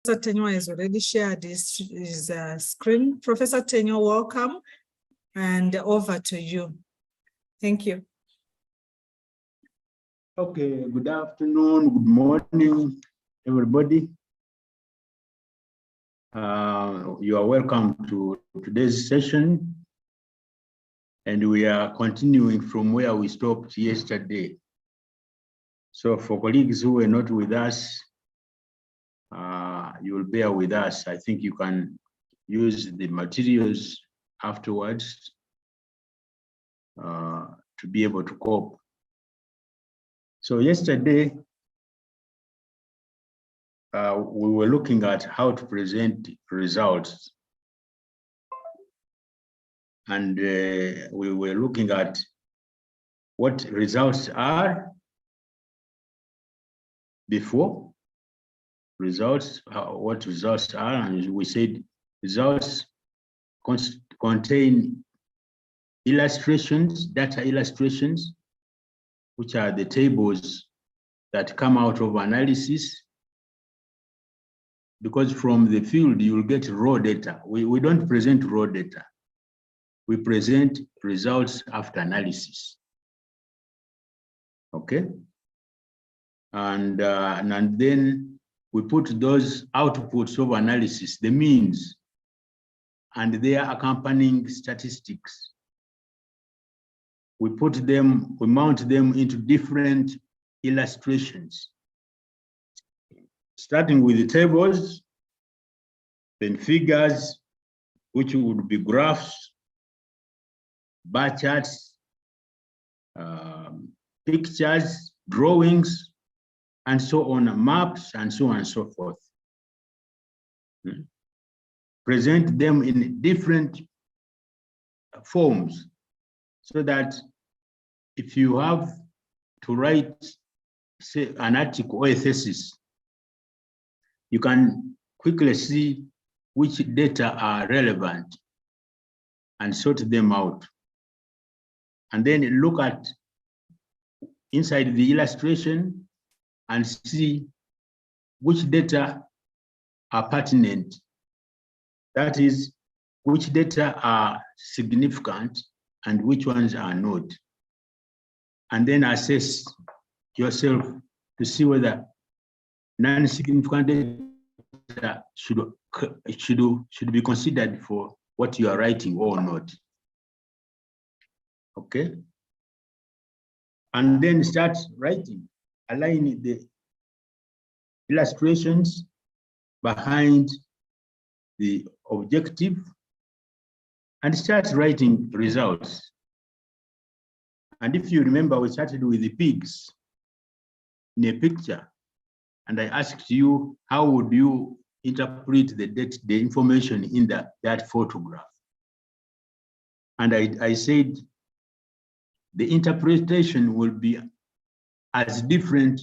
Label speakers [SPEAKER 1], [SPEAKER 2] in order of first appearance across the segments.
[SPEAKER 1] Professor Tenyo has already shared his screen. Professor Tenyo, welcome, and over to you. Thank you.
[SPEAKER 2] Okay, good afternoon, good morning, everybody. You are welcome to today's session, and we are continuing from where we stopped yesterday. So for colleagues who were not with us, you will bear with us. I think you can use the materials afterwards to be able to cope. So yesterday, we were looking at how to present results. And we were looking at what results are before, results, what results are, and we said results contain illustrations, data illustrations, which are the tables that come out of analysis. Because from the field, you will get raw data. We don't present raw data. We present results after analysis. Okay? And then we put those outputs of analysis, the means, and their accompanying statistics. We put them, we mount them into different illustrations, starting with the tables, then figures, which would be graphs, bar charts, pictures, drawings, and so on, maps, and so on and so forth. Present them in different forms so that if you have to write, say, an article or a thesis, you can quickly see which data are relevant and sort them out. And then look at inside the illustration and see which data are pertinent. That is, which data are significant and which ones are not. And then assess yourself to see whether non-significant data should be considered for what you are writing or not. Okay? And then start writing, align the illustrations behind the objective, and start writing results. And if you remember, we started with the pigs in a picture, and I asked you, how would you interpret the information in that photograph? And I said, the interpretation will be as different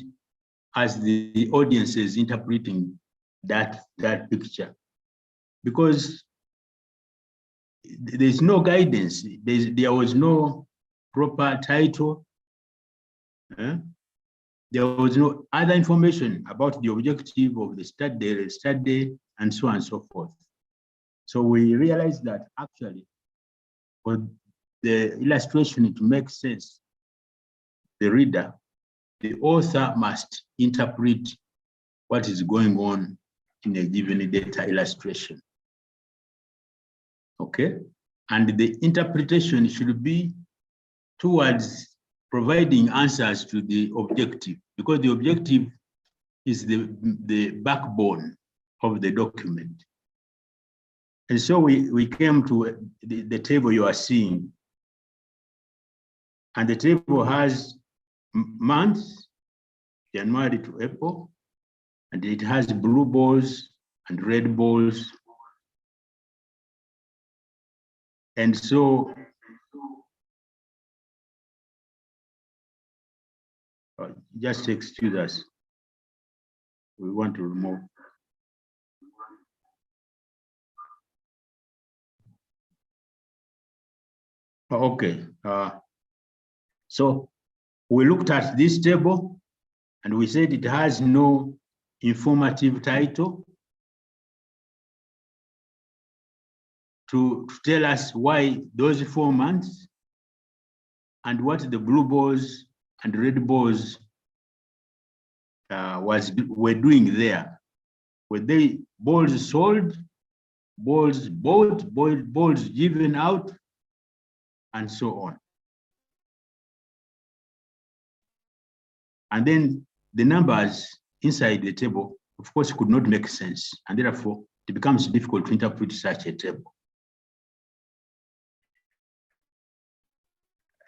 [SPEAKER 2] as the audience is interpreting that picture, because there's no guidance. There was no proper title. There was no other information about the objective of the study, and so on and so forth. So we realized that actually, for the illustration to make sense, the reader, the author must interpret what is going on in a given data illustration. Okay? And the interpretation should be towards providing answers to the objective, because the objective is the backbone of the document. And so we came to the table you are seeing. And the table has months, January to April, and it has blue balls and red balls. And so just excuse us. We want to remove. Okay. So we looked at this table and we said it has no informative title to tell us why those 4 months and what the blue balls and red balls were doing there. Were they balls sold, balls bought, balls given out, and so on. And then the numbers inside the table, of course, could not make sense, and therefore it becomes difficult to interpret such a table.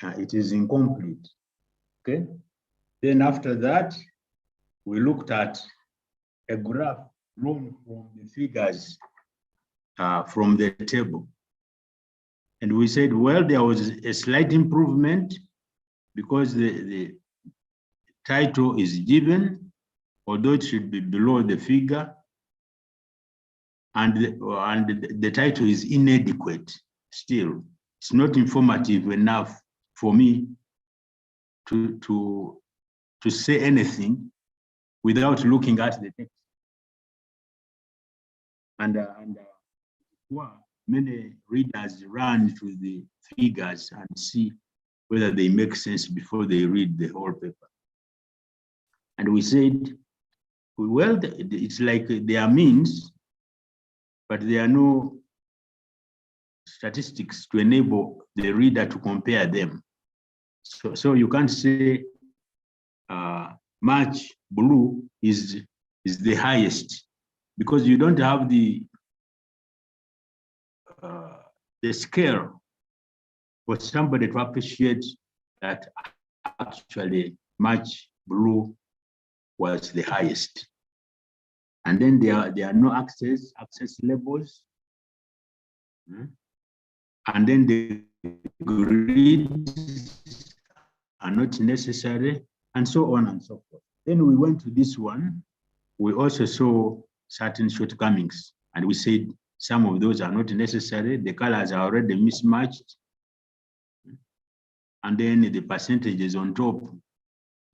[SPEAKER 2] It is incomplete. Okay. Then after that, we looked at a graph drawn from the figures from the table. And we said, well, there was a slight improvement because the title is given, although it should be below the figure, and the title is inadequate still. It's not informative enough for me to say anything without looking at the text. And many readers run to the figures and see whether they make sense before they read the whole paper. And we said, well, it's like there are means, but there are no statistics to enable the reader to compare them. So you can't say March blue is the highest, because you don't have the scale for somebody to appreciate that actually March blue was the highest. And then there are no access levels. And then the grids are not necessary, and so on and so forth. Then we went to this one. We also saw certain shortcomings, and we said some of those are not necessary. The colors are already mismatched. And then the percentages on top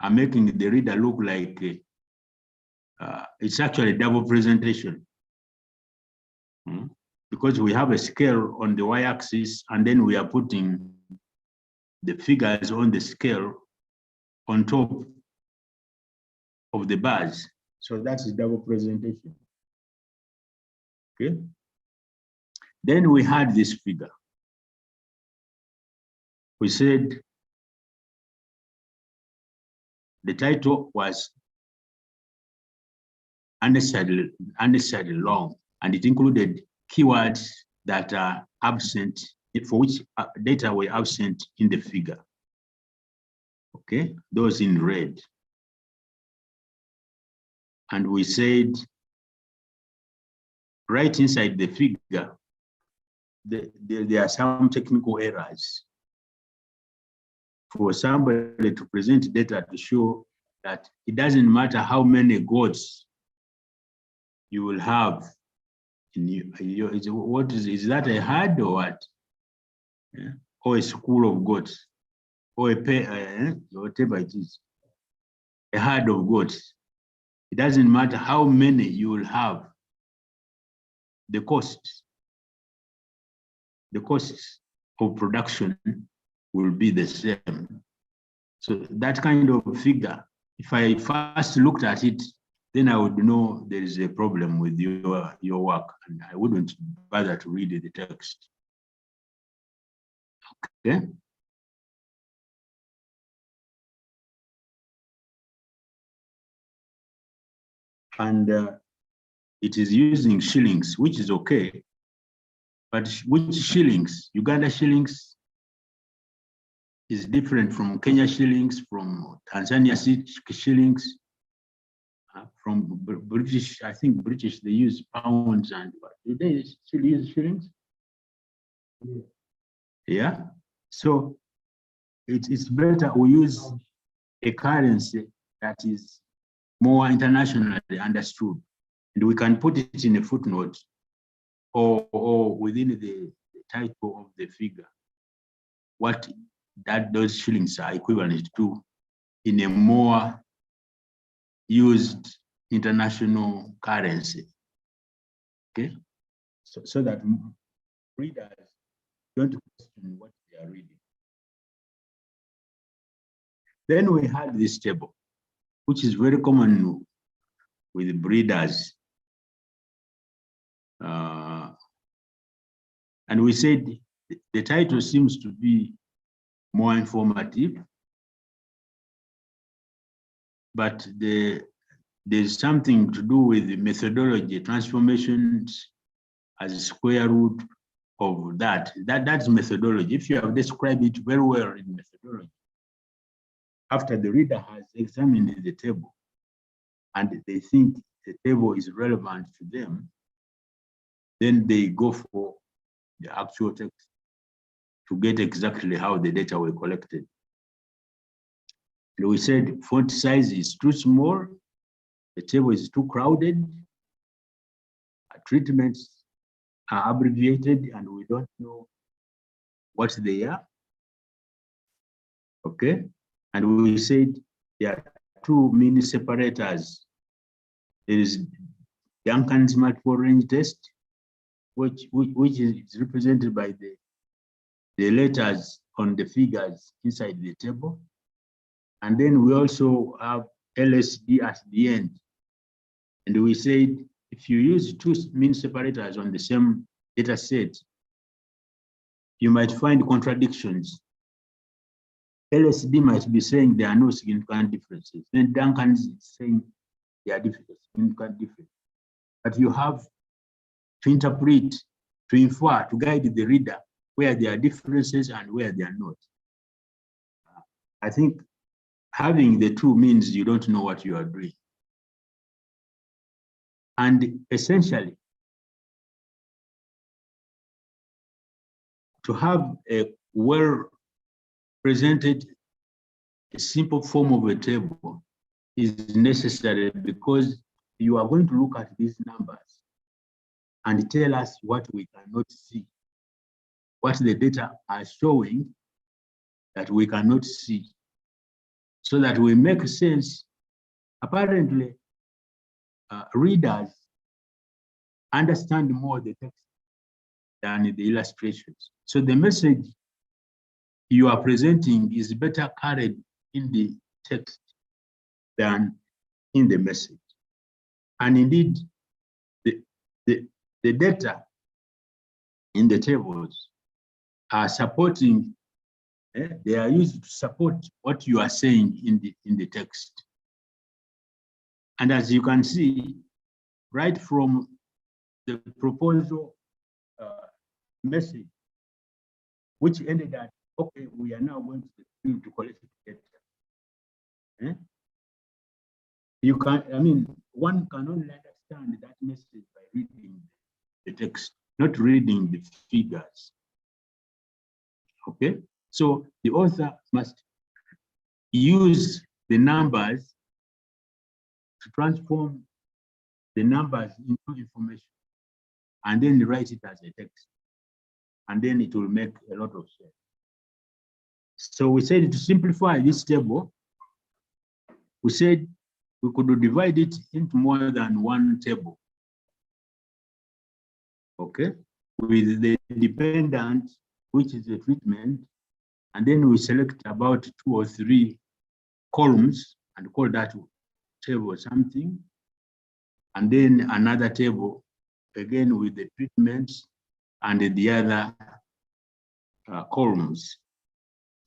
[SPEAKER 2] are making the reader look like it's actually double presentation. Because we have a scale on the y-axis, and then we are putting the figures on the scale on top of the bars. So that's double presentation. Okay. Then we had this figure. We said the title was unnecessarily long, and it included keywords that are absent, for which data were absent in the figure. Okay, those in red. And we said, right inside the figure, there are some technical errors. For somebody to present data to show that it doesn't matter how many goats you will have in your what is that, a herd or what? Yeah. Or a school of goats, or a pair, whatever it is, a herd of goats. It doesn't matter how many you will have. The costs of production will be the same. So that kind of figure, if I first looked at it, then I would know there is a problem with your work, and I wouldn't bother to read the text. Okay. And it is using shillings, which is okay. But which shillings? Uganda shillings is different from Kenya shillings, from Tanzania shillings, from British. I think British, they use pounds, and do they still use shillings? Yeah. So it's better we use a currency that is more internationally understood, and we can put it in a footnote or within the title of the figure what those shillings are equivalent to in a more used international currency. Okay, so that readers don't question what they are reading. Then we had this table, which is very common with breeders. And we said the title seems to be more informative, but there's something to do with the methodology, transformations as a square root of that's methodology. If you have described it very well in methodology, after the reader has examined the table and they think the table is relevant to them, then they go for the actual text to get exactly how the data were collected. And we said font size is too small, the table is too crowded, treatments are abbreviated and we don't know what they are. Okay, and we said there are two mini separators. There is Duncan's multiple range test, which is represented by the letters on the figures inside the table. And then we also have LSD at the end. And we said, if you use two mean separators on the same data set, you might find contradictions. LSD might be saying there are no significant differences. Then Duncan is saying there are significant differences. But you have to interpret, to infer, to guide the reader where there are differences and where they are not. I think having the two means you don't know what you are doing. And essentially, to have a well-presented, simple form of a table is necessary because you are going to look at these numbers and tell us what we cannot see, what the data are showing that we cannot see, so that we make sense. Apparently, readers understand more the text than the illustrations. So the message you are presenting is better carried in the text than in the message. And indeed, the data in the tables are supporting, they are used to support what you are saying in the text. And as you can see, right from the proposal message, which ended at, okay, we are now going to collect data. You can, I mean, one can only understand that message by reading the text, not reading the figures. Okay, so the author must use the numbers to transform the numbers into information and then write it as a text. And then it will make a lot of sense. So we said to simplify this table, we said we could divide it into more than one table. Okay, with the dependent, which is the treatment, and then we select about 2 or 3 columns and call that table something, and then another table again with the treatments and the other columns.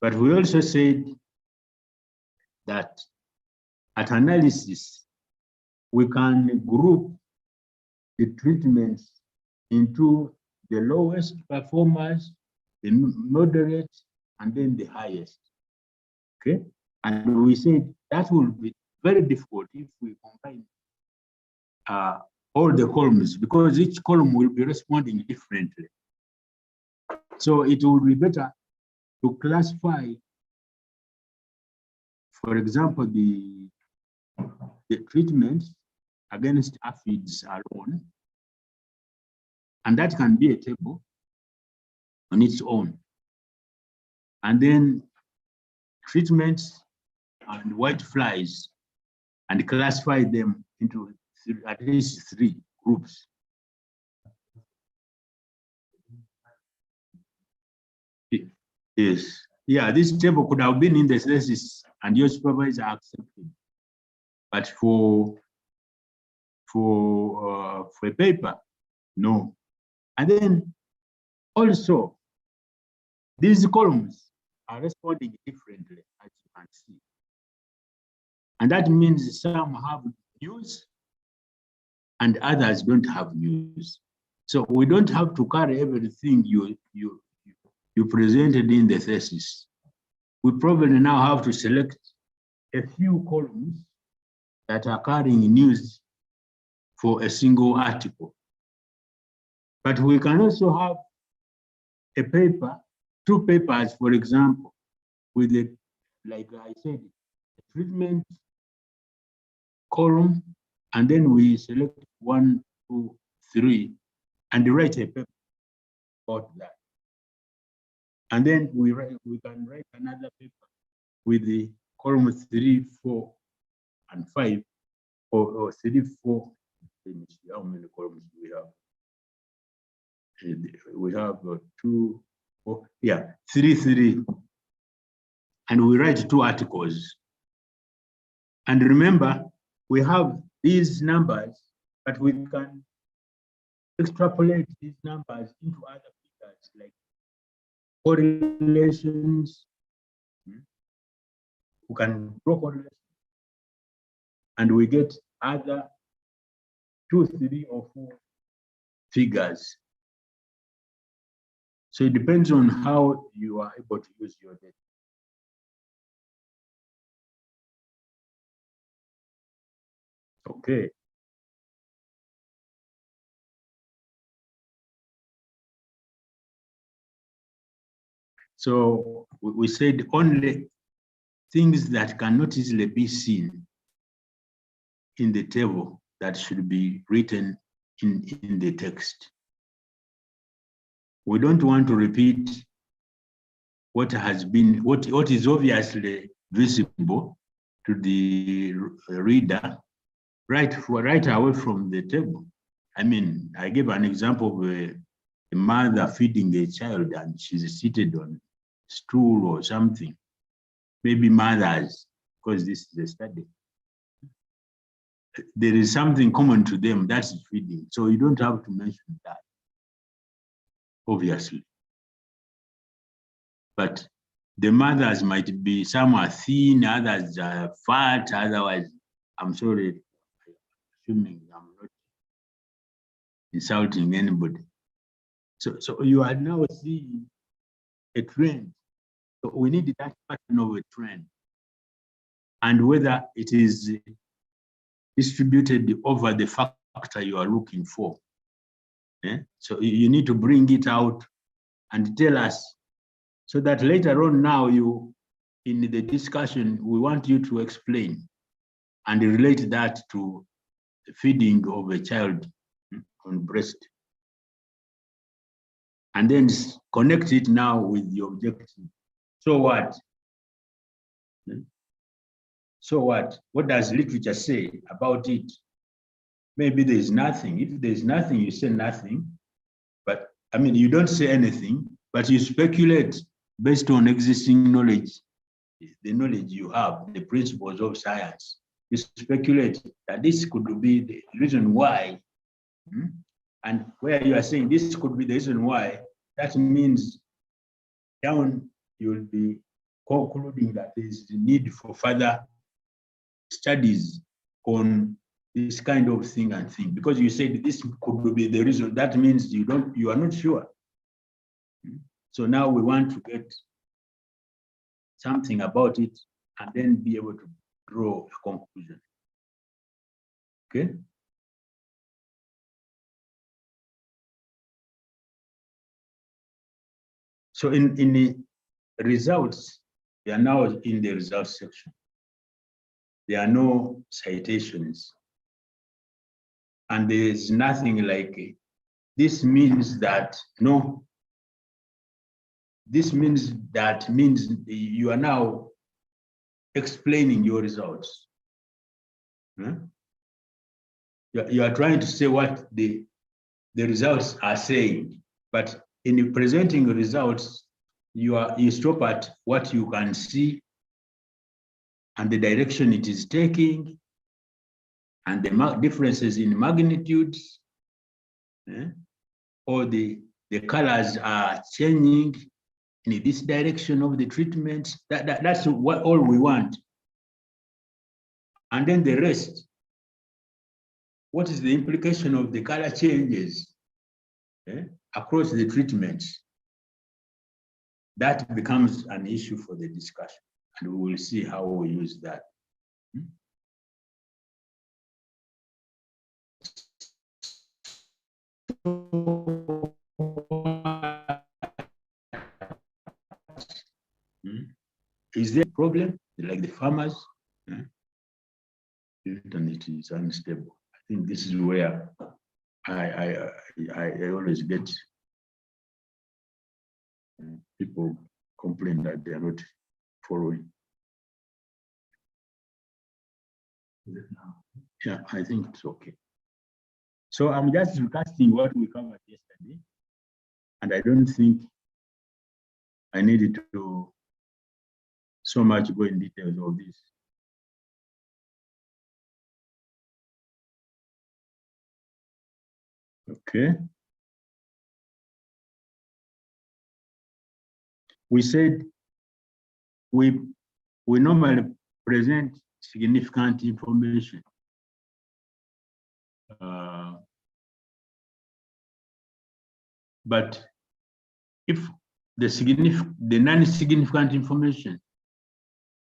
[SPEAKER 2] But we also said that at analysis, we can group the treatments into the lowest performers, the moderate, and then the highest. Okay, and we said that will be very difficult if we combine all the columns, because each column will be responding differently. So it would be better to classify, for example, the treatments against aphids alone, and that can be a table on its own. And then treatments and white flies, and classify them into at least 3 groups. Yes. Yeah, this table could have been in the thesis and your supervisor accepted. But for a paper, no. And then also, these columns are responding differently, as you can see. And that means some have news and others don't have news. So we don't have to carry everything you presented in the thesis. We probably now have to select a few columns that are carrying news for a single article. But we can also have a paper, two papers, for example, with it, like I said, a treatment column, and then we select 1, 2, 3, and write a paper about that. And then we can write another paper with the column 3, 4, and 5, or 3, 4. Let me see how many columns we have. We have 2, 4, yeah, 3, 3. And we write 2 articles. And remember, we have these numbers, but we can extrapolate these numbers into other figures like correlations. We can draw correlations. And we get other 2, 3, or 4 figures. So it depends on how you are able to use your data. Okay. So we said only things that cannot easily be seen in the table that should be written in the text. We don't want to repeat what has been, what is obviously visible to the reader right away from the table. I mean, I gave an example of a mother feeding a child and she's seated on a stool or something. Maybe mothers, because this is a study. There is something common to them, that's feeding. So you don't have to mention that, obviously. But the mothers might be, some are thin, others are fat, otherwise, I'm sorry, assuming I'm not insulting anybody. So you are now seeing a trend. So we need that pattern of a trend. And whether it is distributed over the factor you are looking for. Yeah? So you need to bring it out and tell us, so that later on now in the discussion, we want you to explain and relate that to the feeding of a child on breast. And then connect it now with the objective. So what? So what? What does literature say about it? Maybe there's nothing. If there's nothing, you say nothing. But I mean, you don't say anything, but you speculate based on existing knowledge, the knowledge you have, the principles of science. You speculate that this could be the reason why. And where you are saying this could be the reason why, that means down you will be concluding that there is the need for further studies on this kind of thing and thing, because you said this could be the reason. That means you are not sure. So now we want to get something about it and then be able to draw a conclusion. Okay. So in the results, we are now in the results section. There are no citations. And there is nothing like, this means that, no. This means you are now explaining your results. You are trying to say what the results are saying, but in presenting the results, you stop at what you can see and the direction it is taking and the differences in magnitudes, or the colors are changing in this direction of the treatment. That's what all we want. And then the rest, what is the implication of the color changes across the treatments? That becomes an issue for the discussion, and we will see how we use that. Is there a problem like the farmers? Internet is unstable. I think this is where I always get people complain that they are not following. Yeah, I think it's okay. So I'm just recasting what we covered yesterday, and I don't think I needed to so much go in details of this. Okay. We said we normally present significant information. But if the non-significant information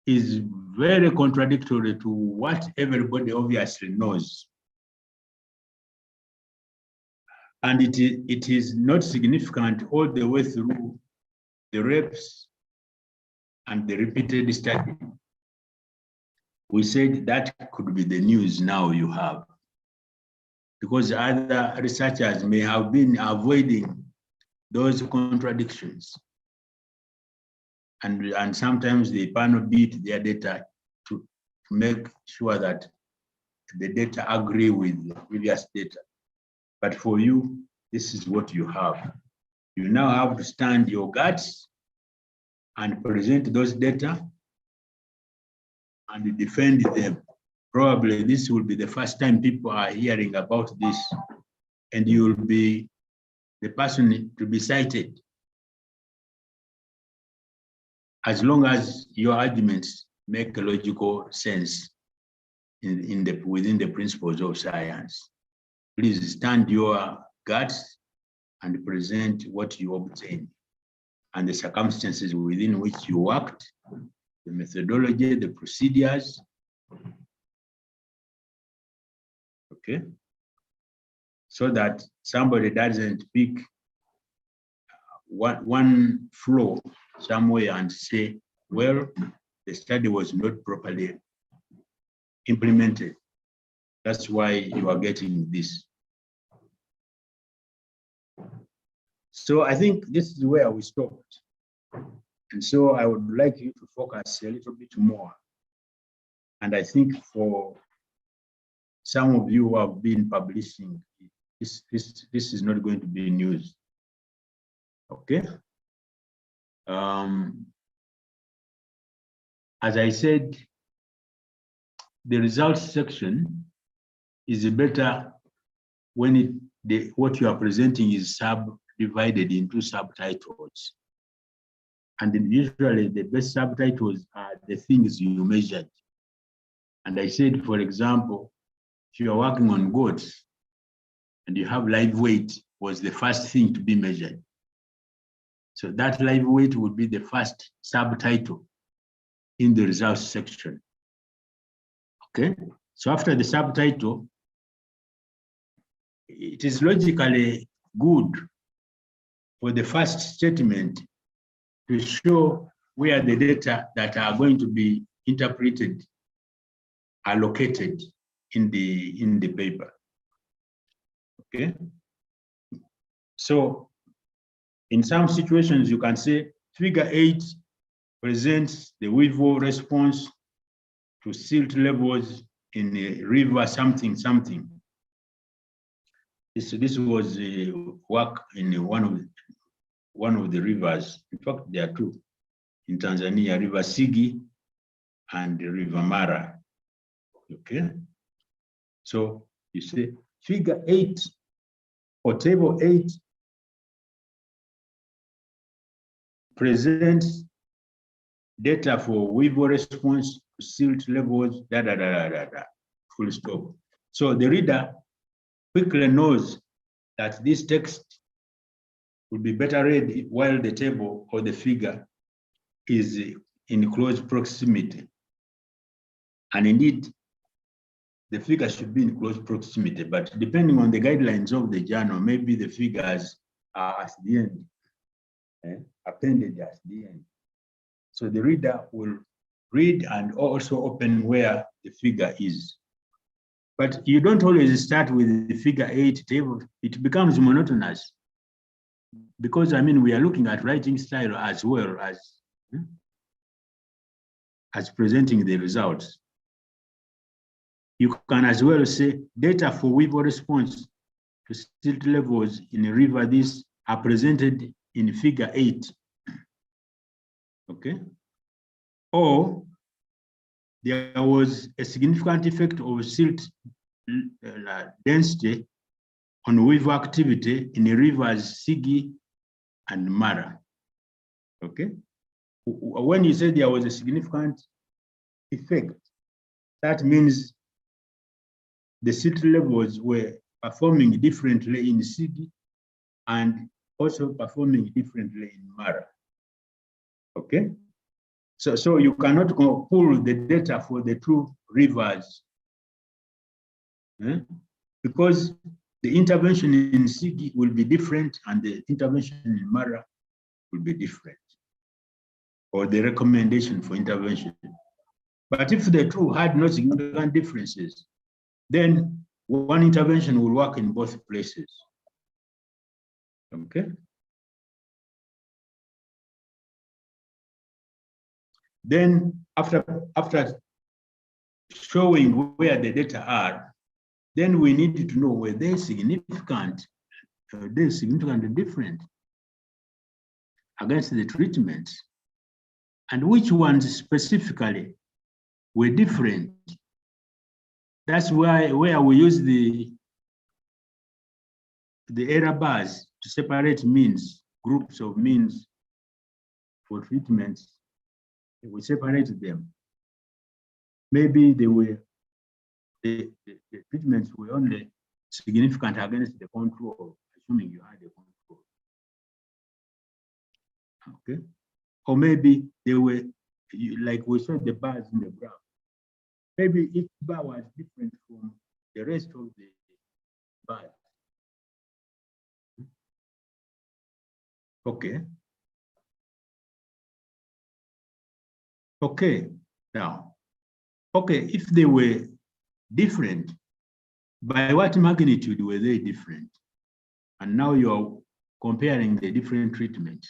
[SPEAKER 2] is very contradictory to what everybody obviously knows, and it is not significant all the way through the reps and the repeated study, we said that could be the news now you have, because other researchers may have been avoiding those contradictions. And sometimes the panel beat their data to make sure that the data agree with the previous data. But for you, this is what you have. You now have to stand your guts and present those data and defend them. Probably this will be the first time people are hearing about this, and you will be the person to be cited, as long as your arguments make a logical sense within the principles of science. Please stand your guts and present what you obtained and the circumstances within which you worked, the methodology, the procedures. Okay? So that somebody doesn't pick one flaw somewhere and say, well, the study was not properly implemented. That's why you are getting this. So I think this is where we stopped. And so I would like you to focus a little bit more. And I think for some of you who have been publishing, this is not going to be news. Okay. As I said, the results section is better when what you are presenting is subdivided into subtitles. And usually the best subtitles are the things you measured. And I said, for example, if you are working on goats and you have live weight was the first thing to be measured. So that live weight would be the first subtitle in the results section. Okay, so after the subtitle, it is logically good for the first statement to show where the data that are going to be interpreted are located in the paper. Okay, so in some situations you can say figure 8 presents the weevil response to silt levels in a river something. This was work in one of one of the rivers. In fact, there are two in Tanzania, River Sigi and River Mara. Okay. So you see, figure 8 or table 8 presents data for weevil response to silt levels, full stop. So the reader quickly knows that this text would be better read while the table or the figure is in close proximity. And indeed, the figure should be in close proximity, but depending on the guidelines of the journal, maybe the figures are at the end, appended at the end. So the reader will read and also open where the figure is. But you don't always start with the figure 8 table. It becomes monotonous because, I mean, we are looking at writing style as well as presenting the results. You can as well say data for weevil response to silt levels in a river. These are presented in figure 8. Okay. Or there was a significant effect of silt density on weevil activity in the rivers Sigi and Mara. Okay. When you say there was a significant effect, that means the silt levels were performing differently in Sigi and also performing differently in Mara. Okay. So you cannot pull the data for the two rivers because the intervention in Sigi will be different and the intervention in Mara will be different, or the recommendation for intervention. But if the two had no significant differences, then one intervention will work in both places. Okay. Then after showing where the data are, then we need to know were they significant, they're significantly different against the treatments, and which ones specifically were different. That's where we use the error bars to separate means, groups of means for treatments. We separate them. Maybe the treatments were only significant against the control, assuming you had a control. Okay. Or maybe they were, like we saw the bars in the graph. Maybe each bar was different from the rest of the bars. Okay. Okay, now, okay, if they were different, by what magnitude were they different? And now you're comparing the different treatments,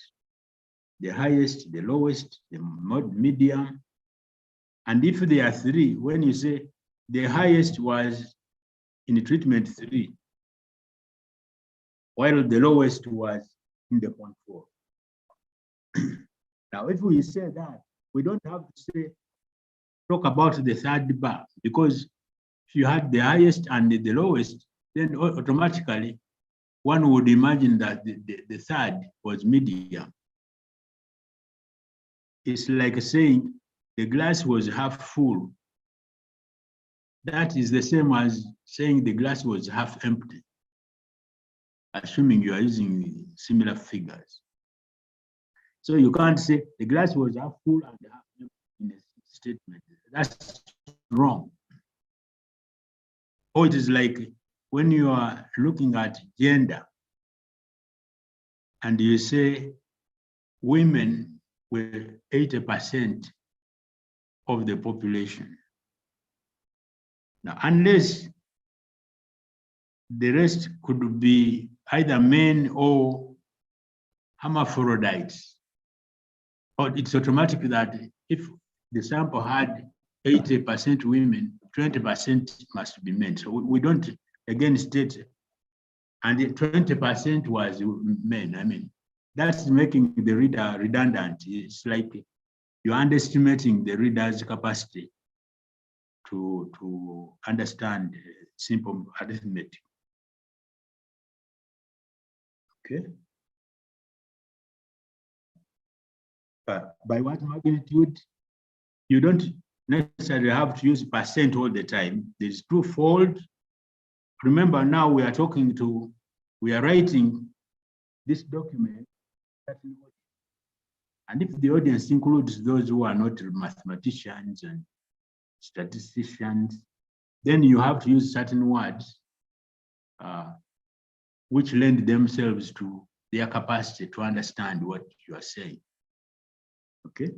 [SPEAKER 2] the highest, the lowest, the medium. And if there are 3, when you say the highest was in treatment 3, while the lowest was in the control. Now, if we say that, we don't have to talk about the 3rd bar, because if you had the highest and the lowest, then automatically one would imagine that the 3rd was medium. It's like saying the glass was half full. That is the same as saying the glass was half empty, assuming you are using similar figures. So you can't say the glass was half full and half empty in a statement. That's wrong. Or it is like when you are looking at gender and you say women were 80% of the population. Now, unless the rest could be either men or hermaphrodites, or it's automatic that if the sample had 80% women, 20% must be men. So we don't again state, and the 20% was men. I mean, that's making the reader redundant. It's like you're underestimating the reader's capacity to understand simple arithmetic. Okay. But by what magnitude? You don't necessarily have to use percent all the time. There's twofold. Remember, now we are writing this document, and if the audience includes those who are not mathematicians and statisticians, then you have to use certain words which lend themselves to their capacity to understand what you are saying. Okay.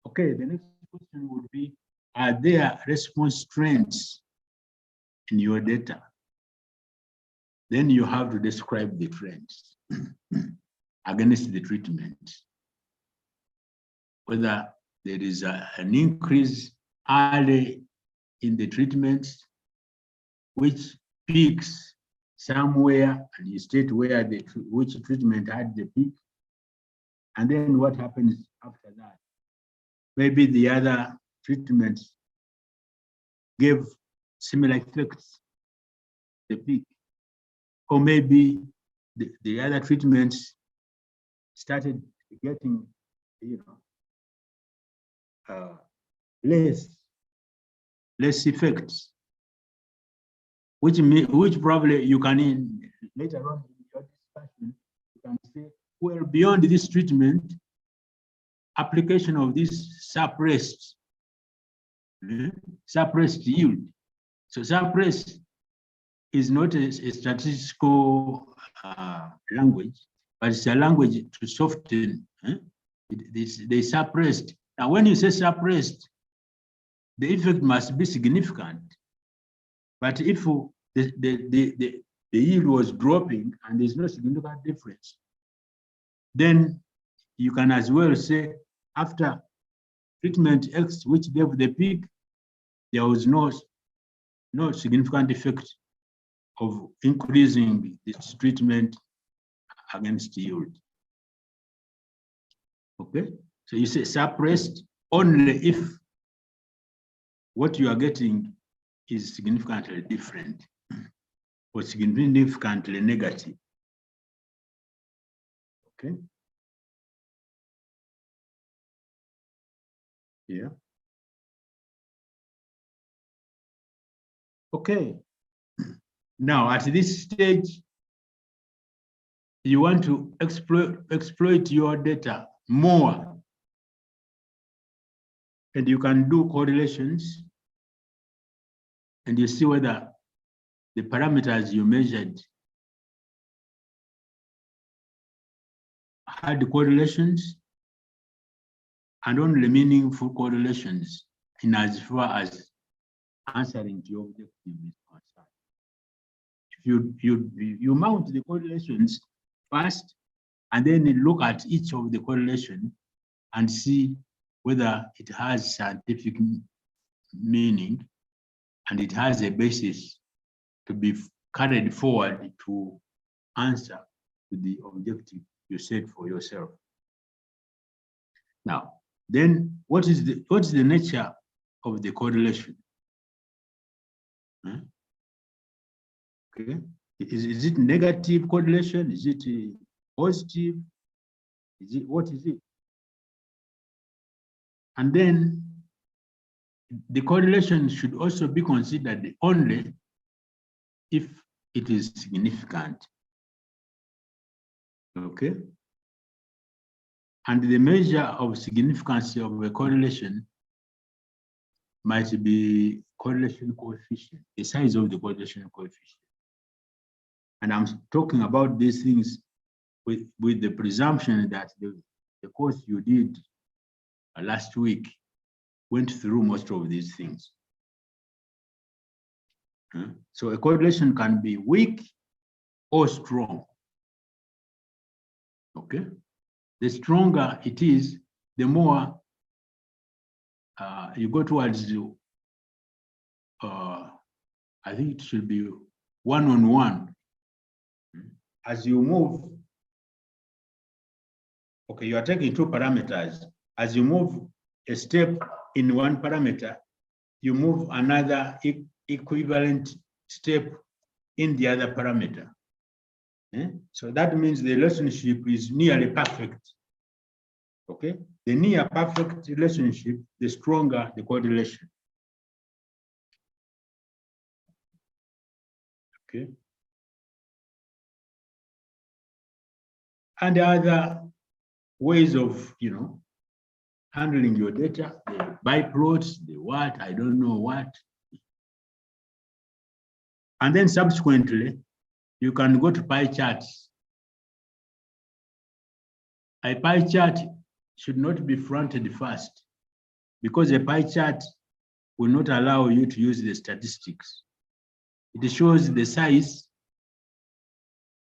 [SPEAKER 2] Okay, the next question would be, are there response trends in your data? Then you have to describe the trends against the treatment. Whether there is an increase early in the treatment, which peaks somewhere, and you state where which treatment had the peak, and then what happens after that. Maybe the other treatments gave similar effects, the peak, or maybe the other treatments started getting, less effects, which probably you can later on in your discussion you can say, well, beyond this treatment, application of this suppressed yield. So suppressed is not a statistical language, but it's a language to soften. They suppressed. Now, when you say suppressed, the effect must be significant. But if the yield was dropping and there's no significant difference, then you can as well say after treatment X, which gave the peak, there was no significant effect of increasing this treatment against yield. Okay, so you say suppressed only if what you are getting is significantly different or significantly negative. Okay. Yeah. Okay. Now, at this stage, you want to exploit your data more. And you can do correlations and you see whether the parameters you measured had correlations and only meaningful correlations in as far as answering to your objective is concerned. If you mount the correlations first and then look at each of the correlation and see whether it has scientific meaning and it has a basis to be carried forward to answer to the objective you set for yourself. Now, then what is the nature of the correlation? Okay, is it negative correlation? Is it positive? What is it? And then the correlation should also be considered only if it is significant. Okay. And the measure of significance of a correlation might be correlation coefficient, the size of the correlation coefficient. And I'm talking about these things with the presumption that the course you did last week went through most of these things. So a correlation can be weak or strong. Okay. The stronger it is, the more you go towards I think it should be one-on-one. As you move, okay, you are taking two parameters. As you move a step in one parameter, you move another equivalent step in the other parameter. So that means the relationship is nearly perfect. Okay, the near perfect relationship, the stronger the correlation. Okay. And other ways of, handling your data, the byplots, the what, I don't know what. And then subsequently, you can go to pie charts. A pie chart should not be fronted first, because a pie chart will not allow you to use the statistics. It shows the size,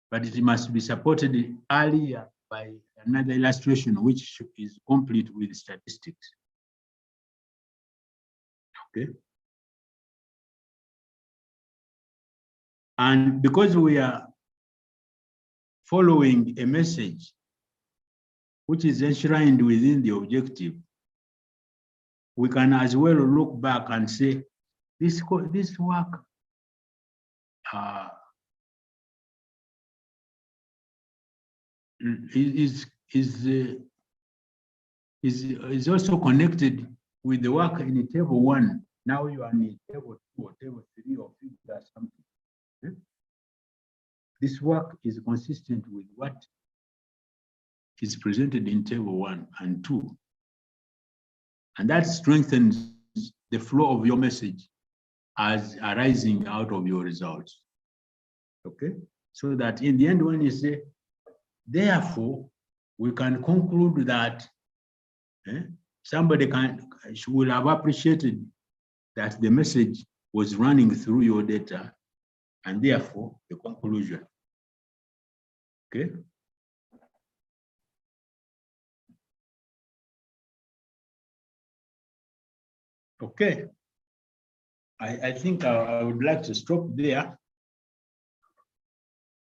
[SPEAKER 2] but it must be supported earlier by another illustration, which is complete with statistics. Okay. And because we are following a message which is enshrined within the objective, we can as well look back and say, this work is also connected with the work in table 1. Now you are in table 2 or table 3 or figure something. This work is consistent with what is presented in table 1 and 2. And that strengthens the flow of your message as arising out of your results. Okay? So that in the end, when you say, therefore, we can conclude that somebody will have appreciated that the message was running through your data, and therefore the conclusion. Okay. Okay. I think I would like to stop there,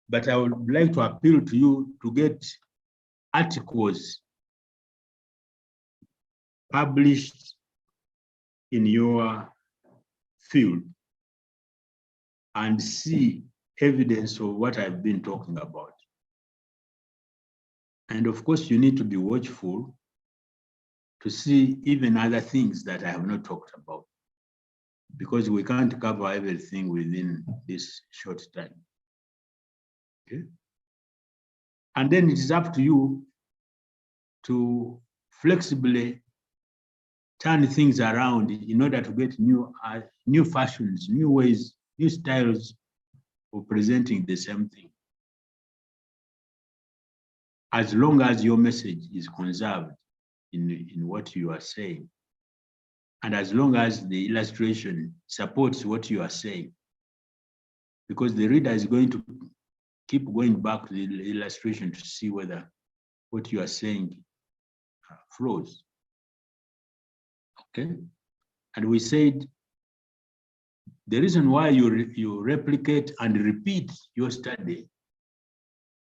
[SPEAKER 2] but I would like to appeal to you to get articles published in your field and see evidence of what I've been talking about. And of course, you need to be watchful to see even other things that I have not talked about, because we can't cover everything within this short time. Okay? And then it is up to you to flexibly turn things around in order to get new fashions, new ways, new styles of presenting the same thing, as long as your message is conserved in what you are saying, and as long as the illustration supports what you are saying, because the reader is going to keep going back to the illustration to see whether what you are saying flows. Okay? And we said the reason why you replicate and repeat your study,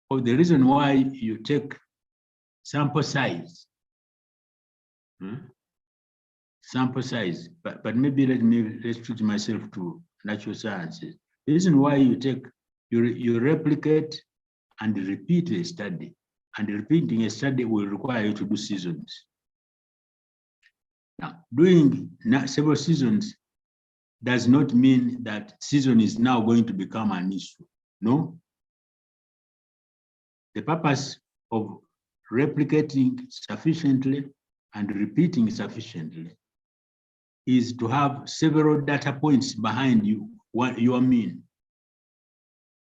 [SPEAKER 2] or the reason why you take sample size, but maybe let me restrict myself to natural sciences. The reason why you replicate and repeat a study, and repeating a study will require you to do seasons. Now, doing several seasons does not mean that season is now going to become an issue. No. The purpose of replicating sufficiently and repeating sufficiently is to have several data points behind you, what you mean.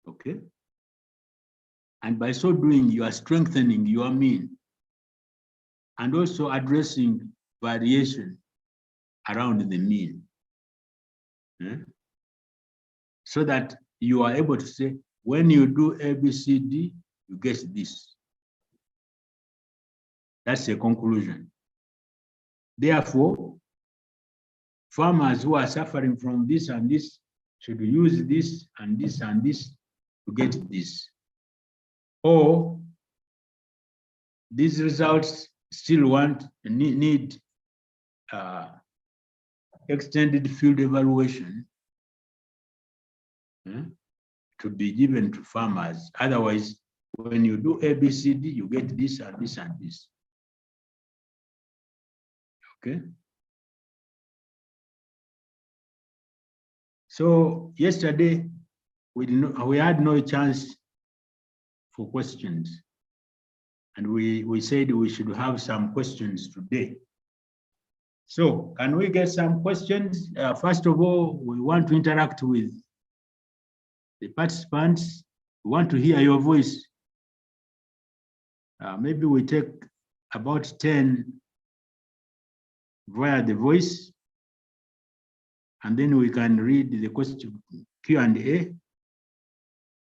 [SPEAKER 2] Okay? And by so doing, you are strengthening your mean and also addressing variation around the mean. So that you are able to say, when you do A, B, C, D, you get this. That's a conclusion. Therefore, farmers who are suffering from this and this should use this and this and this to get this. Or these results still need extended field evaluation to be given to farmers. Otherwise, when you do ABCD, you get this and this and this. Okay. So yesterday we had no chance for questions, and we said we should have some questions today. So can we get some questions? First of all, we want to interact with the participants. We want to hear your voice. Maybe we take about 10 via the voice, and then we can read the question Q&A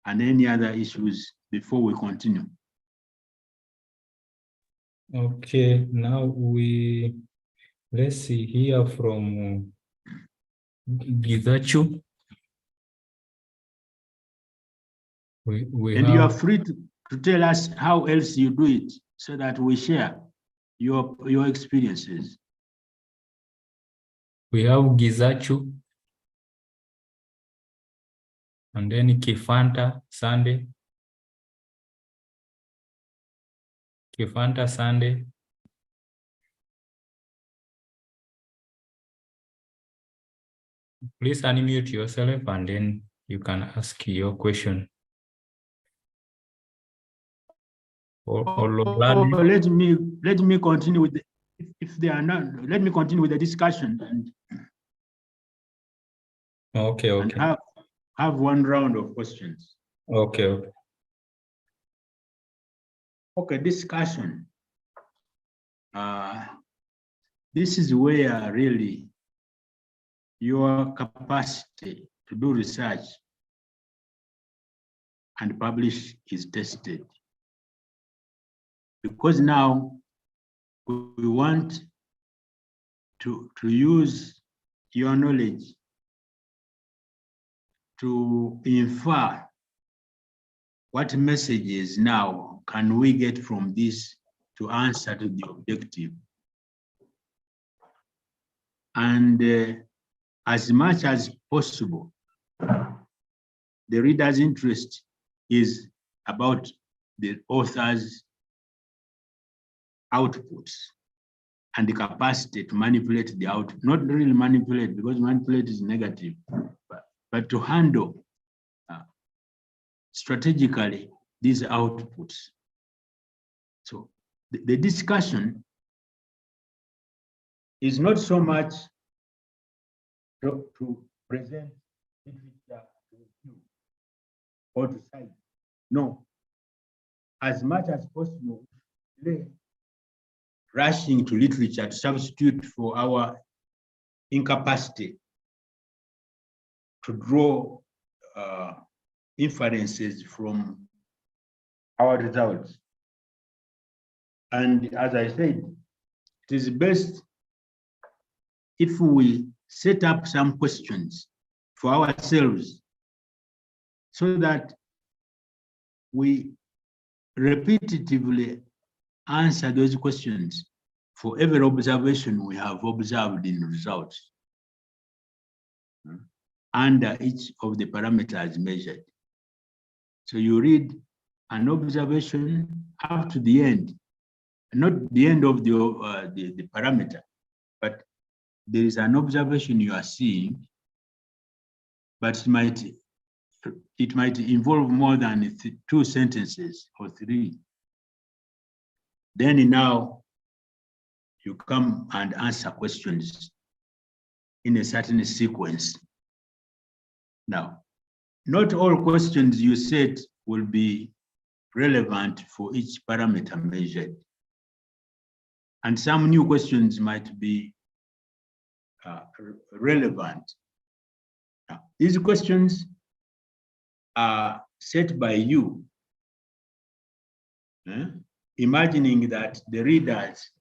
[SPEAKER 2] and any other issues before we continue.
[SPEAKER 3] Okay, now let's see here from Gizachu.
[SPEAKER 2] And you are free to tell us how else you do it so that we share your experiences.
[SPEAKER 3] We have Gizachu. And then Kifanta Sunday. Kifanta Sunday. Please unmute yourself and then you can ask your question.
[SPEAKER 2] Let me continue with if they are not, let me continue with the discussion and
[SPEAKER 3] okay.
[SPEAKER 2] And have one round of questions.
[SPEAKER 3] Okay.
[SPEAKER 2] Okay, discussion. This is where really your capacity to do research and publish is tested. Because now we want to use your knowledge to infer what messages now can we get from this to answer to the objective. And as much as possible, the reader's interest is about the author's outputs and the capacity to manipulate the output. Not really manipulate, because manipulate is negative, but to handle strategically these outputs. So the discussion is not so much to present literature to you or to cite. No, as much as possible, rushing to literature to substitute for our incapacity to draw inferences from our results. And as I said, it is best if we set up some questions for ourselves so that we repetitively answer those questions for every observation we have observed in results under each of the parameters measured. So you read an observation up to the end, not the end of the parameter, but there is an observation you are seeing, but it might involve more than 2 sentences or 3. Then now you come and answer questions in a certain sequence. Now, not all questions you set will be relevant for each parameter measured. And some new questions might be relevant. Now, these questions are set by you, imagining that the readers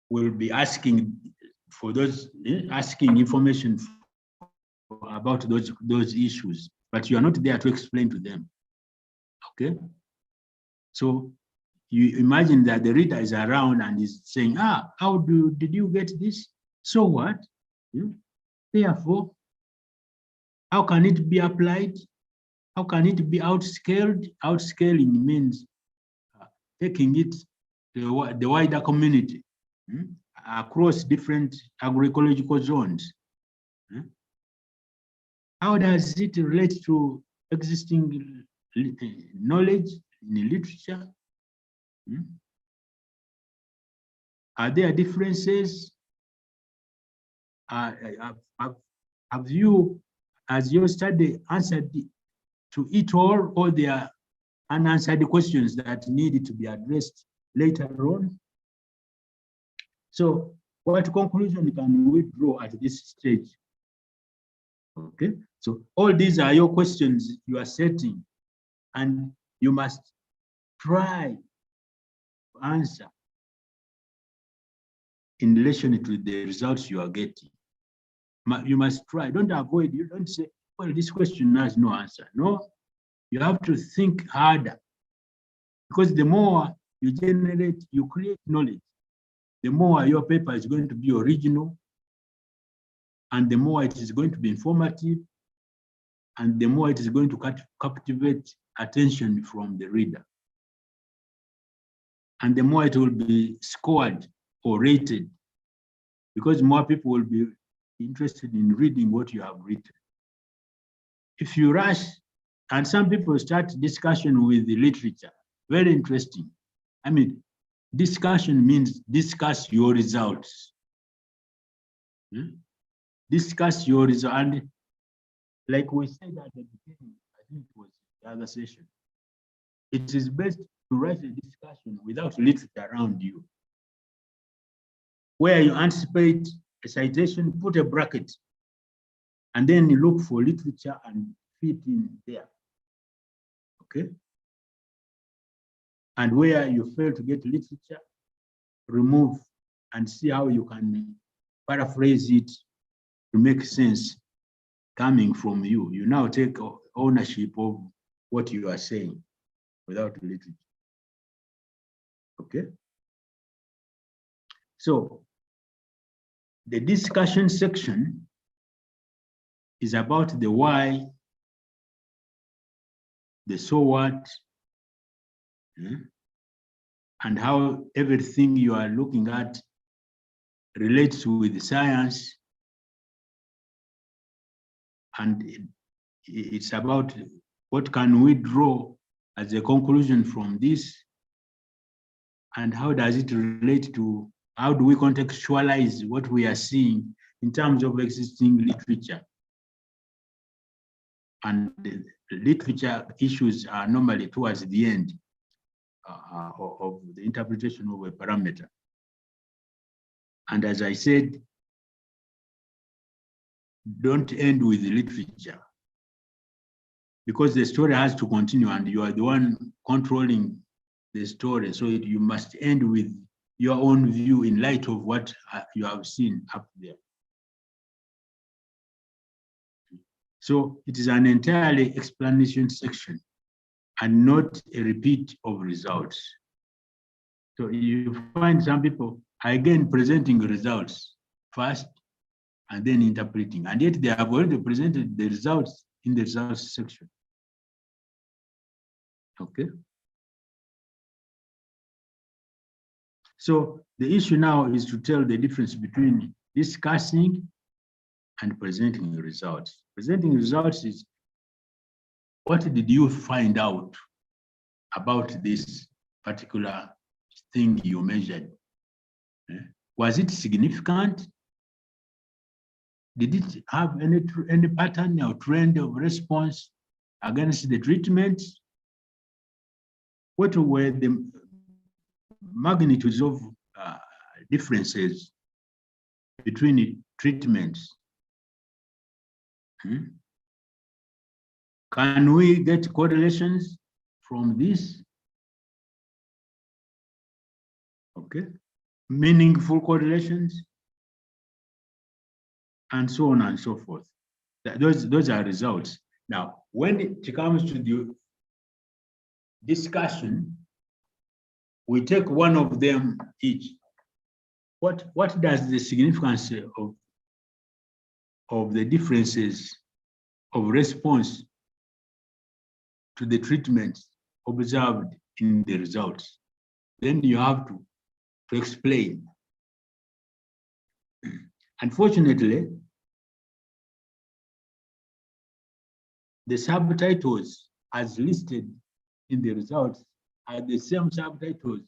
[SPEAKER 2] will be asking for those, asking information about those issues, but you are not there to explain to them. Okay? So you imagine that the reader is around and is saying, did you get this? So what? Therefore, how can it be applied? How can it be outscaled? Outscaling means taking it to the wider community across different agroecological zones. How does it relate to existing knowledge in literature? Are there differences? Have you, as your study, answered to it all, or there are unanswered questions that needed to be addressed later on? So, what conclusion can we draw at this stage? Okay, so all these are your questions you are setting, and you must try to answer in relation to the results you are getting. You must try, don't avoid, you don't say, well, this question has no answer. No, you have to think harder, because the more you generate, you create knowledge, the more your paper is going to be original, and the more it is going to be informative, and the more it is going to captivate attention from the reader. And the more it will be scored or rated, because more people will be interested in reading what you have written. If you rush, and some people start discussion with the literature, very interesting. I mean, discussion means discuss your results. Discuss your results. And like we said at the beginning, I think it was the other session, it is best to write a discussion without literature around you. Where you anticipate a citation, put a bracket, and then you look for literature and fit in there. Okay? And where you fail to get literature, remove and see how you can paraphrase it to make sense coming from you. You now take ownership of what you are saying without literature. Okay? So the discussion section is about the why, the so what, and how everything you are looking at relates with science. And it's about what can we draw as a conclusion from this, and how does it relate to, how do we contextualize what we are seeing in terms of existing literature? And the literature issues are normally towards the end of the interpretation of a parameter. And as I said, don't end with the literature, because the story has to continue and you are the one controlling the story. So you must end with your own view in light of what you have seen up there. So it is an entirely explanation section and not a repeat of results. So you find some people again presenting results first and then interpreting, and yet they have already presented the results in the results section. Okay. So the issue now is to tell the difference between discussing and presenting the results. Presenting results is, what did you find out about this particular thing you measured? Was it significant? Did it have any pattern or trend of response against the treatment? What were the magnitudes of differences between the treatments? Can we get correlations from this? Okay, meaningful correlations, and so on and so forth. Those are results. Now, when it comes to the discussion, we take one of them each. What does the significance of the differences of response to the treatment observed in the results? Then you have to explain. Unfortunately, the subtitles as listed in the results are the same subtitles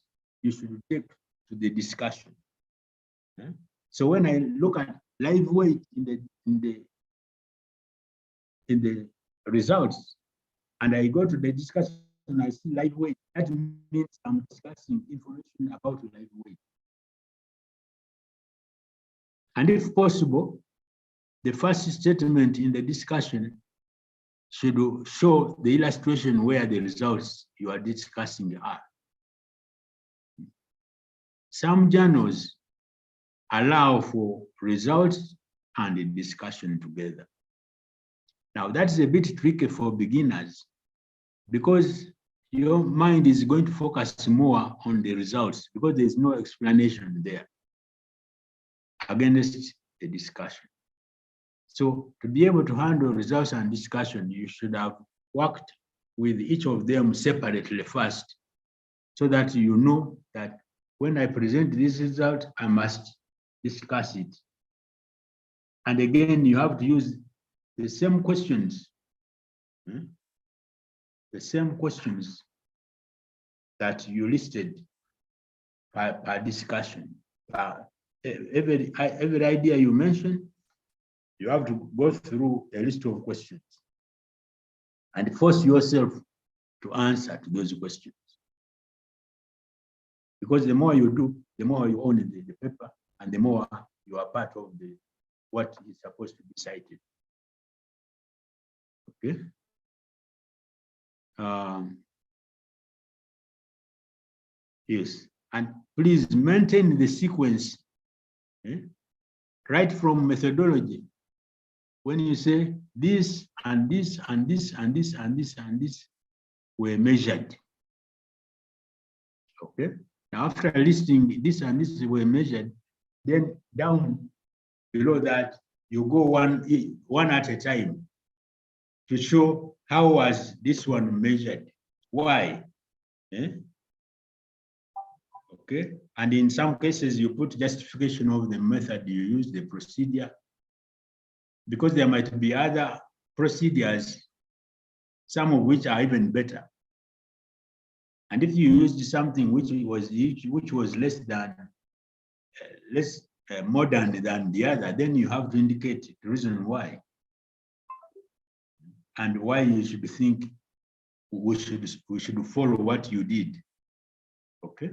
[SPEAKER 2] you should take to the discussion. So when I look at live weight in the results, and I go to the discussion and I see live weight, that means I'm discussing information about live weight. And if possible, the first statement in the discussion should show the illustration where the results you are discussing are. Some journals allow for results and the discussion together. Now that's a bit tricky for beginners because your mind is going to focus more on the results because there's no explanation there against the discussion. So to be able to handle results and discussion, you should have worked with each of them separately first, so that you know that when I present this result, I must discuss it. And again, you have to use the same questions, the same questions that you listed per discussion. Every idea you mention, you have to go through a list of questions and force yourself to answer to those questions. Because the more you do, the more you own the paper, and the more you are part of what is supposed to be cited. Okay. Yes, and please maintain the sequence right from methodology. When you say this and this and this and this and this and this were measured. Okay. Now after listing this and this were measured, then down below that you go one at a time to show how was this one measured. Why? Okay. And in some cases you put justification of the method you use, the procedure, because there might be other procedures, some of which are even better. And if you used something which was less modern than the other, then you have to indicate the reason why, and why you should think we should follow what you did. Okay.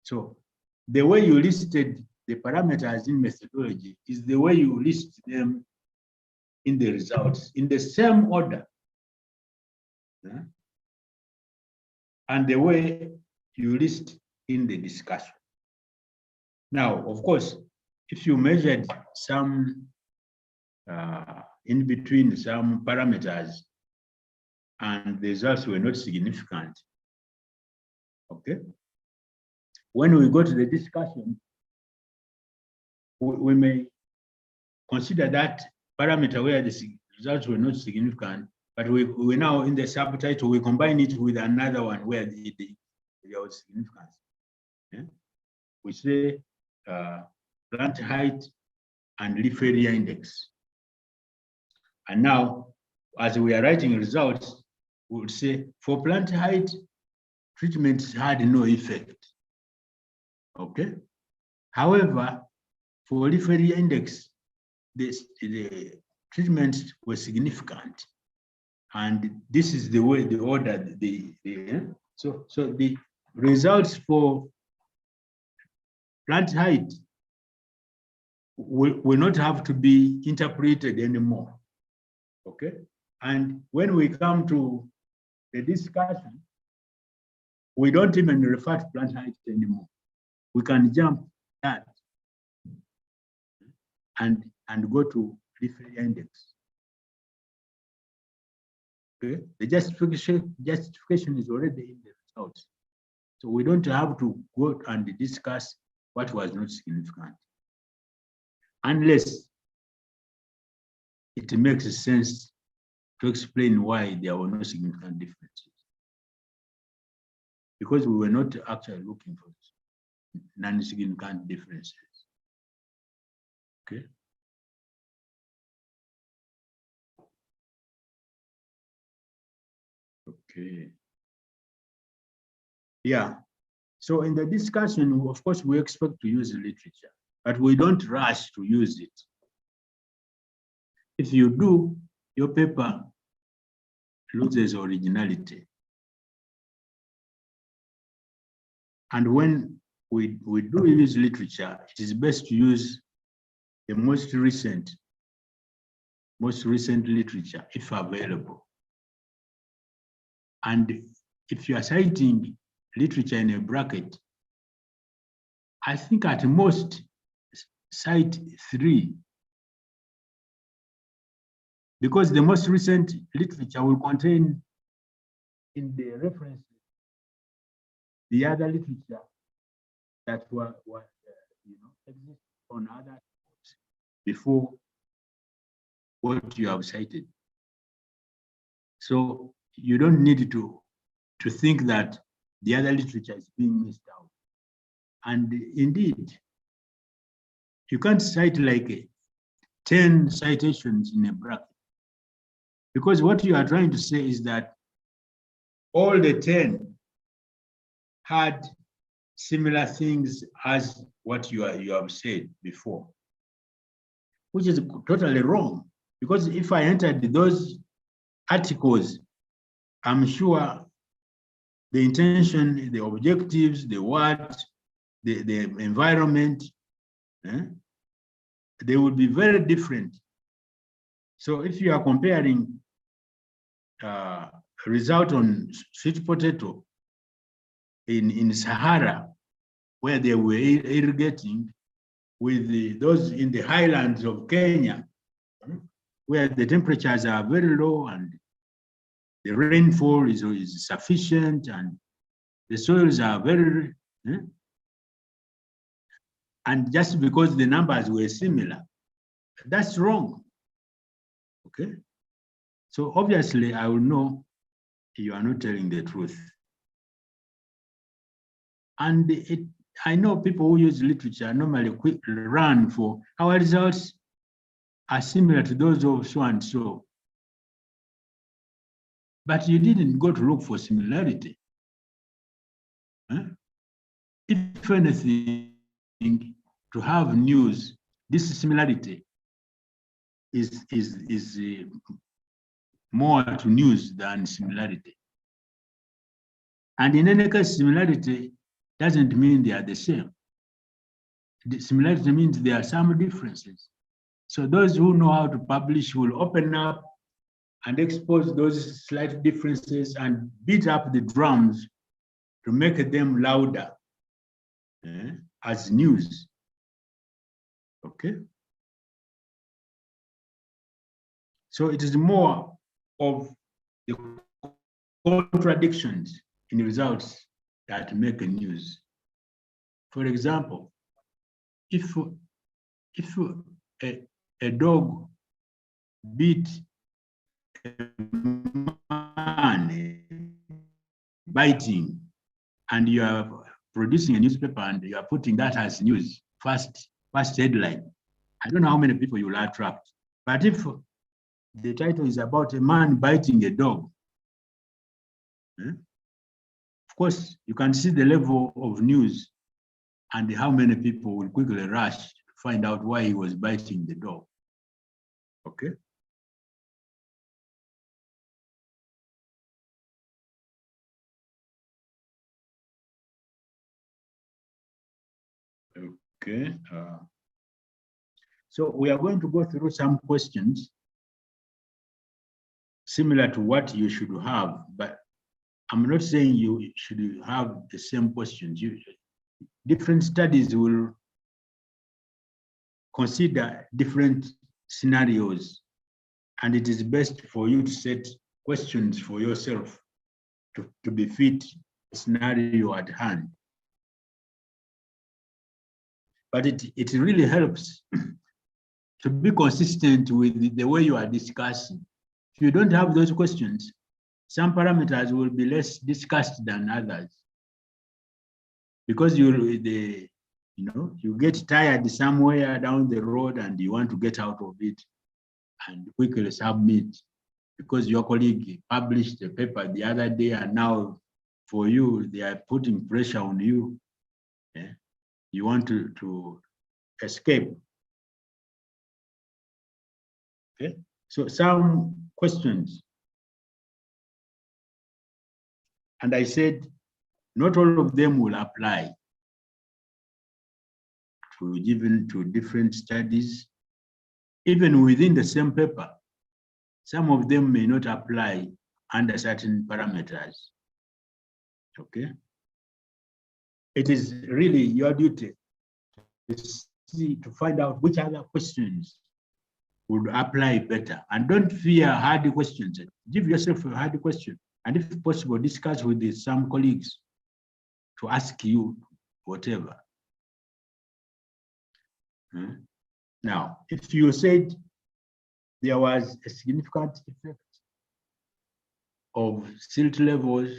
[SPEAKER 2] So the way you listed the parameters in methodology is the way you list them in the results, in the same order. And the way you list in the discussion. Now, of course, if you measured some in between some parameters and the results were not significant, okay? When we go to the discussion, we may consider that parameter where the results were not significant, but we now in the subtitle, we combine it with another one where there was significance. Yeah? We say plant height and leaf area index. And now, as we are writing results, we would say for plant height, treatments had no effect. Okay. However, for leaf area index, the treatments were significant. And this is the way, the order, so the results for plant height will not have to be interpreted anymore. Okay. And when we come to the discussion, we don't even refer to plant height anymore. We can jump that and go to leaf area index. Okay, the justification is already in the results. So we don't have to go and discuss what was not significant, unless it makes sense to explain why there were no significant differences. Because we were not actually looking for non-significant differences. Okay. Okay. Yeah. So in the discussion, of course, we expect to use literature, but we don't rush to use it. If you do, your paper loses originality. And when we do use literature, it is best to use the most recent literature, if available. And if you are citing literature in a bracket, I think at most cite 3, because the most recent literature will contain in the references the other literature that were exist on other books before what you have cited. So you don't need to think that the other literature is being missed out. And indeed, you can't cite like 10 citations in a bracket, because what you are trying to say is that all the 10 had similar things as what you have said before, which is totally wrong. Because if I entered those articles, I'm sure the intention, the objectives, the what, the environment, they would be very different. So if you are comparing result on sweet potato in Sahara, where they were irrigating, with those in the highlands of Kenya, where the temperatures are very low and the rainfall is sufficient and the soils are very, and just because the numbers were similar, that's wrong. Okay. So obviously I will know you are not telling the truth. And I know people who use literature normally quickly run for our results are similar to those of so and so. But you didn't go to look for similarity. If anything, to have news, this similarity is more to news than similarity. And in any case, similarity doesn't mean they are the same. The similarity means there are some differences. So those who know how to publish will open up and expose those slight differences and beat up the drums to make them louder as news. Okay. So it is more of the contradictions in results that make a news. For example, if a dog beat a man biting, and you are producing a newspaper and you are putting that as news, first headline, I don't know how many people you will attract. But if the title is about a man biting a dog, of course, you can see the level of news and how many people will quickly rush to find out why he was biting the dog. Okay. Okay. So we are going to go through some questions similar to what you should have, but I'm not saying you should have the same questions. Different studies will consider different scenarios, and it is best for you to set questions for yourself to befit the scenario at hand. But it really helps to be consistent with the way you are discussing. If you don't have those questions, some parameters will be less discussed than others, because you get tired somewhere down the road and you want to get out of it and quickly submit, because your colleague published a paper the other day and now for you they are putting pressure on you. Yeah? You want to escape. Okay, so some questions. And I said, not all of them will apply to different studies. Even within the same paper, some of them may not apply under certain parameters. Okay? It is really your duty to find out which other questions would apply better. And don't fear hard questions. Give yourself a hard question. And if possible, discuss with some colleagues to ask you whatever. Now, if you said there was a significant effect of silt levels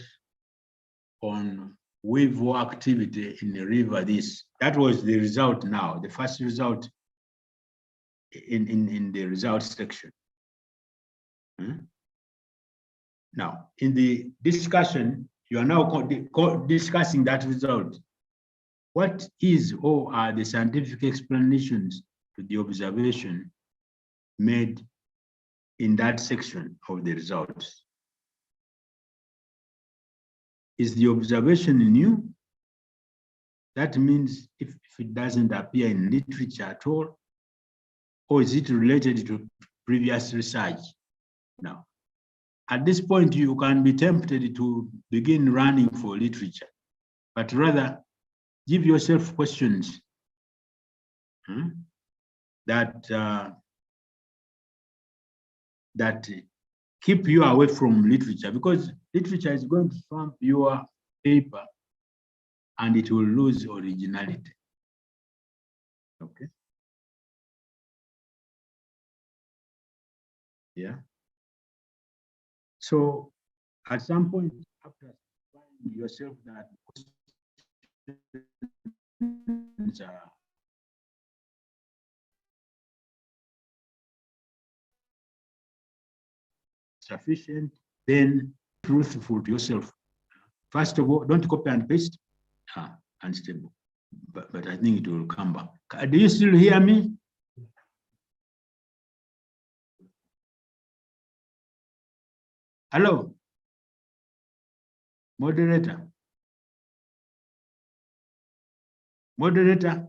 [SPEAKER 2] on wave war activity in the river, that was the result now, the first result in the results section. Now, in the discussion, you are now discussing that result. What is or are the scientific explanations to the observation made in that section of the results? Is the observation new? That means if it doesn't appear in literature at all, or is it related to previous research? Now, at this point, you can be tempted to begin running for literature, but rather give yourself questions that keep you away from literature, because literature is going to trump your paper and it will lose originality. Okay. Yeah. So at some point, after finding yourself that questions are sufficient, then truthful to yourself. First of all, don't copy and paste. Unstable. But I think it will come back. Do you still hear me? Hello? Moderator? Moderator?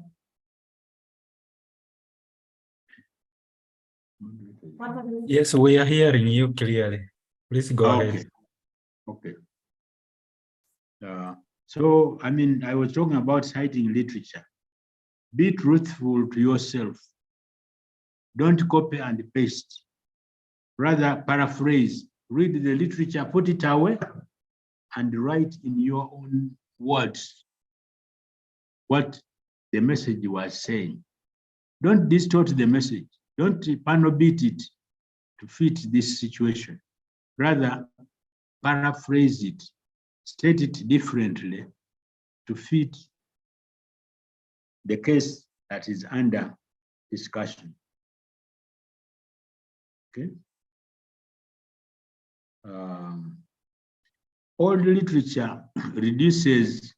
[SPEAKER 3] Yes, we are hearing you clearly. Please go ahead.
[SPEAKER 2] Okay. So, I mean, I was talking about citing literature. Be truthful to yourself. Don't copy and paste. Rather, paraphrase. Read the literature, put it away, and write in your own words what the message was saying. Don't distort the message. Don't panel beat it to fit this situation. Rather, paraphrase it, state it differently to fit the case that is under discussion. Okay. Old literature reduces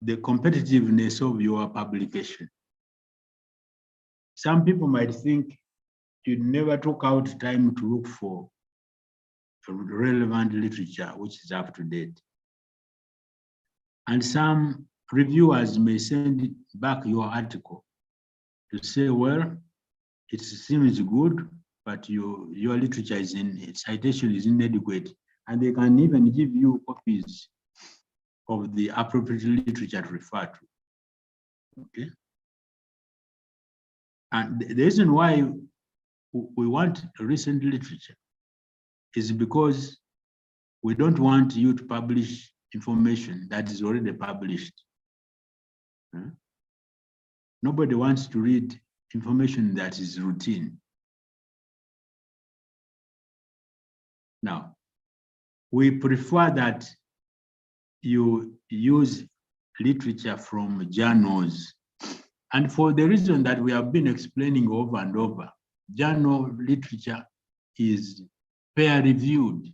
[SPEAKER 2] the competitiveness of your publication. Some people might think you never took out time to look for relevant literature which is up to date. And some reviewers may send back your article to say, well, it seems good, but your literature is citation is inadequate. And they can even give you copies of the appropriate literature to refer to. Okay. And the reason why we want recent literature is because we don't want you to publish information that is already published. Nobody wants to read information that is routine. Now, we prefer that you use literature from journals. And for the reason that we have been explaining over and over, journal literature is peer-reviewed.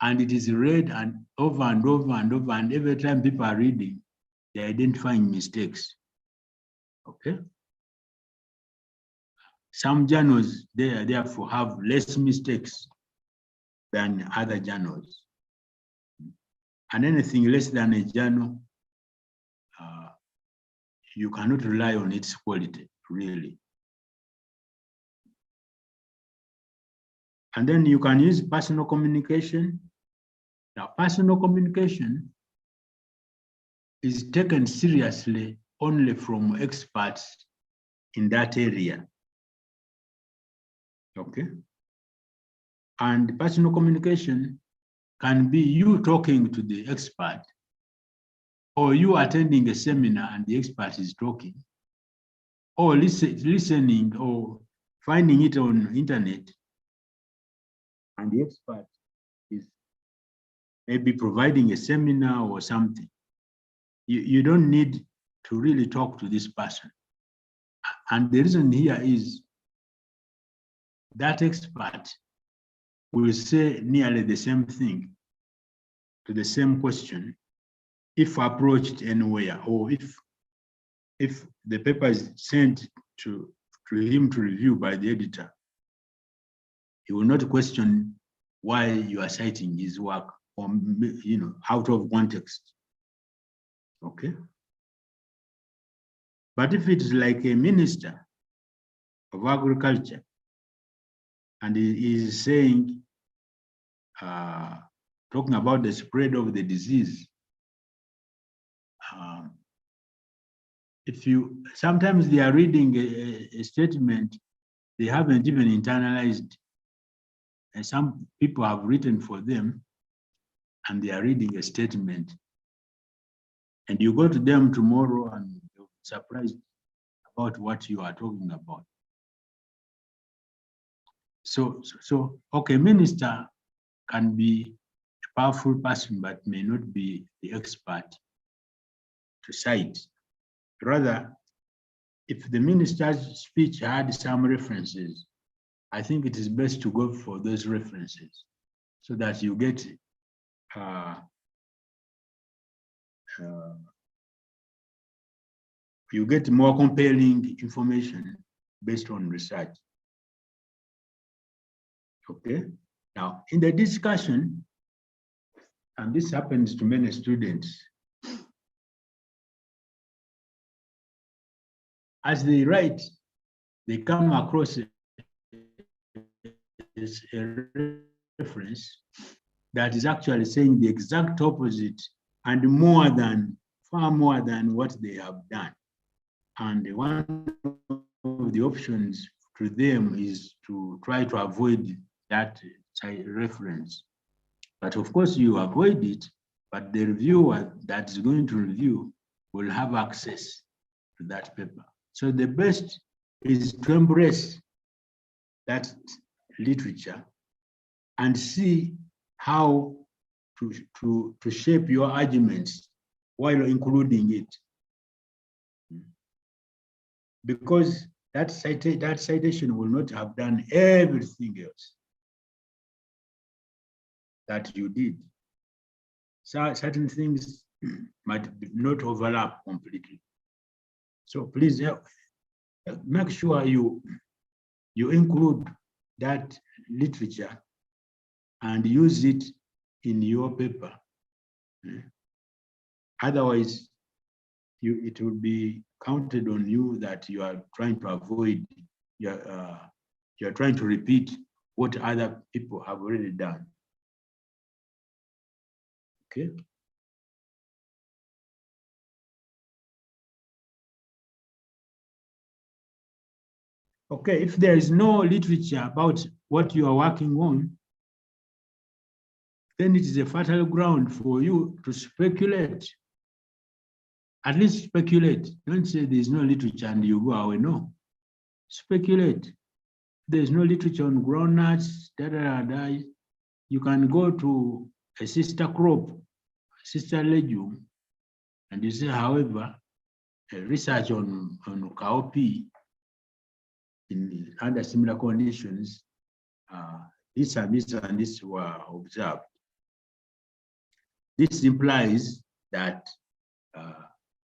[SPEAKER 2] And it is read and over and over and over, and every time people are reading, they're identifying mistakes. Okay? Some journals, they therefore have less mistakes than other journals. And anything less than a journal, you cannot rely on its quality, really. And then you can use personal communication. Now, personal communication is taken seriously only from experts in that area. Okay? And personal communication can be you talking to the expert, or you attending a seminar and the expert is talking, or listening or finding it on internet and the expert is maybe providing a seminar or something. You don't need to really talk to this person. And the reason here is that expert will say nearly the same thing to the same question if approached anywhere, or if the paper is sent to him to review by the editor, he will not question why you are citing his work or, out of context. Okay? But if it is like a minister of agriculture and he is saying, talking about the spread of the disease, sometimes they are reading a statement they haven't even internalized, and some people have written for them and they are reading a statement, and you go to them tomorrow and you're surprised about what you are talking about. So okay, minister can be a powerful person but may not be the expert to cite. Rather, if the minister's speech had some references, I think it is best to go for those references so that you get more compelling information based on research. Okay. Now, in the discussion, and this happens to many students, as they write, they come across a reference that is actually saying the exact opposite and far more than what they have done. And one of the options to them is to try to avoid that reference. But of course, you avoid it, but the reviewer that is going to review will have access to that paper. So the best is to embrace that literature and see how to shape your arguments while including it. Because that citation will not have done everything else that you did. So certain things might not overlap completely. So please make sure you include that literature and use it in your paper. Otherwise, it will be counted on you that you are trying to avoid, you are trying to repeat what other people have already done. Okay. Okay, if there is no literature about what you are working on, then it is a fertile ground for you to speculate. At least speculate. Don't say there's no literature and you go away. No. Speculate. There's no literature on groundnuts, you can go to a sister crop, a sister legume, and you say, however, research on cowpea under similar conditions, this and this and this were observed. This implies that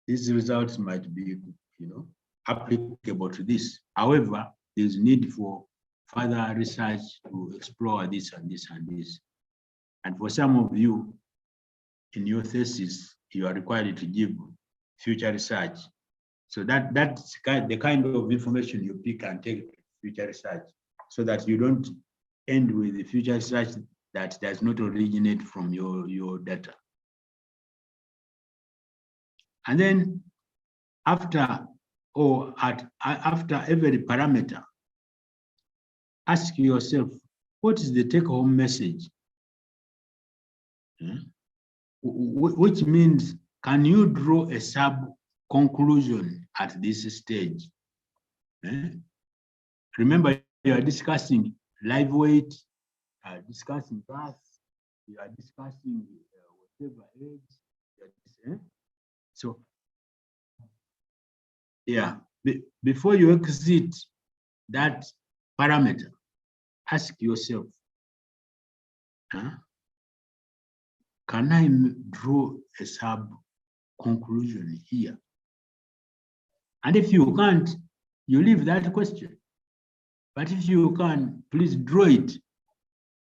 [SPEAKER 2] these results might be, applicable to this. However, there's need for further research to explore this and this and this. And for some of you, in your thesis, you are required to give future research. So that's the kind of information you pick and take to future research, so that you don't end with the future research that does not originate from your data. And then after every parameter, ask yourself, what is the take-home message? Which means, can you draw a sub-conclusion at this stage? Remember, you are discussing live weight, discussing gas, you are discussing whatever age. So, yeah, before you exit that parameter, ask yourself, can I draw a sub-conclusion here? And if you can't, you leave that question. But if you can, please draw it.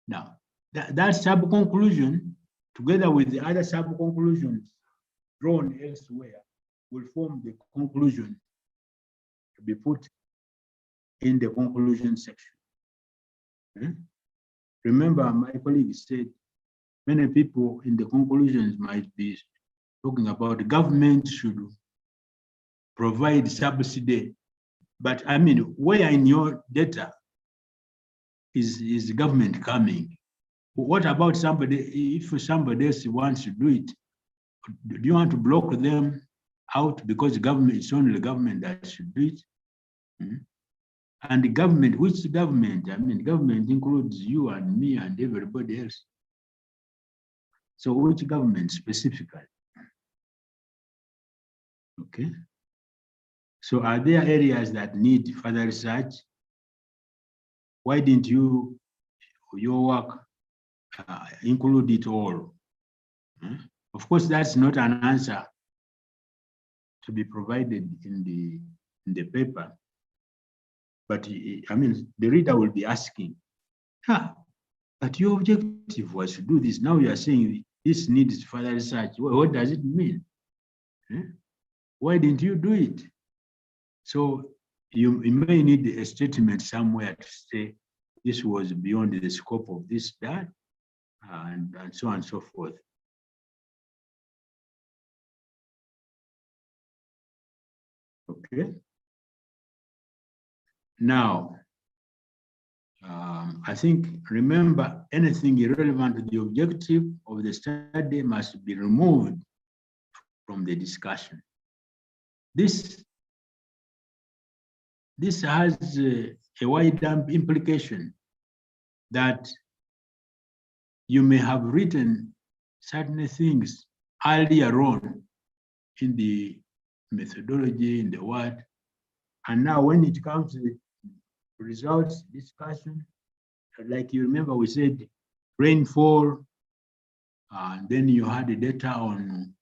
[SPEAKER 2] Now, that sub-conclusion, together with the other sub-conclusions drawn elsewhere, will form the conclusion to be put in the conclusion section. Remember, my colleague said, many people in the conclusions might be talking about the government should provide subsidy. But I mean, where in your data is the government coming? What about somebody, if somebody else wants to do it, do you want to block them out because the government, it's only the government that should do it? And the government, which government? I mean, government includes you and me and everybody else. So which government specifically? Okay. So are there areas that need further research? Why didn't your work include it all? Of course, that's not an answer to be provided in the paper. But I mean, the reader will be asking, but your objective was to do this. Now you are saying this needs further research. What does it mean? Why didn't you do it? So you may need a statement somewhere to say this was beyond the scope of this, that, and so on and so forth. Okay. Now, I think, remember, anything irrelevant to the objective of the study must be removed from the discussion. This has a wider implication that you may have written certain things earlier on in the methodology, in the word, and now when it comes to the results discussion, like you remember, we said rainfall, and then you had the data on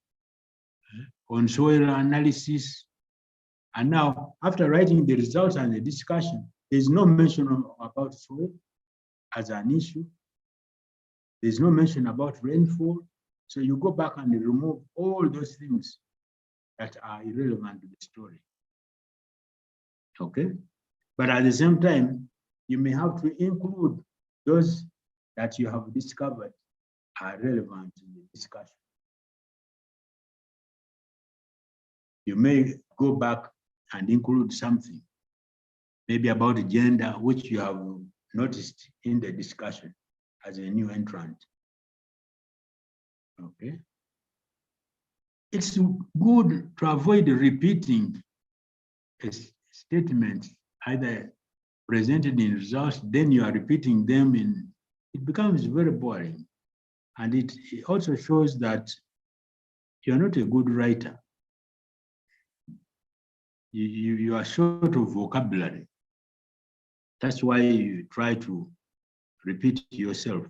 [SPEAKER 2] soil analysis. And now, after writing the results and the discussion, there's no mention about soil as an issue. There's no mention about rainfall. So you go back and remove all those things that are irrelevant to the story. Okay? But at the same time, you may have to include those that you have discovered are relevant to the discussion. You may go back and include something maybe about gender, which you have noticed in the discussion as a new entrant. Okay. It's good to avoid repeating a statement either presented in results, then you are repeating them it becomes very boring. And it also shows that you're not a good writer. You are short of vocabulary. That's why you try to repeat yourself.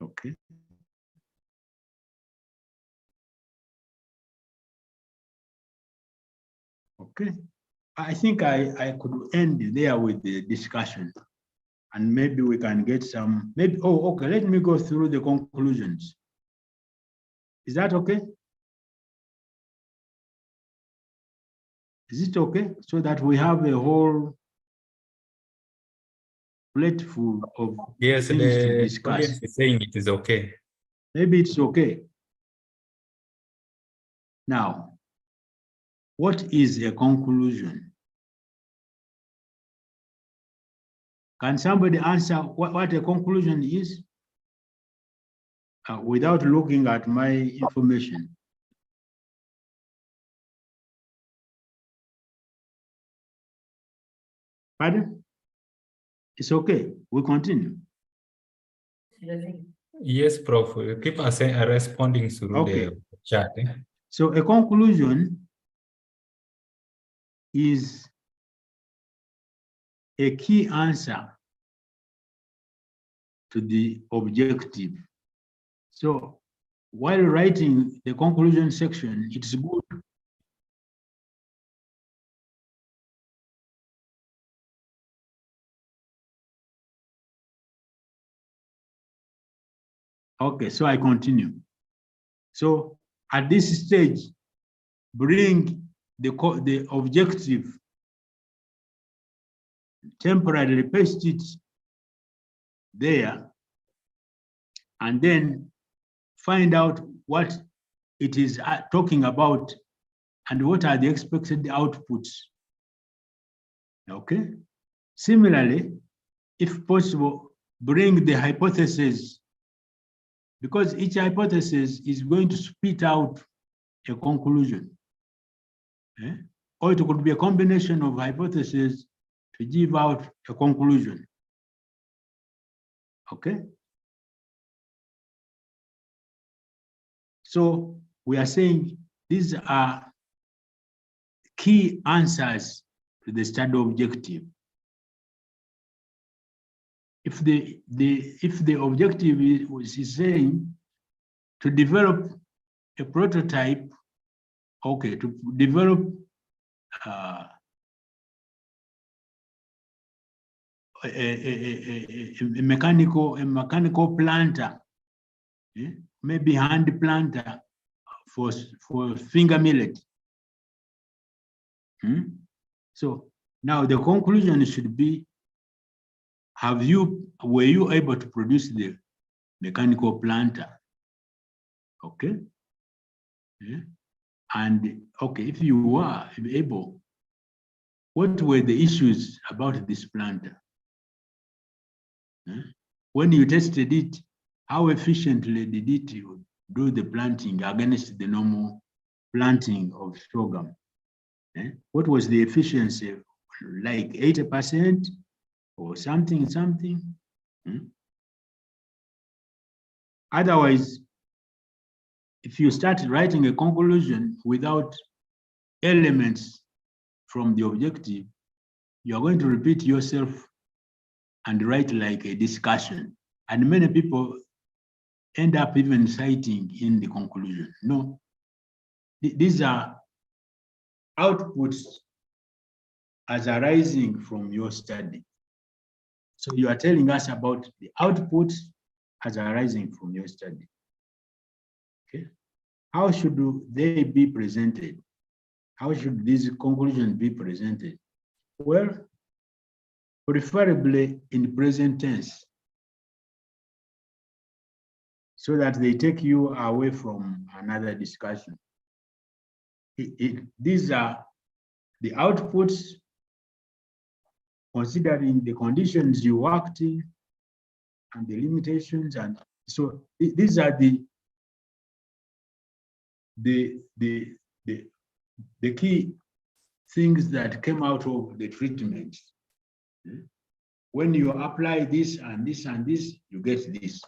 [SPEAKER 2] Okay. Okay. I think I could end there with the discussion, and maybe we can get some, okay, let me go through the conclusions. Is that okay? Is it okay? So that we have a whole plate full of
[SPEAKER 3] Yes,
[SPEAKER 2] things to
[SPEAKER 3] the
[SPEAKER 2] discuss.
[SPEAKER 3] audience is saying it is okay.
[SPEAKER 2] Maybe it's okay. Now, what is a conclusion? Can somebody answer what a conclusion is without looking at my information? Pardon? It's okay. We continue.
[SPEAKER 3] Yes, Prof. Keep us responding through
[SPEAKER 2] Okay.
[SPEAKER 3] the chat.
[SPEAKER 2] So a conclusion is a key answer to the objective. So while writing the conclusion section, it's good Okay, so I continue. So at this stage, bring the objective, temporarily paste it there, and then find out what it is talking about and what are the expected outputs. Okay. Similarly, if possible, bring the hypothesis, because each hypothesis is going to spit out a conclusion. Or it could be a combination of hypotheses to give out a conclusion. Okay? So we are saying these are key answers to the study objective. If the objective is saying to develop a prototype, okay, to develop a mechanical planter, maybe hand planter for finger millet. So now the conclusion should be, were you able to produce the mechanical planter? Okay. And okay, if you were able, what were the issues about this planter? When you tested it, how efficiently did it do the planting against the normal planting of sorghum? What was the efficiency, like 80% or something? Otherwise, if you start writing a conclusion without elements from the objective, you are going to repeat yourself and write like a discussion. And many people end up even citing in the conclusion. No, these are outputs as arising from your study. So you are telling us about the outputs as arising from your study. Okay. How should they be presented? How should these conclusions be presented? Well, preferably in present tense, so that they take you away from another discussion. These are the outputs considering the conditions you worked in and the limitations. And so these are the key things that came out of the treatment. When you apply this and this and this, you get this.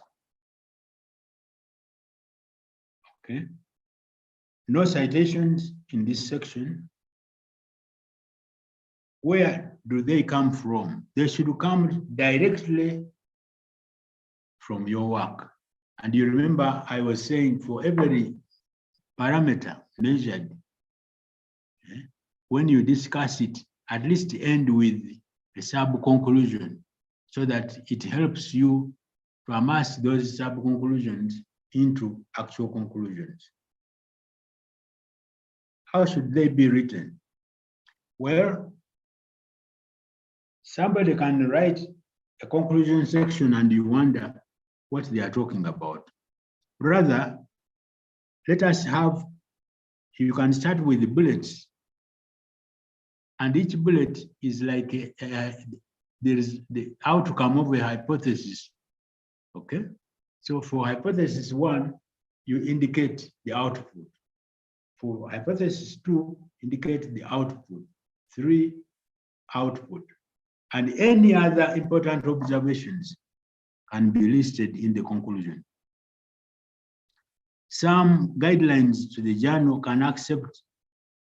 [SPEAKER 2] Okay. No citations in this section. Where do they come from? They should come directly from your work. And you remember I was saying for every parameter measured, when you discuss it, at least end with a sub-conclusion so that it helps you to amass those sub-conclusions into actual conclusions. How should they be written? Well, somebody can write a conclusion section and you wonder what they are talking about. Rather, let us have, you can start with the bullets. And each bullet is like, there is the outcome of a hypothesis, okay? So for hypothesis 1, you indicate the output. For hypothesis 2, indicate the output. 3, output. And any other important observations can be listed in the conclusion. Some guidelines to the journal can accept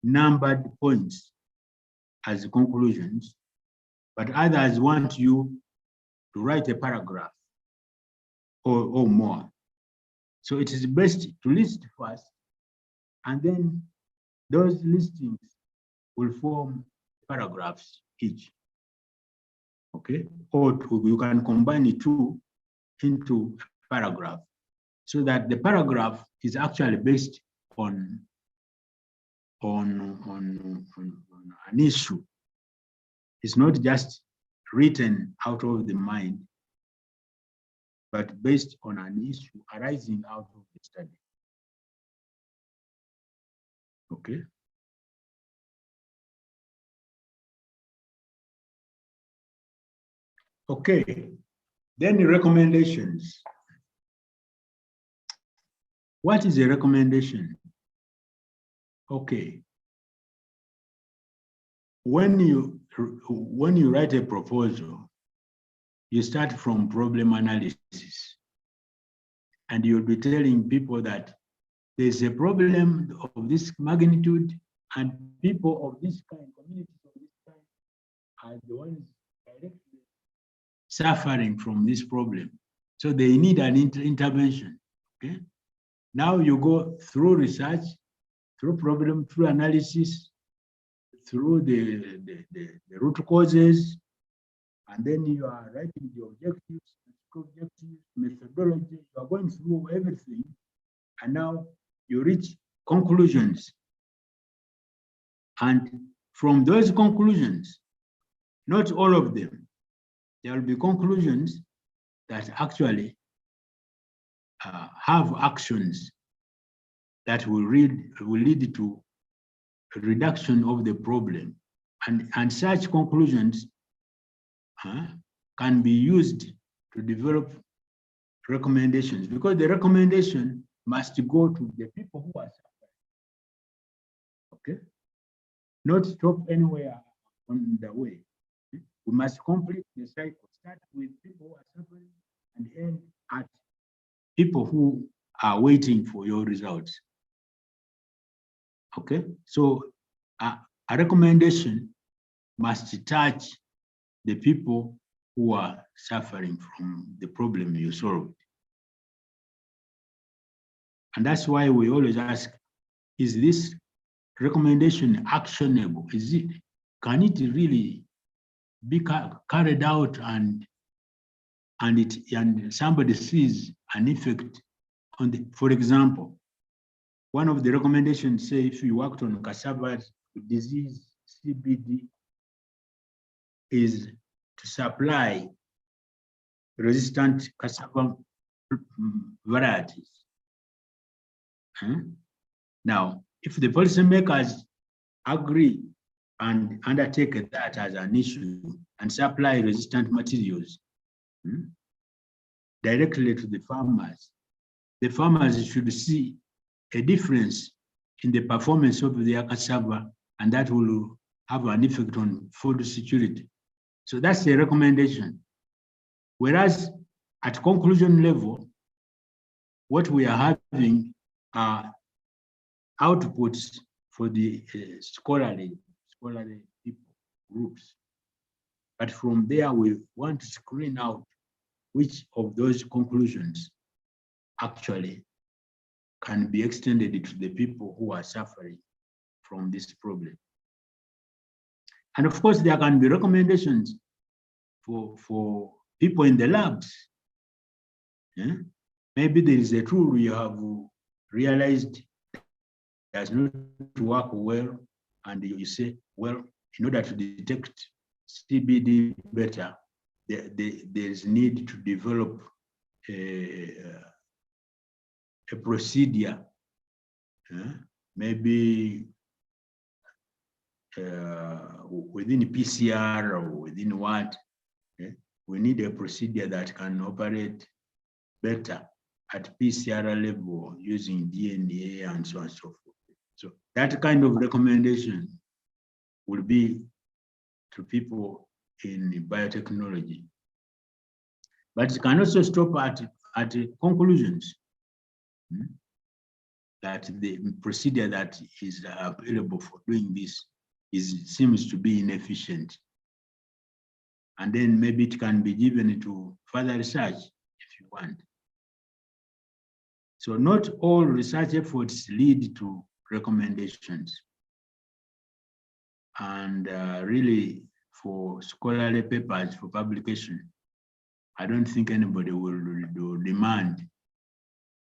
[SPEAKER 2] numbered points as conclusions, but others want you to write a paragraph or more. So it is best to list first, and then those listings will form paragraphs each. Okay, or you can combine the two into a paragraph so that the paragraph is actually based on an issue. It's not just written out of the mind, but based on an issue arising out of the study. Okay. Okay, then the recommendations. What is a recommendation? Okay. When you write a proposal, you start from problem analysis. And you'll be telling people that there's a problem of this magnitude and people of this kind, communities of this kind, are the ones directly suffering from this problem. So they need an intervention, okay? Now you go through research, through problem, through analysis, through the root causes, and then you are writing the objectives, methodology, you are going through everything, and now you reach conclusions. And from those conclusions, not all of them, there will be conclusions that actually have actions that will lead to a reduction of the problem. And such conclusions can be used to develop recommendations, because the recommendation must go to the people who are suffering. Okay? Not stop anywhere on the way. We must complete the cycle. Start with people who are suffering and end at people who are waiting for your results. Okay, so a recommendation must touch the people who are suffering from the problem you solved. And that's why we always ask, is this recommendation actionable? Can it really be carried out and somebody sees an effect on the, for example, one of the recommendations say if you worked on cassava disease, CBD, is to supply resistant cassava varieties. Now, if the policymakers agree and undertake that as an issue and supply resistant materials directly to the farmers should see a difference in the performance of their cassava, and that will have an effect on food security. So that's the recommendation. Whereas at conclusion level, what we are having are outputs for the scholarly people, groups. But from there, we want to screen out which of those conclusions actually can be extended to the people who are suffering from this problem. And of course, there can be recommendations for people in the labs. Yeah? Maybe there is a tool you have realized does not work well, and you say, well, in order to detect CBD better, there's need to develop a procedure, maybe within PCR or within what, we need a procedure that can operate better at PCR level using DNA and so on and so forth. So that kind of recommendation will be to people in biotechnology. But it can also stop at conclusions that the procedure that is available for doing this seems to be inefficient. And then maybe it can be given to further research if you want. So not all research efforts lead to recommendations. And really, for scholarly papers for publication, I don't think anybody will demand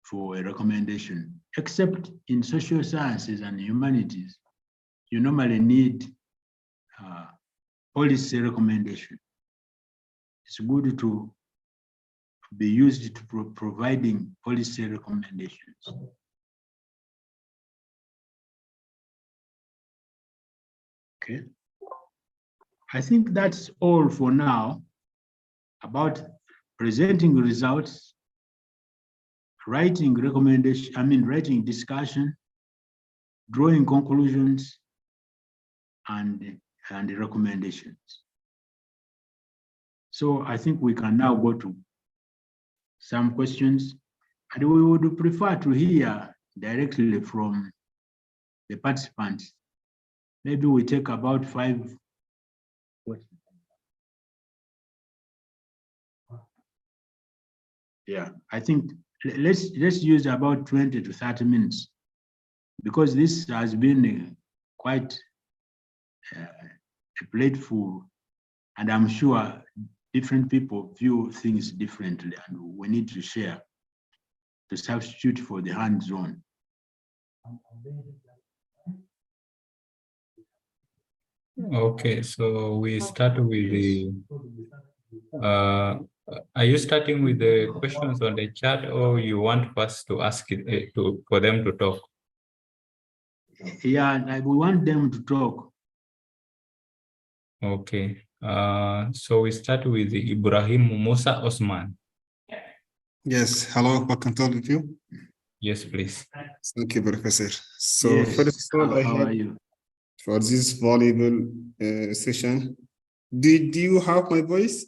[SPEAKER 2] for a recommendation, except in social sciences and humanities. You normally need policy recommendation. It's good to be used to providing policy recommendations. Okay. I think that's all for now about presenting results, writing recommendation, writing discussion, drawing conclusions, and recommendations. So I think we can now go to some questions, and we would prefer to hear directly from the participants. Maybe we take about 5 questions. Yeah, I think let's use about 20 to 30 minutes, because this has been quite a plateful, and I'm sure different people view things differently, and we need to share to substitute for the hands-on.
[SPEAKER 3] Okay, so we start with the are you starting with the questions on the chat, or you want us to ask it for them to talk?
[SPEAKER 2] Yeah, we want them to talk.
[SPEAKER 3] Okay, so we start with Ibrahim Musa Osman.
[SPEAKER 4] Yes, hello, welcome to all of you.
[SPEAKER 3] Yes, please.
[SPEAKER 4] Thank you, Professor. So
[SPEAKER 2] Yes.
[SPEAKER 4] first of all,
[SPEAKER 2] How are you?
[SPEAKER 4] for this valuable session, did you have my voice?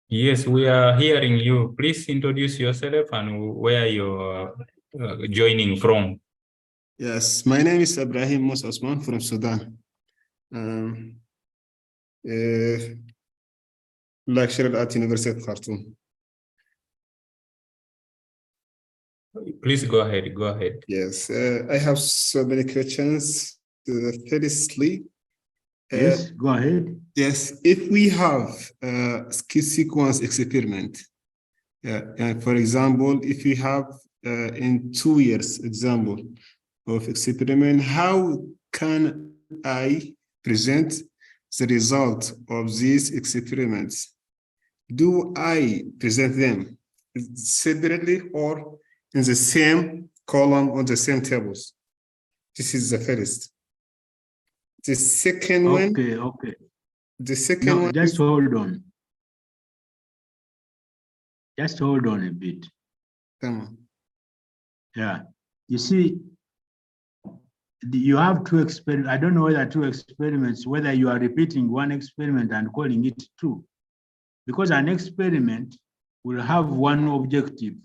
[SPEAKER 3] Yes, we are hearing you. Please introduce yourself and where you're joining from.
[SPEAKER 4] Yes, my name is Ibrahim Musa Osman from Sudan. Lecturer at University of Khartoum.
[SPEAKER 3] Please go ahead. Go ahead.
[SPEAKER 4] Yes, I have so many questions. Firstly,
[SPEAKER 2] Yes, go ahead.
[SPEAKER 4] yes, if we have a sequence experiment, and for example, if we have in 2 years example of experiment, how can I present the result of these experiments? Do I present them separately or in the same column on the same tables? This is the first. The second one,
[SPEAKER 2] Okay.
[SPEAKER 4] the second
[SPEAKER 2] No,
[SPEAKER 4] one
[SPEAKER 2] just
[SPEAKER 4] is,
[SPEAKER 2] hold on. Just hold on a bit.
[SPEAKER 4] come on.
[SPEAKER 2] Yeah. You see, you have two experiments. I don't know whether two experiments, whether you are repeating one experiment and calling it two. Because an experiment will have one objective.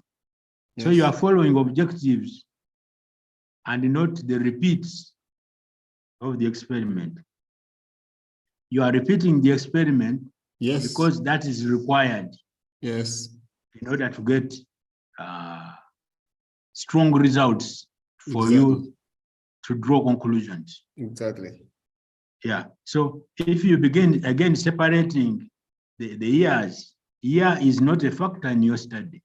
[SPEAKER 2] So you are following objectives and not the repeats of the experiment. You are repeating the experiment because that is required in order to get strong results for you to draw conclusions.
[SPEAKER 4] Exactly.
[SPEAKER 2] Yeah. So if you begin again separating the years, year is not a factor in your study.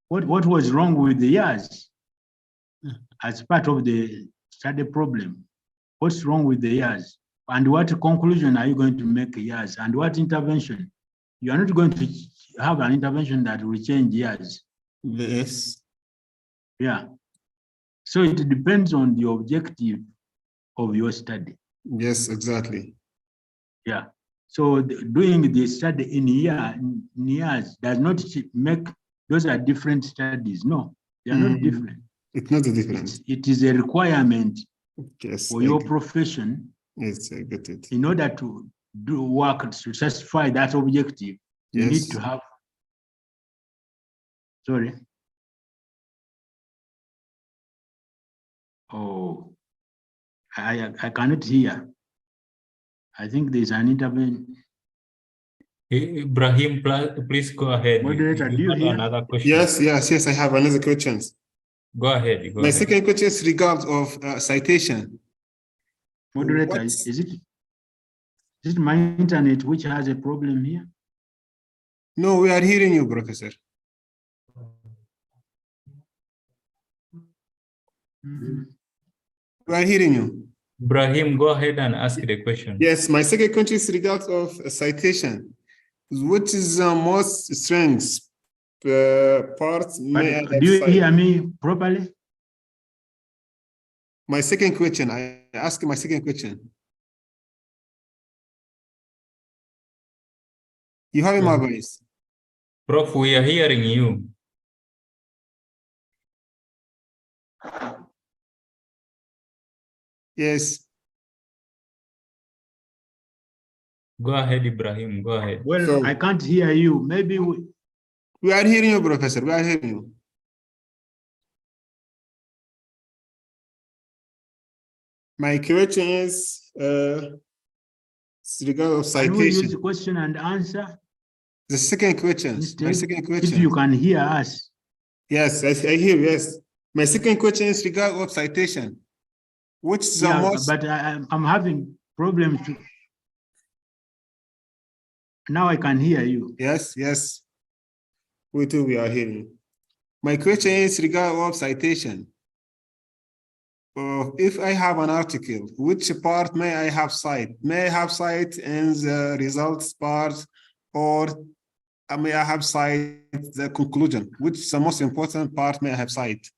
[SPEAKER 2] What was wrong with the years as part of the study problem? What's wrong with the years? And what conclusion are you going to make years? And what intervention? You are not going to have an intervention that will change years.
[SPEAKER 4] Yes.
[SPEAKER 2] Yeah. So it depends on the objective of your study.
[SPEAKER 4] Yes, exactly.
[SPEAKER 2] Yeah. So doing the study in years does not make, those are different studies. No, they are not different.
[SPEAKER 4] It's not a difference.
[SPEAKER 2] It is a requirement
[SPEAKER 4] Yes,
[SPEAKER 2] for your profession.
[SPEAKER 4] Yes, I get it.
[SPEAKER 2] In order to do work to satisfy that objective, you need to have, sorry. Oh, I cannot hear. I think there's an intervention.
[SPEAKER 3] Ibrahim, please go ahead.
[SPEAKER 2] Moderator, do you
[SPEAKER 3] have
[SPEAKER 2] hear?
[SPEAKER 3] another question?
[SPEAKER 4] Yes, I have another question.
[SPEAKER 3] Go ahead.
[SPEAKER 4] My second question is regards of citation.
[SPEAKER 2] Moderator, is it my internet which has a problem here?
[SPEAKER 4] No, we are hearing you, Professor. We are hearing you.
[SPEAKER 3] Ibrahim, go ahead and ask the question.
[SPEAKER 4] Yes, my second question is regards of citation. Which is the most strengths part?
[SPEAKER 2] Do you hear me properly?
[SPEAKER 4] My second question, I ask my second question. You have my voice.
[SPEAKER 3] Prof, we are hearing you.
[SPEAKER 4] Yes.
[SPEAKER 3] Go ahead, Ibrahim. Go ahead.
[SPEAKER 2] Well, so, I can't hear you. Maybe
[SPEAKER 4] we are hearing you, Professor. We are hearing you. My question is regarding of citation.
[SPEAKER 2] Can we use question and answer?
[SPEAKER 4] The second question.
[SPEAKER 2] Instead,
[SPEAKER 4] my second question.
[SPEAKER 2] If you can hear us.
[SPEAKER 4] Yes, I hear. Yes. My second question is regarding of citation. Which is the most?
[SPEAKER 2] But I'm having problems. Now I can hear you.
[SPEAKER 4] Yes. We too, we are hearing. My question is regarding of citation. If I have an article, which part may I have cite? May I have cite in the results part, or may I have cite the conclusion? Which is the most important part may I have cite?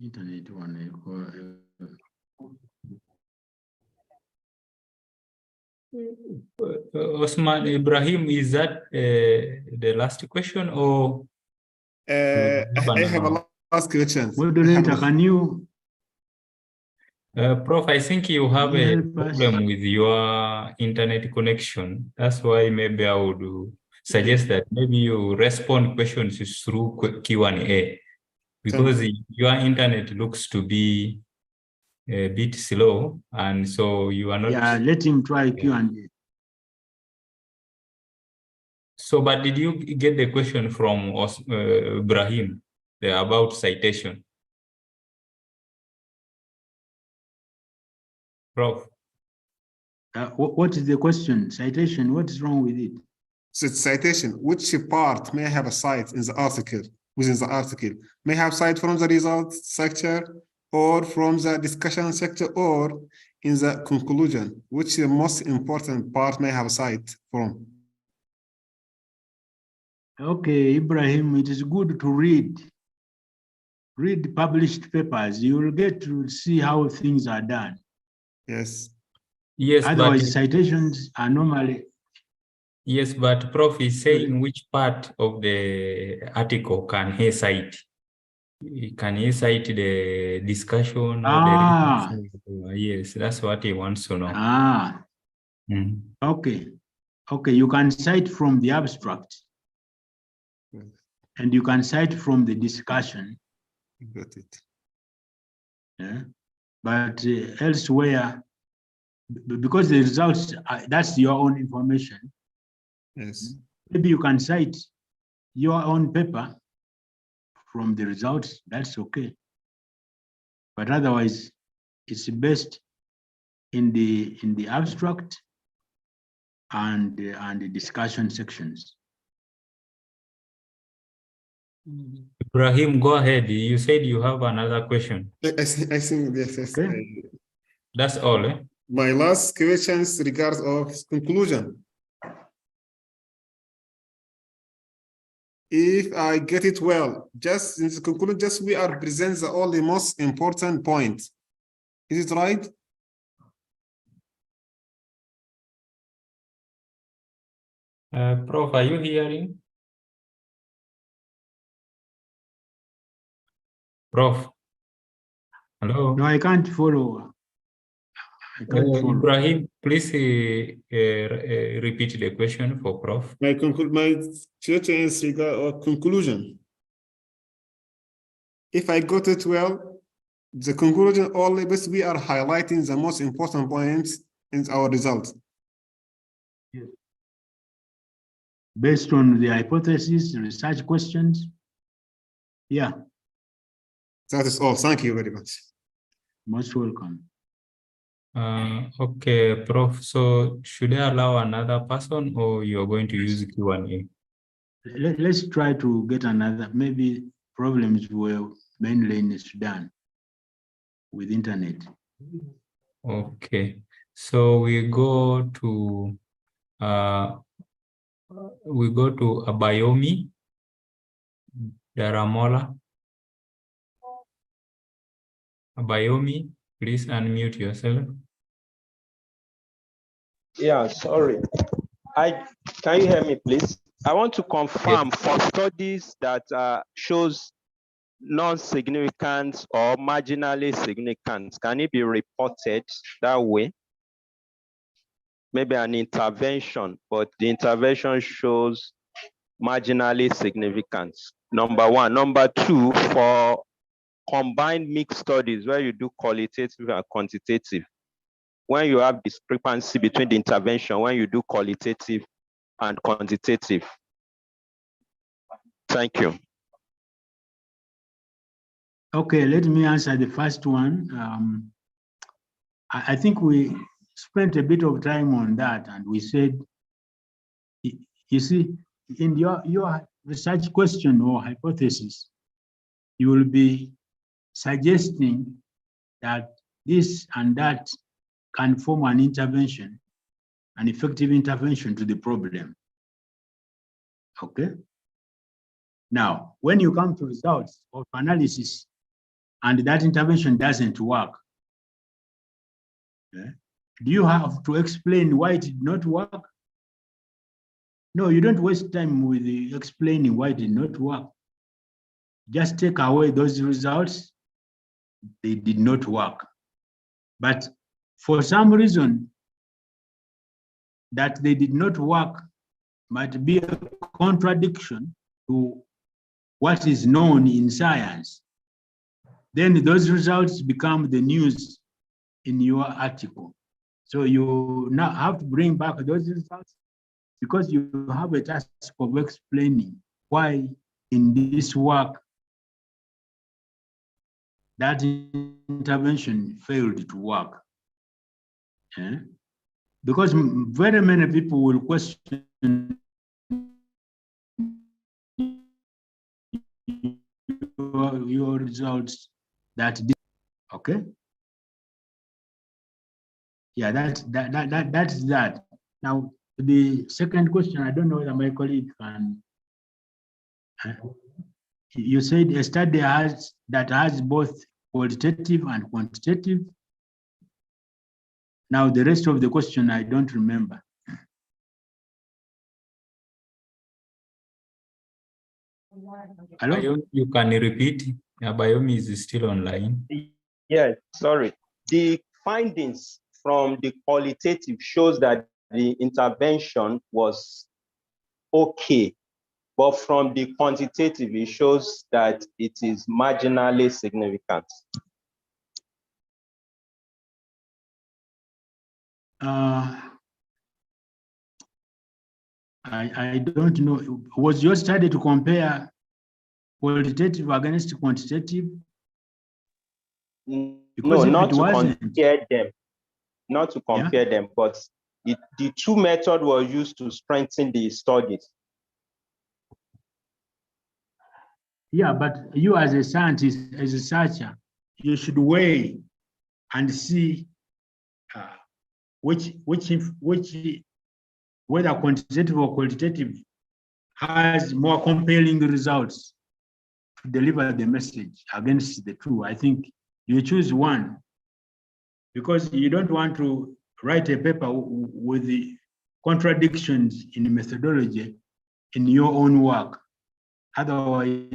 [SPEAKER 2] Internet one.
[SPEAKER 3] Osman Ibrahim, is that the last question, or
[SPEAKER 4] I have a last question.
[SPEAKER 2] Moderator, can you?
[SPEAKER 3] Prof, I think you have a problem with your internet connection. That's why maybe I would suggest that maybe you respond questions through Q&A, because your internet looks to be a bit slow, and so you are not.
[SPEAKER 2] Yeah, let him try Q&A.
[SPEAKER 3] So, but did you get the question from Ibrahim about citation? Prof.
[SPEAKER 2] What is the question? Citation, what is wrong with it?
[SPEAKER 4] So citation, which part may have a cite in the article, within the article? May have cite from the results sector, or from the discussion sector, or in the conclusion? Which is the most important part may have a cite from?
[SPEAKER 2] Okay, Ibrahim, it is good to read read published papers, you will get to see how things are done.
[SPEAKER 4] Yes.
[SPEAKER 3] Yes,
[SPEAKER 2] Otherwise, citations are normally.
[SPEAKER 3] yes, but Prof is saying which part of the article can he cite? Can he cite the discussion or the research? Yes, that's what he wants to know.
[SPEAKER 2] Okay. Okay, you can cite from the abstract. And you can cite from the discussion.
[SPEAKER 4] Got it.
[SPEAKER 2] Yeah. But elsewhere, because the results, that's your own information.
[SPEAKER 4] Yes.
[SPEAKER 2] Maybe you can cite your own paper from the results, that's okay. But otherwise, it's best in the abstract and the discussion sections.
[SPEAKER 3] Ibrahim, go ahead. You said you have another question.
[SPEAKER 4] I think yes.
[SPEAKER 2] Okay.
[SPEAKER 3] That's all, eh?
[SPEAKER 4] My last questions regards of conclusion. If I get it well, just in the conclusion, just we are present the only most important point. Is it right?
[SPEAKER 3] Prof, are you hearing? Prof, hello?
[SPEAKER 2] No, I can't follow. I can't follow.
[SPEAKER 3] Ibrahim, please repeat the question for Prof.
[SPEAKER 4] My future is regard conclusion. If I got it well, the conclusion only best we are highlighting the most important points in our result.
[SPEAKER 2] Yes. Based on the hypothesis, research questions. Yeah.
[SPEAKER 4] That is all. Thank you very much.
[SPEAKER 2] Most welcome.
[SPEAKER 3] Okay, Prof. So should I allow another person or you're going to use Q&A?
[SPEAKER 2] Let's try to get another. Maybe problems were mainly in Sudan with internet.
[SPEAKER 3] Okay. So we go to Abayomi Daramola. Abayomi, please unmute yourself.
[SPEAKER 5] Yeah, sorry. Can you hear me, please? I want to confirm for studies that shows non-significant or marginally significant, can it be reported that way? Maybe an intervention, but the intervention shows marginally significant. Number one. Number two, for combined mixed studies where you do qualitative and quantitative, when you have discrepancy between the intervention, when you do qualitative and quantitative. Thank you.
[SPEAKER 2] Okay, let me answer the first one. I think we spent a bit of time on that, and we said, you see, in your research question or hypothesis, you will be suggesting that this and that can form an intervention, an effective intervention to the problem. Okay? Now, when you come to results of analysis and that intervention doesn't work, okay, do you have to explain why it did not work? No, you don't waste time with explaining why it did not work. Just take away those results. They did not work. But for some reason, that they did not work might be a contradiction to what is known in science. Then those results become the news in your article. So you now have to bring back those results because you have a task of explaining why in this work that intervention failed to work. Yeah? Because very many people will question your results that this, okay? Yeah, that's that. Now, the second question, I don't know whether my colleague can. You said a study that has both qualitative and quantitative. Now, the rest of the question, I don't remember. Hello?
[SPEAKER 3] You can repeat. Bayomi is still online.
[SPEAKER 5] Yeah, sorry. The findings from the qualitative shows that the intervention was okay, but from the quantitative, it shows that it is marginally significant.
[SPEAKER 2] I don't know. Was your study to compare qualitative against quantitative?
[SPEAKER 5] Because no, not to compare them. Not to compare them, but the two methods were used to strengthen the studies.
[SPEAKER 2] Yeah, but you as a scientist, as a researcher, you should weigh and see whether quantitative or qualitative has more compelling results to deliver the message against the two. I think you choose one because you don't want to write a paper with the contradictions in methodology in your own work. Otherwise,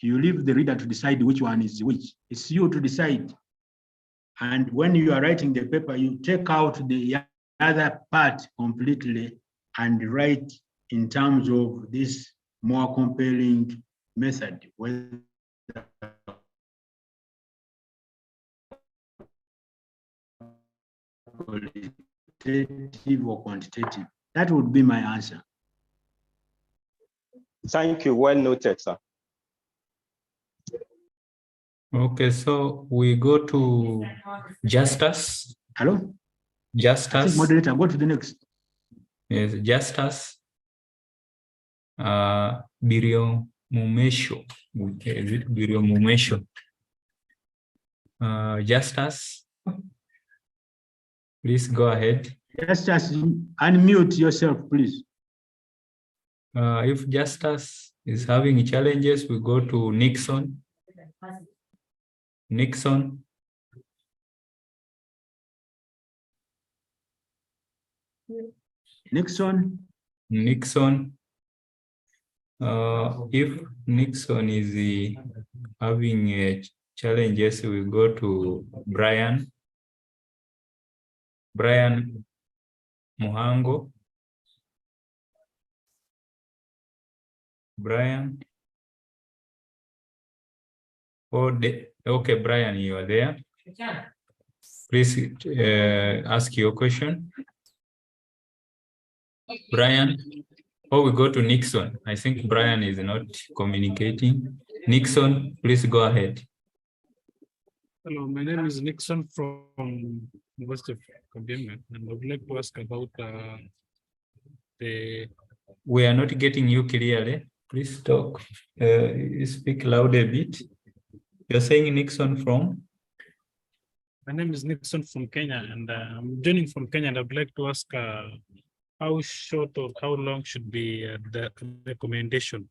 [SPEAKER 2] you leave the reader to decide which one is which. It's you to decide. And when you are writing the paper, you take out the other part completely and write in terms of this more compelling method, whether qualitative or quantitative. That would be my answer.
[SPEAKER 5] Thank you. Well noted, sir.
[SPEAKER 3] Okay, so we go to Justus.
[SPEAKER 2] Hello?
[SPEAKER 3] Justus.
[SPEAKER 2] Moderator, go to the next.
[SPEAKER 3] Yes, Justus. Birio Mumesho. Is it Birio Mumesho? Justus, please go ahead.
[SPEAKER 2] Justus, unmute yourself, please.
[SPEAKER 3] If Justus is having challenges, we go to Nixon. Nixon.
[SPEAKER 2] Nixon.
[SPEAKER 3] Nixon. If Nixon is having challenges, we go to Brian. Brian Muhango. Brian. Okay, Brian, you are there. Please ask your question. Brian. Oh, we go to Nixon. I think Brian is not communicating. Nixon, please go ahead.
[SPEAKER 6] Hello, my name is Nixon from University of Columbia, and I would like to ask about the...
[SPEAKER 3] We are not getting you clearly. Please talk. Speak loud a bit. You're saying Nixon from?
[SPEAKER 6] My name is Nixon from Kenya, and I'm joining from Kenya, and I'd like to ask how short or how long should be the recommendation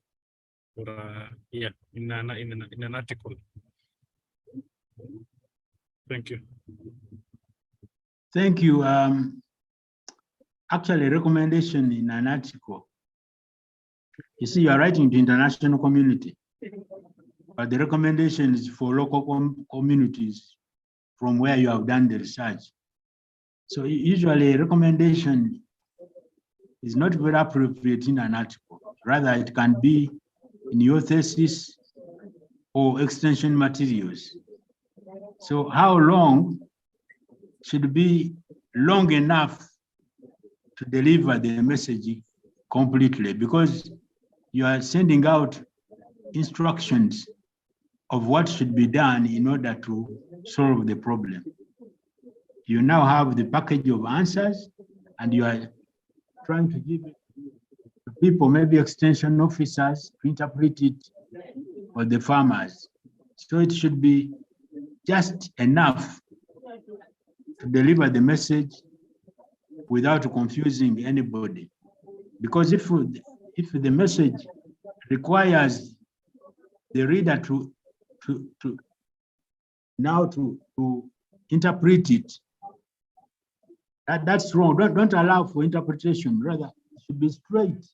[SPEAKER 6] for in an article. Thank you.
[SPEAKER 2] Thank you. Actually, recommendation in an article. You see, you are writing to international community, but the recommendation is for local communities from where you have done the research. So usually a recommendation is not very appropriate in an article. Rather, it can be in your thesis or extension materials. So how long should be long enough to deliver the message completely? Because you are sending out instructions of what should be done in order to solve the problem. You now have the package of answers, and you are trying to give it to people, maybe extension officers, to interpret it for the farmers. So it should be just enough to deliver the message without confusing anybody. Because if the message requires the reader to interpret it. That's wrong. Don't allow for interpretation. Rather, it should be straight.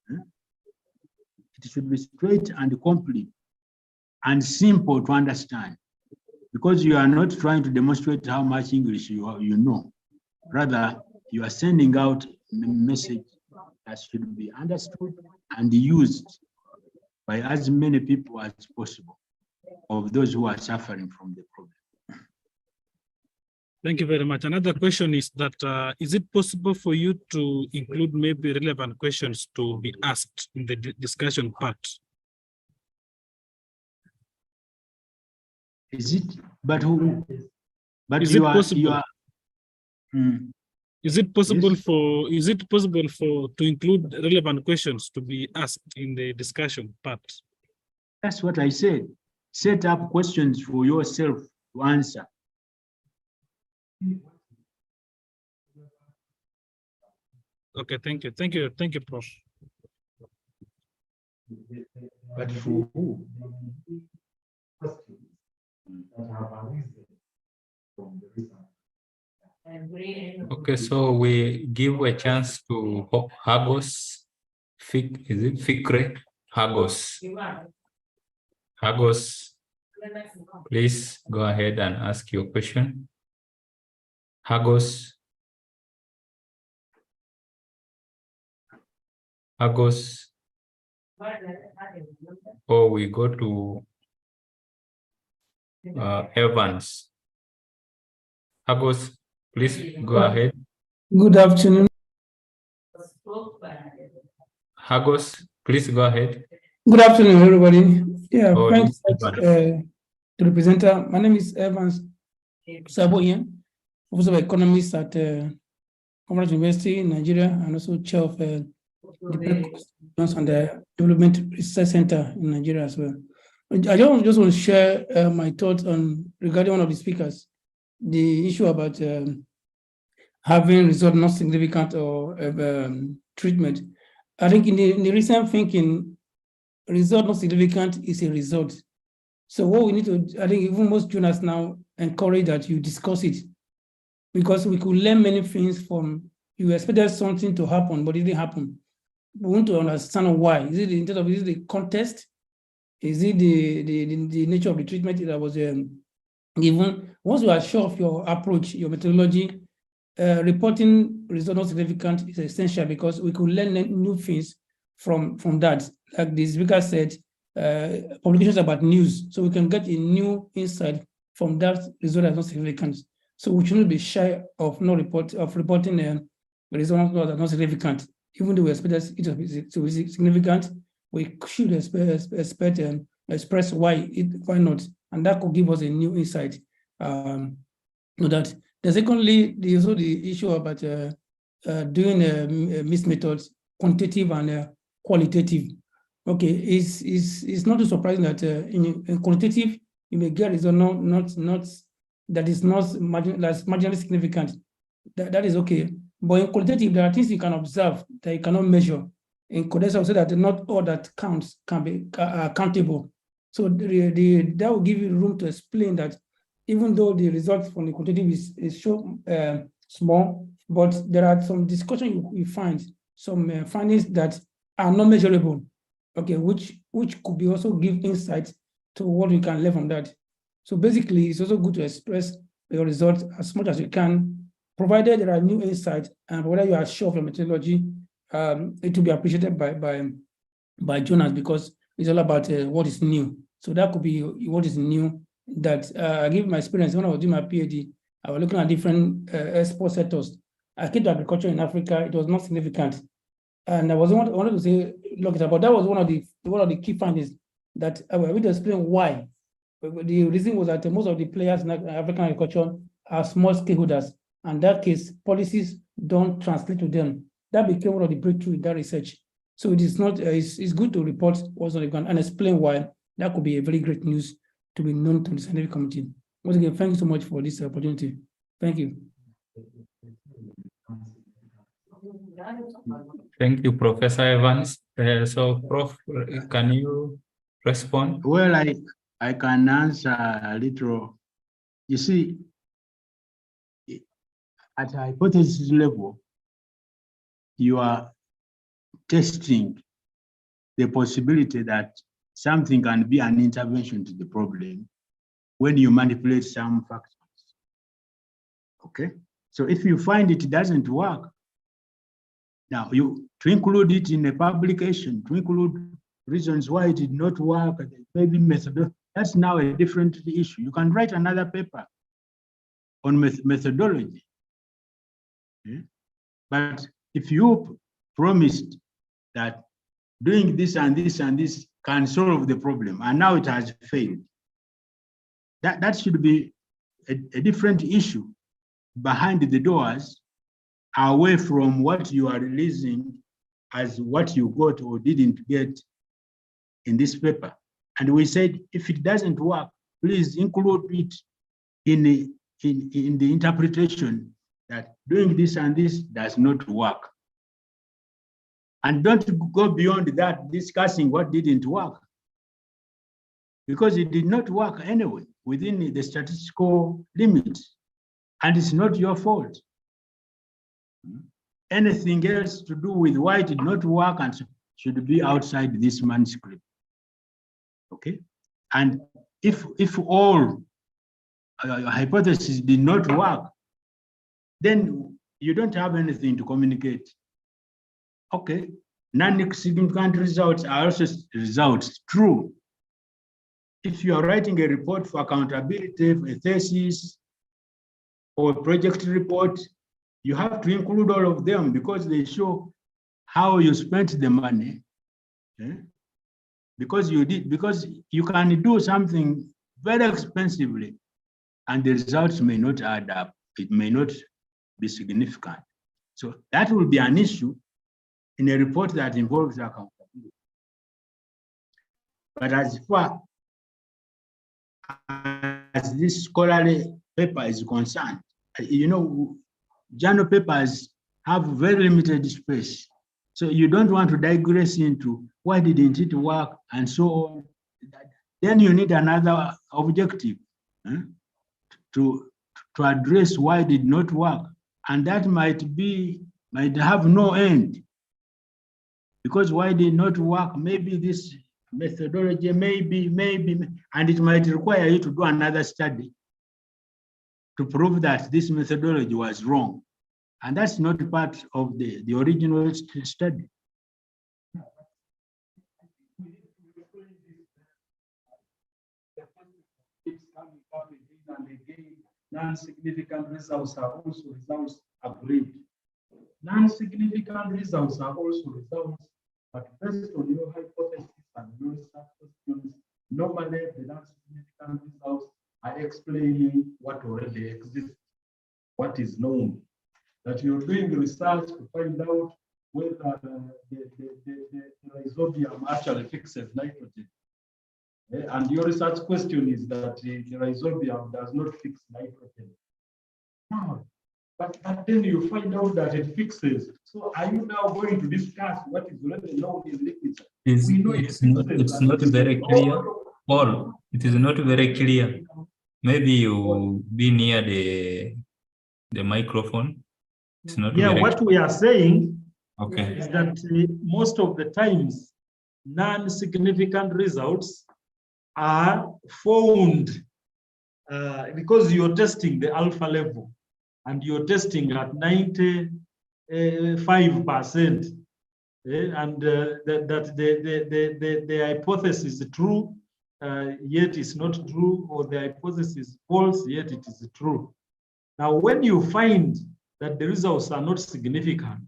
[SPEAKER 2] It should be straight and complete and simple to understand, because you are not trying to demonstrate how much English you know. Rather, you are sending out a message that should be understood and used by as many people as possible of those who are suffering from the problem.
[SPEAKER 6] Thank you very much. Another question is that, is it possible for you to include maybe relevant questions to be asked in the discussion part?
[SPEAKER 2] Is it? But who? But
[SPEAKER 6] Is it possible? Is it possible
[SPEAKER 2] Yes.
[SPEAKER 6] to include relevant questions to be asked in the discussion part?
[SPEAKER 2] That's what I said. Set up questions for yourself to answer.
[SPEAKER 6] Okay, thank you, Prof.
[SPEAKER 2] But for who?
[SPEAKER 3] Okay, so we give a chance to Hagos. Is it Fikre? Hagos. Hagos, please go ahead and ask your question. Hagos. Hagos. Or we go to Evans. Hagos, please go ahead.
[SPEAKER 7] Good afternoon.
[SPEAKER 3] Hagos, please go ahead.
[SPEAKER 7] Good afternoon, everybody. Yeah,
[SPEAKER 3] Oh,
[SPEAKER 7] thanks
[SPEAKER 3] this is
[SPEAKER 7] to the presenter. My name is Evans Saboyan, Professor of Economics at Commonwealth University in Nigeria, and also chair of the and the Development Research Center in Nigeria as well. I just want to share my thoughts on regarding one of the speakers, the issue about having result not significant or treatment. I think in the recent thinking, result not significant is a result. So what we need to, I think even most journalists now encourage that you discuss it, because we could learn many things from, you expected something to happen, but it didn't happen. We want to understand why. Is it in terms of, is it the context? Is it the nature of the treatment that was given? Once you are sure of your approach, your methodology, reporting result not significant is essential, because we could learn new things from that. Like the speaker said, publications about news, so we can get a new insight from that result that's not significant. So we shouldn't be shy of reporting results that are not significant. Even though we expect it to be significant, we should express why not, and that could give us a new insight. That. The secondly, there's also the issue about doing mixed methods, quantitative and qualitative. Okay, it's not too surprising that in quantitative you may get result not that is not marginally significant. That is okay. But in qualitative, there are things you can observe that you cannot measure. In quantitative, I will say that not all that counts can be accountable. So that will give you room to explain that even though the results from the quantitative is small, but there are some discussion you find, some findings that are not measurable, okay, which could be also give insight to what we can learn from that. So basically, it's also good to express your results as much as you can, provided there are new insights and whether you are sure of your methodology. It will be appreciated by journalists, because it's all about what is new. So that could be what is new. That I give my experience when I was doing my PhD. I was looking at different export sectors. I came to agriculture in Africa. It was not significant, and I wanted to say, look, but that was one of the key findings that I will explain why. The reason was that most of the players in African agriculture are small stakeholders, and in that case, policies don't translate to them. That became one of the breakthrough in that research. So it is not. It's good to report what's on the ground and explain why. That could be a very great news to be known to the scientific committee. Once again, thank you so much for this opportunity. Thank you.
[SPEAKER 3] Thank you, Professor Evans. So, Prof, can you respond?
[SPEAKER 2] Well, I can answer a little. You see, at a hypothesis level, you are testing the possibility that something can be an intervention to the problem when you manipulate some factors. Okay, so if you find it doesn't work, now to include it in a publication, to include reasons why it did not work, maybe methodology, that's now a different issue. You can write another paper on methodology. Okay? But if you promised that doing this and this and this can solve the problem, and now it has failed, that should be a different issue behind the doors, away from what you are releasing as what you got or didn't get in this paper. And we said, if it doesn't work, please include it in the interpretation that doing this and this does not work. And don't go beyond that, discussing what didn't work, because it did not work anyway within the statistical limits, and it's not your fault. Anything else to do with why it did not work and should be outside this manuscript. Okay, and if all hypotheses did not work, then you don't have anything to communicate. Okay, non-significant results are also results. True. If you are writing a report for accountability, a thesis, or a project report, you have to include all of them because they show how you spent the money. Okay? Because you can do something very expensively and the results may not add up. It may not be significant. So that will be an issue in a report that involves accountability. But as far as this scholarly paper is concerned, you know, journal papers have very limited space. So you don't want to digress into why didn't it work and so on. Then you need another objective to address why it did not work. And that might have no end. Because why did not work? Maybe this methodology, maybe, and it might require you to do another study to prove that this methodology was wrong. And that's not part of the original study.
[SPEAKER 8] Non-significant results are also results agreed. Non-significant results are also results, but based on your hypothesis and your research questions, normally the non-significant results are explaining what already exists, what is known. That you're doing research to find out whether the rhizobium actually fixes nitrogen. And your research question is that the rhizobium does not fix nitrogen. Now, but then you find out that it fixes. So are you now going to discuss what is already known in literature?
[SPEAKER 3] It's not very clear, Paul. It is not very clear. Maybe you be near the microphone. It's not
[SPEAKER 8] what we are saying
[SPEAKER 3] is
[SPEAKER 8] that most of the times non-significant results are found because you're testing the alpha level and you're testing at 95%, and that the hypothesis is true, yet it's not true, or the hypothesis is false, yet it is true. Now, when you find that the results are not significant,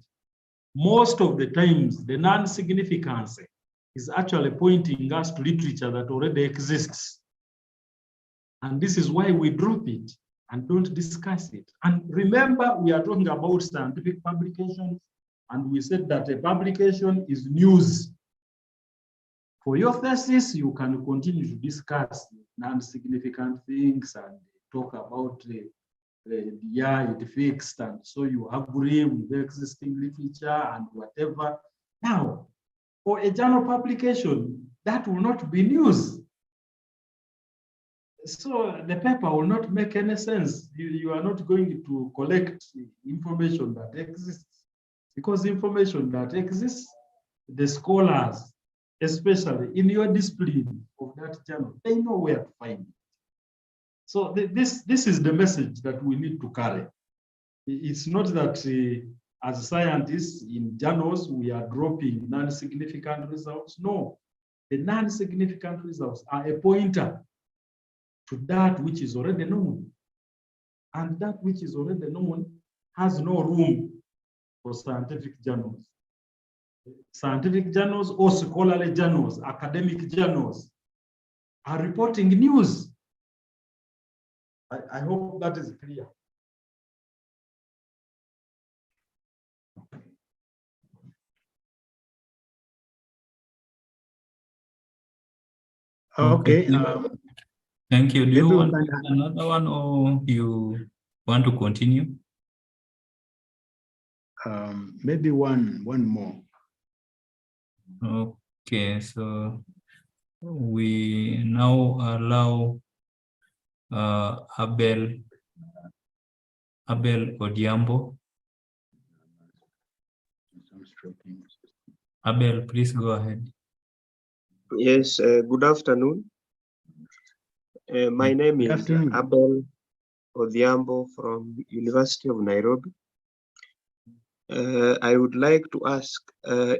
[SPEAKER 8] most of the times the non-significance is actually pointing us to literature that already exists. And this is why we drop it and don't discuss it. And remember, we are talking about scientific publications, and we said that a publication is news. For your thesis, you can continue to discuss non-significant things and talk about yeah, it fixed, and so you agree with the existing literature and whatever. Now, for a journal publication, that will not be news. So the paper will not make any sense. You are not going to collect information that exists, because information that exists, the scholars, especially in your discipline of that journal, they know where to find it. So this is the message that we need to carry. It's not that as scientists in journals, we are dropping non-significant results. No, the non-significant results are a pointer to that which is already known. And that which is already known has no room for scientific journals. Scientific journals or scholarly journals, academic journals are reporting news. I hope that is clear.
[SPEAKER 2] Okay.
[SPEAKER 3] Thank you. Do you
[SPEAKER 2] maybe we
[SPEAKER 3] want
[SPEAKER 2] can-
[SPEAKER 3] another one, or you want to continue?
[SPEAKER 2] Maybe one more.
[SPEAKER 3] Okay, so we now allow Abel Odhiambo. Abel, please go ahead.
[SPEAKER 9] Yes, good afternoon. My name is Abel Odhiambo from University of Nairobi. I would like to ask,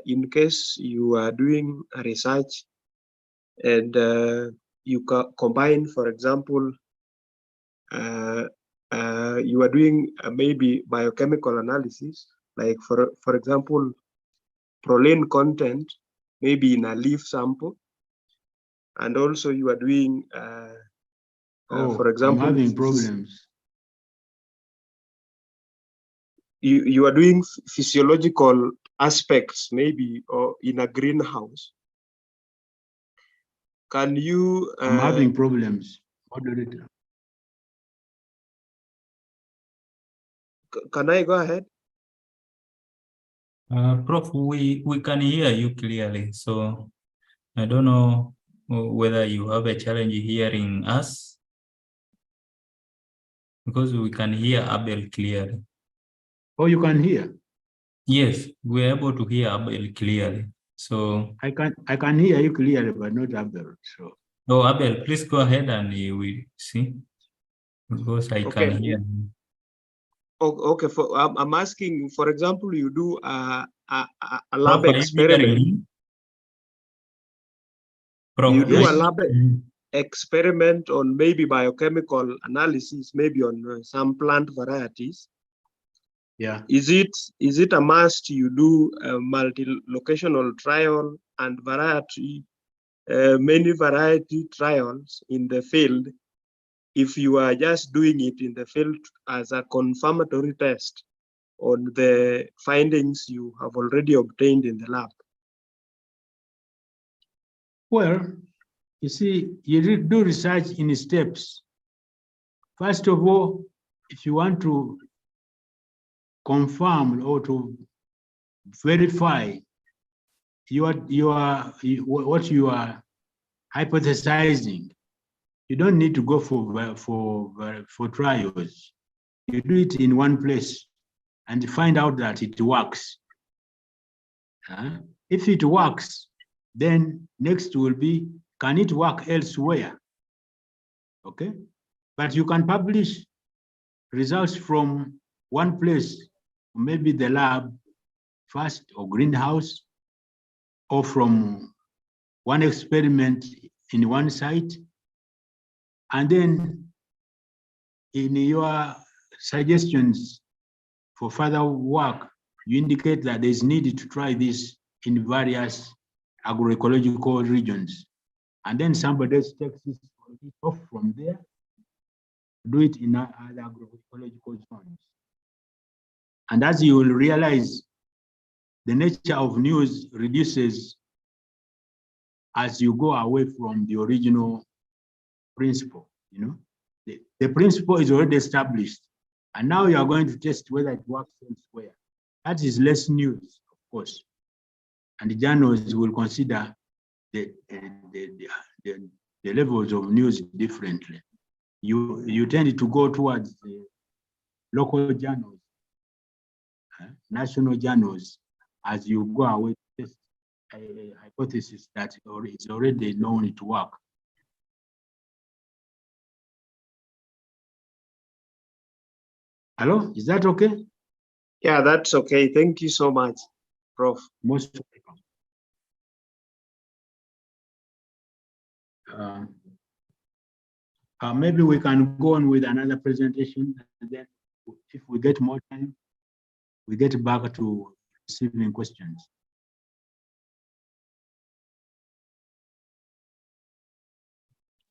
[SPEAKER 9] in case you are doing a research and you combine, for example, you are doing maybe biochemical analysis, like for example, proline content, maybe in a leaf sample, and also you are doing, for example,
[SPEAKER 2] I'm having problems.
[SPEAKER 9] You are doing physiological aspects, maybe, or in a greenhouse. Can you?
[SPEAKER 2] I'm having problems. Moderator.
[SPEAKER 9] Can I go ahead?
[SPEAKER 3] Prof, we can hear you clearly, so I don't know whether you have a challenge hearing us, because we can hear Abel clearly.
[SPEAKER 2] Oh, you can hear?
[SPEAKER 3] Yes, we're able to hear Abel clearly. So
[SPEAKER 2] I can hear you clearly, but not Abel. So
[SPEAKER 3] Abel, please go ahead and you will see, because I can hear you.
[SPEAKER 9] Okay, I'm asking, for example, you do a lab
[SPEAKER 3] Prof,
[SPEAKER 9] experiment. You do a lab experiment on maybe biochemical analysis, maybe on some plant varieties.
[SPEAKER 2] Yeah.
[SPEAKER 9] Is it a must you do a multi-locational trial and many variety trials in the field, if you are just doing it in the field as a confirmatory test on the findings you have already obtained in the lab?
[SPEAKER 2] Well, you see, you do research in steps. First of all, if you want to confirm or to verify what you are hypothesizing, you don't need to go for trials. You do it in one place and find out that it works. If it works, then next will be, can it work elsewhere? Okay, but you can publish results from one place, maybe the lab first, or greenhouse, or from one experiment in one site, and then in your suggestions for further work, you indicate that there's need to try this in various agroecological regions. And then somebody else takes it off from there, do it in other agroecological zones. And as you will realize, the nature of news reduces as you go away from the original principle. The principle is already established. And now you are going to test whether it works elsewhere. That is less news, of course. And the journals will consider the levels of news differently. You tend to go towards the local journals, national journals, as you go away to test a hypothesis that is already known to work. Hello, is that okay?
[SPEAKER 9] Yeah, that's okay. Thank you so much, Prof.
[SPEAKER 2] Most welcome. Maybe we can go on with another presentation, and then if we get more time, we get back to receiving questions.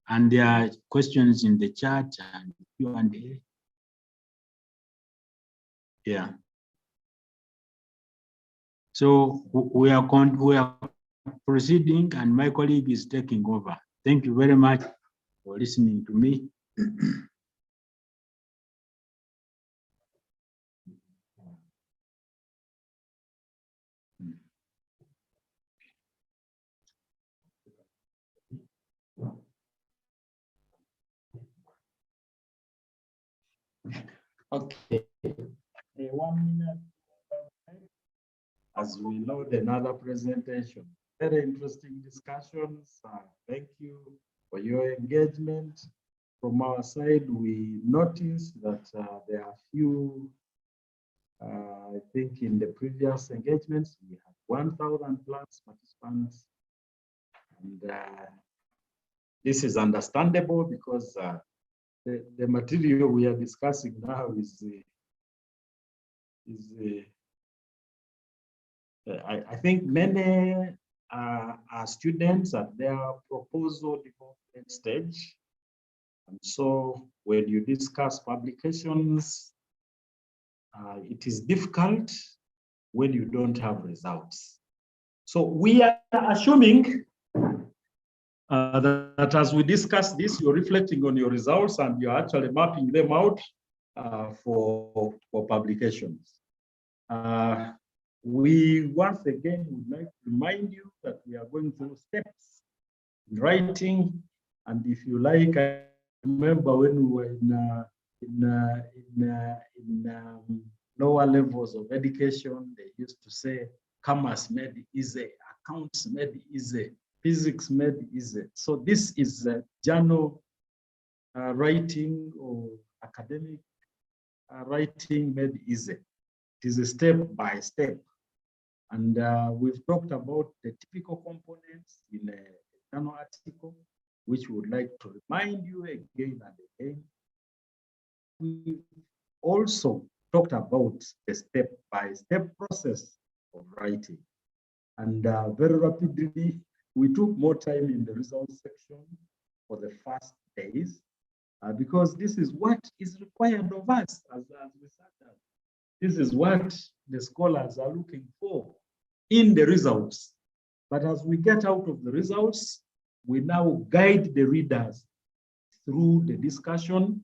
[SPEAKER 2] And there are questions in the chat and Q&A. Yeah. So we are proceeding, and my colleague is taking over. Thank you very much for listening to me.
[SPEAKER 8] Okay. 1 minute. As we load another presentation. Very interesting discussions. Thank you for your engagement. From our side, we noticed that there are few, I think in the previous engagements, we had 1,000 plus participants. And this is understandable because the material we are discussing now is I think many are students at their proposal development stage. And so when you discuss publications, it is difficult when you don't have results. So we are assuming that as we discuss this, you're reflecting on your results and you're actually mapping them out for publications. We once again would like to remind you that we are going through steps in writing, and if you like, I remember when we were in lower levels of education, they used to say, commerce made easy, accounts made easy, physics made easy. So this is journal writing or academic writing made easy. It is a step by step. And we've talked about the typical components in a journal article, which we would like to remind you again and again. We also talked about the step-by-step process of writing. And very rapidly, we took more time in the results section for the first days, because this is what is required of us as researchers. This is what the scholars are looking for in the results. But as we get out of the results, we now guide the readers through the discussion.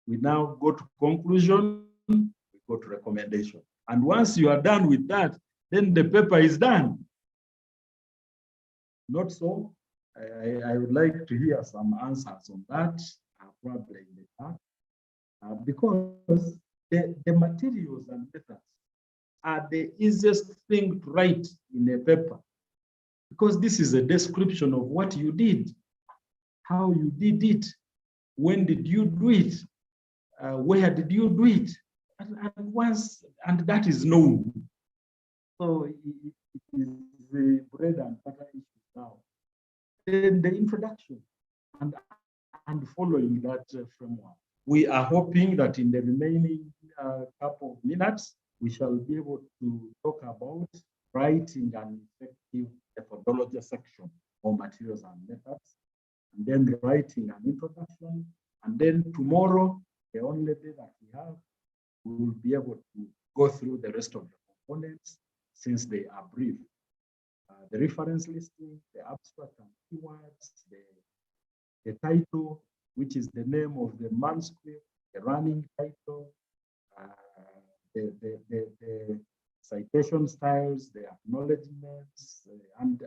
[SPEAKER 8] We now go to conclusion, we go to recommendation. And once you are done with that, then the paper is done. Not so. I would like to hear some answers on that, probably in the chat, because the materials and methods are the easiest thing to write in a paper, because this is a description of what you did, how you did it, when did you do it, where did you do it, and that is known. So it is the bread and butter issue now. Then the introduction and following that framework. We are hoping that in the remaining couple of minutes, we shall be able to talk about writing an effective methodology section or materials and methods, and then writing an introduction. And then tomorrow, the only day that we have, we will be able to go through the rest of the components since they are brief. The reference listing, the abstract and keywords, the title, which is the name of the manuscript, the running title, the citation styles, the acknowledgements, and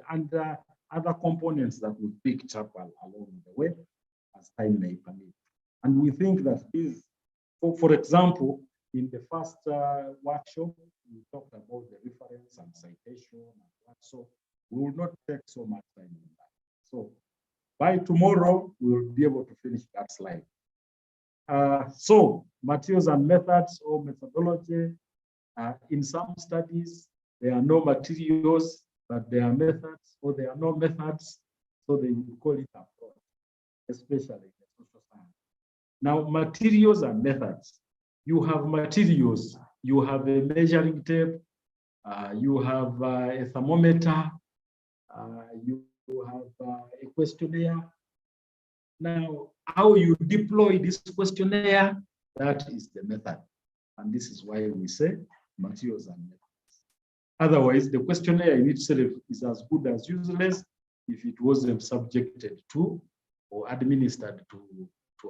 [SPEAKER 8] other components that we picked up along the way as time may permit. And we think that this, for example, in the first workshop, we talked about the reference and citation and what, so we will not take so much time on that. So by tomorrow, we will be able to finish that slide. So materials and methods or methodology. In some studies, there are no materials, but there are methods, or there are no methods, so they will call it approach, especially in the social science. Now, materials and methods. You have materials, you have a measuring tape, you have a thermometer, you have a questionnaire. Now, how you deploy this questionnaire, that is the method. And this is why we say materials and methods. Otherwise, the questionnaire in itself is as good as useless if it wasn't subjected to or administered to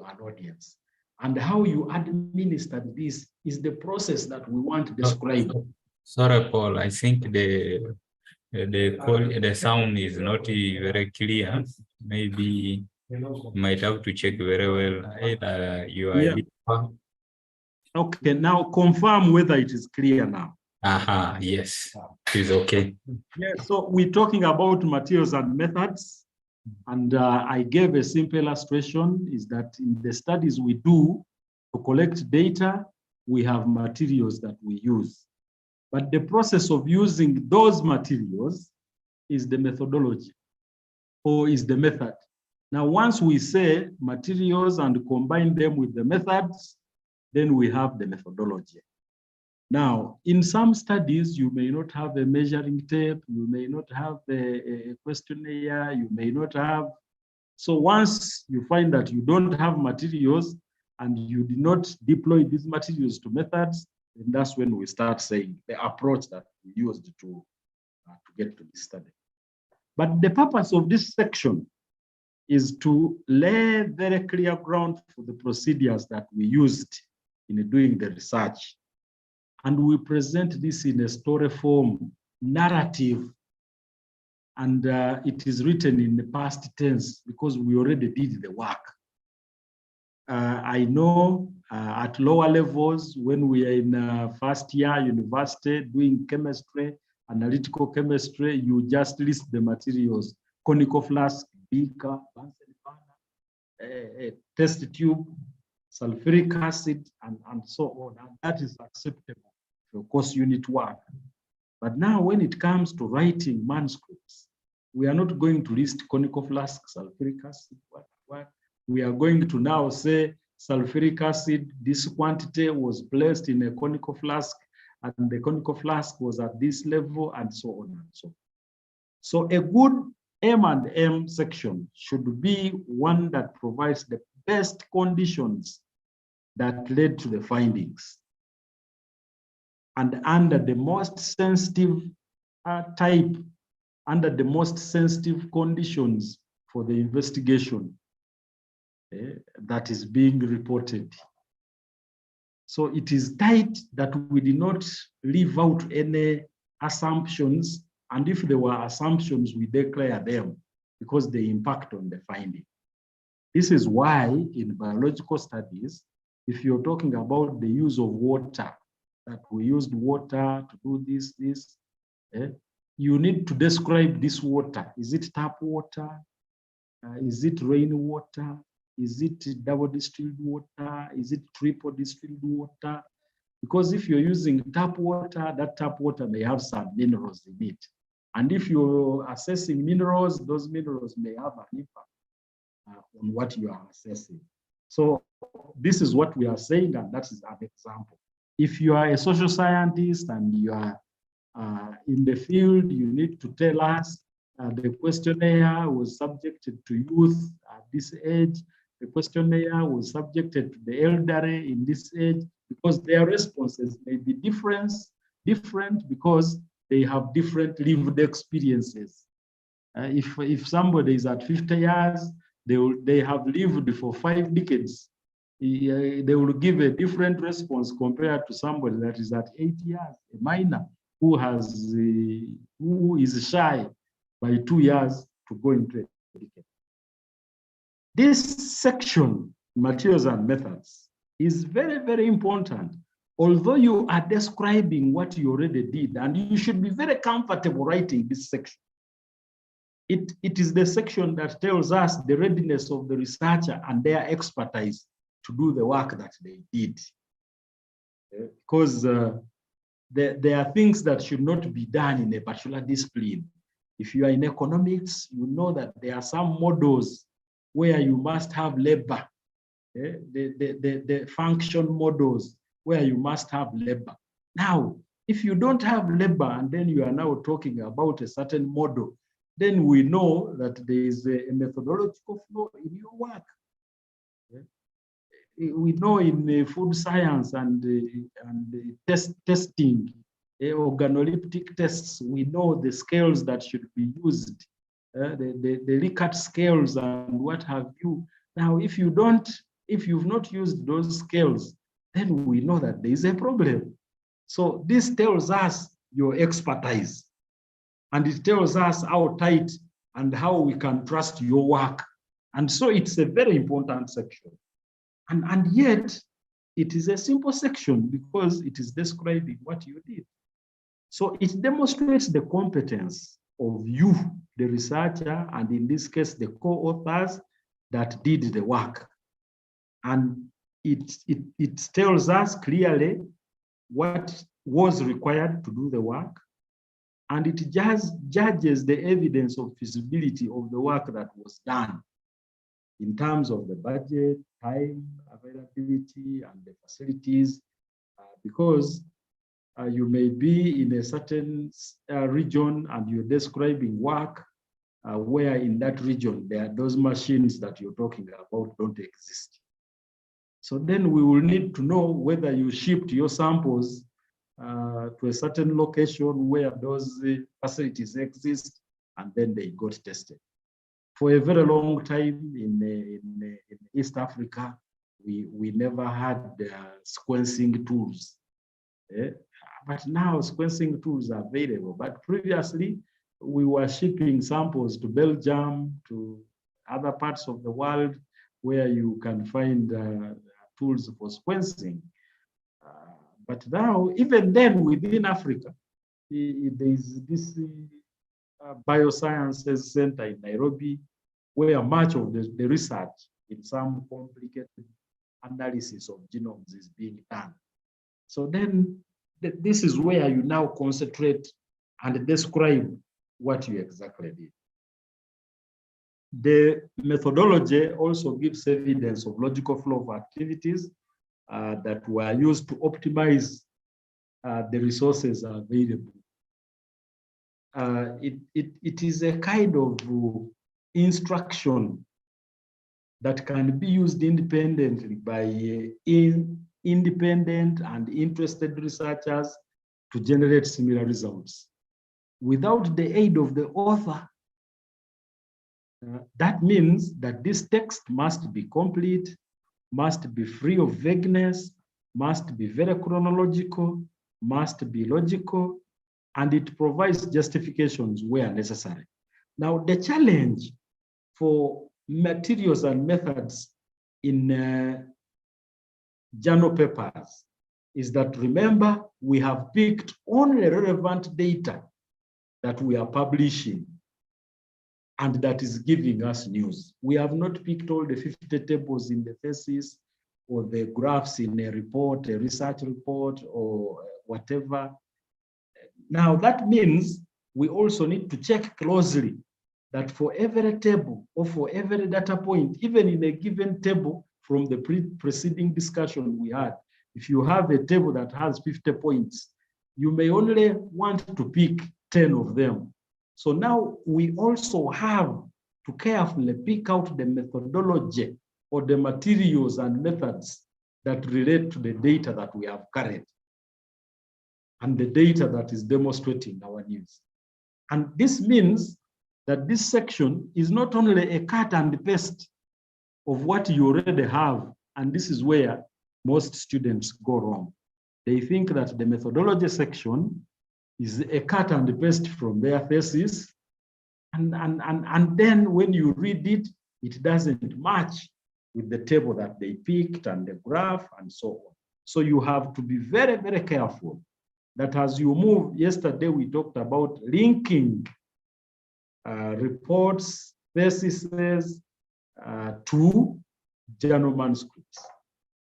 [SPEAKER 8] an audience. And how you administer this is the process that we want described.
[SPEAKER 3] Sorry, Paul, I think the sound is not very clear. Maybe you might have to check very well. Either you are
[SPEAKER 8] Okay, now confirm whether it is clear now.
[SPEAKER 3] Yes, it's okay.
[SPEAKER 8] Yeah, so we're talking about materials and methods. And I gave a simple illustration is that in the studies we do to collect data, we have materials that we use. But the process of using those materials is the methodology or is the method. Now, once we say materials and combine them with the methods, then we have the methodology. Now, in some studies, you may not have a measuring tape, you may not have a questionnaire, you may not have. So once you find that you don't have materials and you did not deploy these materials to methods, then that's when we start saying the approach that we used to get to this study. But the purpose of this section is to lay very clear ground for the procedures that we used in doing the research. And we present this in a story form, narrative, and it is written in the past tense because we already did the work. I know at lower levels, when we are in first year university doing chemistry, analytical chemistry, you just list the materials, conical flask, beaker, test tube, sulfuric acid, and so on. And that is acceptable for course unit work. But now when it comes to writing manuscripts, we are not going to list conical flask, sulfuric acid, what. We are going to now say sulfuric acid, this quantity was placed in a conical flask, and the conical flask was at this level, and so on and so on. So a good M&M section should be one that provides the best conditions that led to the findings. And under the most sensitive type, under the most sensitive conditions for the investigation that is being reported. So it is tight that we did not leave out any assumptions, and if there were assumptions, we declare them because they impact on the finding. This is why in biological studies, if you're talking about the use of water, that we used water to do this, you need to describe this water. Is it tap water? Is it rainwater? Is it double distilled water? Is it triple distilled water? Because if you're using tap water, that tap water may have some minerals in it. And if you're assessing minerals, those minerals may have an impact on what you are assessing. So this is what we are saying, and that is an example. If you are a social scientist and you are in the field, you need to tell us the questionnaire was subjected to youth at this age. The questionnaire was subjected to the elderly in this age, because their responses may be different because they have different lived experiences. If somebody is at 50 years, they have lived for 5 decades they will give a different response compared to somebody that is at 8 years, a minor who is shy by 2 years to go into education. This section, materials and methods, is very, very important. Although you are describing what you already did, and you should be very comfortable writing this section. It is the section that tells us the readiness of the researcher and their expertise to do the work that they did. Because there are things that should not be done in a particular discipline. If you are in economics, you know that there are some models where you must have labor, the function models where you must have labor. Now, if you don't have labor and then you are now talking about a certain model, then we know that there is a methodological flaw in your work. We know in food science and testing, organoleptic tests, we know the scales that should be used, the Likert scales and what have you. Now, if you've not used those scales, then we know that there is a problem. So this tells us your expertise, and it tells us how tight and how we can trust your work. And so it's a very important section. And yet, it is a simple section because it is describing what you did. So it demonstrates the competence of you, the researcher, and in this case, the co-authors that did the work. And it tells us clearly what was required to do the work, and it just judges the evidence of feasibility of the work that was done in terms of the budget, time, availability, and the facilities, because you may be in a certain region and you're describing work where in that region, those machines that you're talking about don't exist. So then we will need to know whether you shipped your samples to a certain location where those facilities exist, and then they got tested. For a very long time in East Africa, we never had sequencing tools. But now sequencing tools are available. But previously, we were shipping samples to Belgium, to other parts of the world where you can find tools for sequencing. But now, even then within Africa, there is this biosciences center in Nairobi, where much of the research in some complicated analysis of genomes is being done. So then this is where you now concentrate and describe what you exactly did. The methodology also gives evidence of logical flow of activities that were used to optimize the resources available. It is a kind of instruction that can be used independently by independent and interested researchers to generate similar results. Without the aid of the author, that means that this text must be complete, must be free of vagueness, must be very chronological, must be logical, and it provides justifications where necessary. Now, the challenge for materials and methods in journal papers is that, remember, we have picked only relevant data that we are publishing and that is giving us news. We have not picked all the 50 tables in the thesis or the graphs in a report, a research report, or whatever. Now, that means we also need to check closely that for every table or for every data point, even in a given table from the preceding discussion we had, if you have a table that has 50 points, you may only want to pick 10 of them. So now we also have to carefully pick out the methodology or the materials and methods that relate to the data that we have carried and the data that is demonstrating our news. And this means that this section is not only a cut and paste of what you already have And this is where most students go wrong. They think that the methodology section is a cut and paste from their thesis. And then when you read it, it doesn't match with the table that they picked and the graph and so on. So you have to be very, very careful that as you move, yesterday we talked about linking reports, theses to journal manuscripts.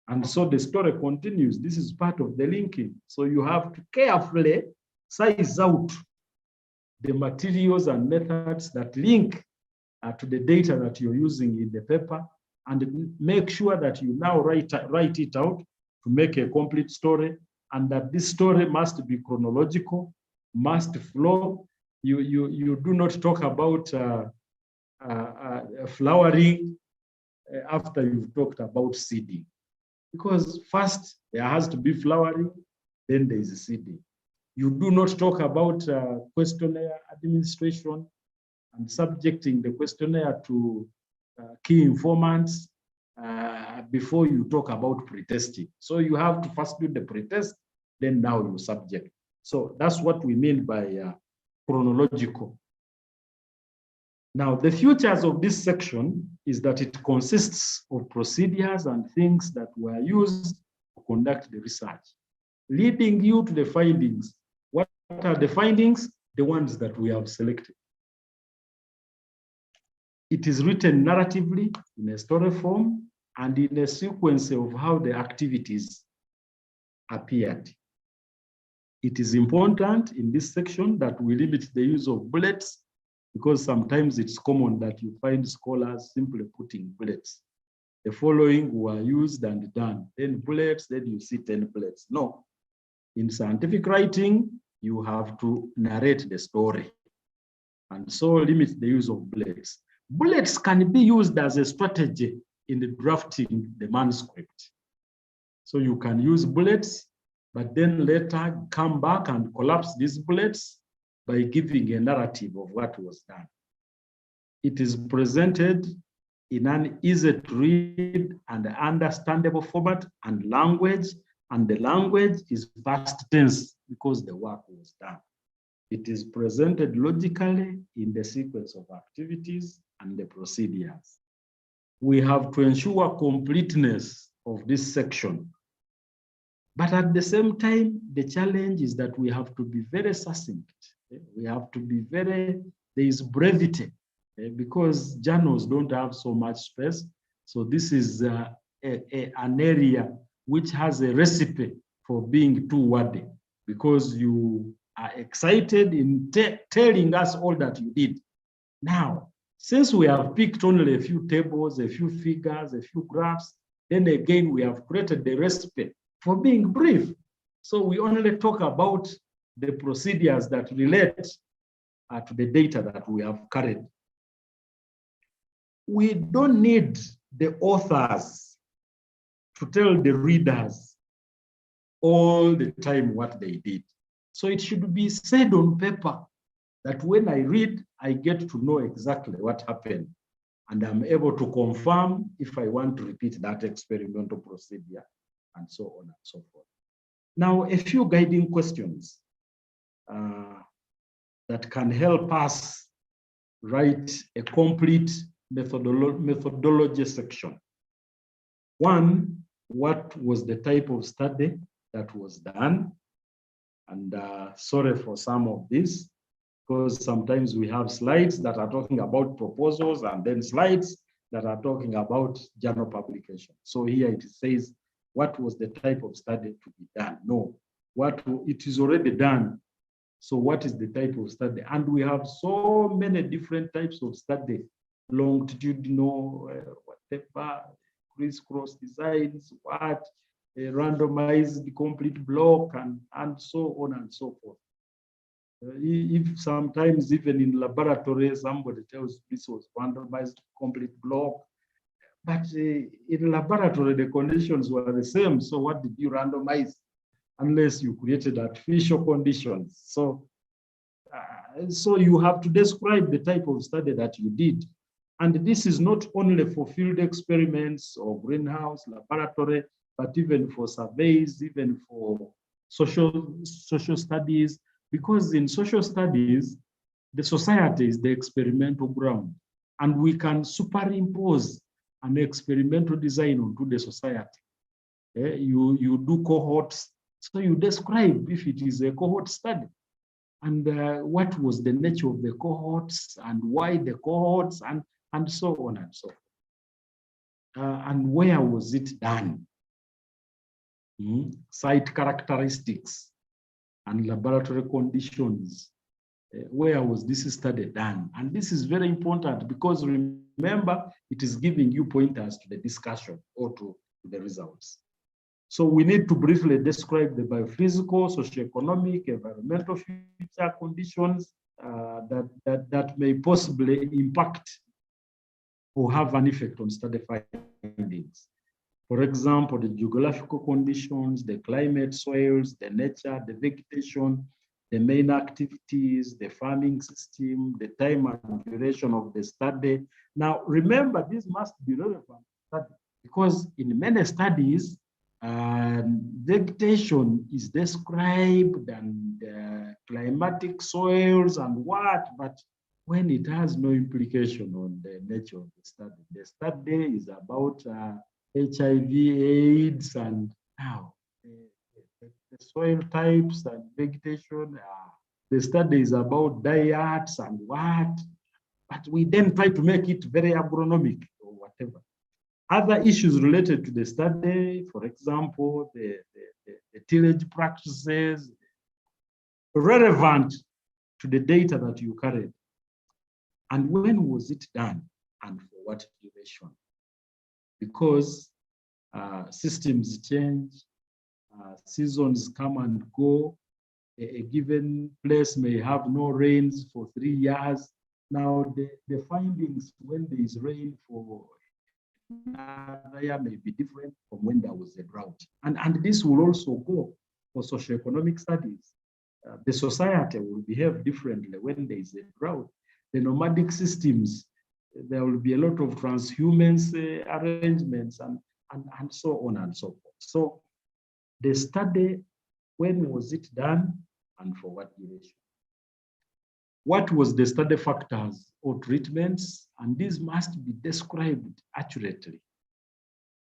[SPEAKER 8] And so the story continues. This is part of the linking. So you have to carefully size out the materials and methods that link to the data that you're using in the paper, and make sure that you now write it out to make a complete story, and that this story must be chronological, must flow. You do not talk about flowering after you've talked about seeding, because first there has to be flowering, then there is seeding. You do not talk about questionnaire administration and subjecting the questionnaire to key informants before you talk about pretesting. So you have to first do the pretest, then now you subject. So that's what we mean by chronological. Now, the features of this section is that it consists of procedures and things that were used to conduct the research, leading you to the findings. What are the findings? The ones that we have selected. It is written narratively in a story form and in a sequence of how the activities appeared. It is important in this section that we limit the use of bullets, because sometimes it's common that you find scholars simply putting bullets. The following were used and done, 10 bullets, then you see 10 bullets. No, in scientific writing, you have to narrate the story, and so limit the use of bullets. Bullets can be used as a strategy in the drafting the manuscript. So you can use bullets, but then later come back and collapse these bullets by giving a narrative of what was done. It is presented in an easy to read and understandable format and language, and the language is past tense because the work was done. It is presented logically in the sequence of activities and the procedures. We have to ensure completeness of this section. But at the same time, the challenge is that we have to be very succinct. We have to be there is brevity, because journals don't have so much space. So this is an area which has a recipe for being too wordy, because you are excited in telling us all that you did. Now, since we have picked only a few tables, a few figures, a few graphs, then again, we have created the recipe for being brief. So we only talk about the procedures that relate to the data that we have carried. We don't need the authors to tell the readers all the time what they did. So it should be said on paper that when I read, I get to know exactly what happened, and I'm able to confirm if I want to repeat that experimental procedure, and so on and so forth. Now, a few guiding questions that can help us write a complete methodology section. One, what was the type of study that was done? And sorry for some of this, because sometimes we have slides that are talking about proposals and then slides that are talking about journal publication. So here it says, what was the type of study to be done? No, it is already done. So what is the type of study? And we have so many different types of study, longitudinal, whatever, crisscross designs, what, a randomized complete block, and so on and so forth. If sometimes even in laboratory, somebody tells this was randomized complete block, but in laboratory, the conditions were the same. So what did you randomize? Unless you created artificial conditions. So you have to describe the type of study that you did. And this is not only for field experiments or greenhouse, laboratory, but even for surveys, even for social studies, because in social studies, the society is the experimental ground, and we can superimpose an experimental design onto the society. You do cohorts, so you describe if it is a cohort study, and what was the nature of the cohorts, and why the cohorts, and so on and so forth. And where was it done? Site characteristics and laboratory conditions. Where was this study done? And this is very important because remember, it is giving you pointers to the discussion or to the results. So we need to briefly describe the biophysical, socioeconomic, environmental future conditions that may possibly impact or have an effect on study findings. For example, the geographical conditions, the climate, soils, the nature, the vegetation, the main activities, the farming system, the time and duration of the study. Now, remember, this must be relevant because in many studies, vegetation is described and climatic soils and what, but when it has no implication on the nature of the study is about HIV, AIDS, and now the soil types and vegetation. The study is about diets and what, but we then try to make it very agronomic or whatever. Other issues related to the study, for example, the tillage practices, relevant to the data that you carried. And when was it done and for what duration? Because systems change, seasons come and go. A given place may have no rains for 3 years. Now, the findings when there is rain for another year may be different from when there was a drought. And this will also go for socioeconomic studies. The society will behave differently when there is a drought. The nomadic systems, there will be a lot of transhumance arrangements and so on and so forth. So the study, when was it done and for what duration? What was the study factors or treatments? And these must be described accurately.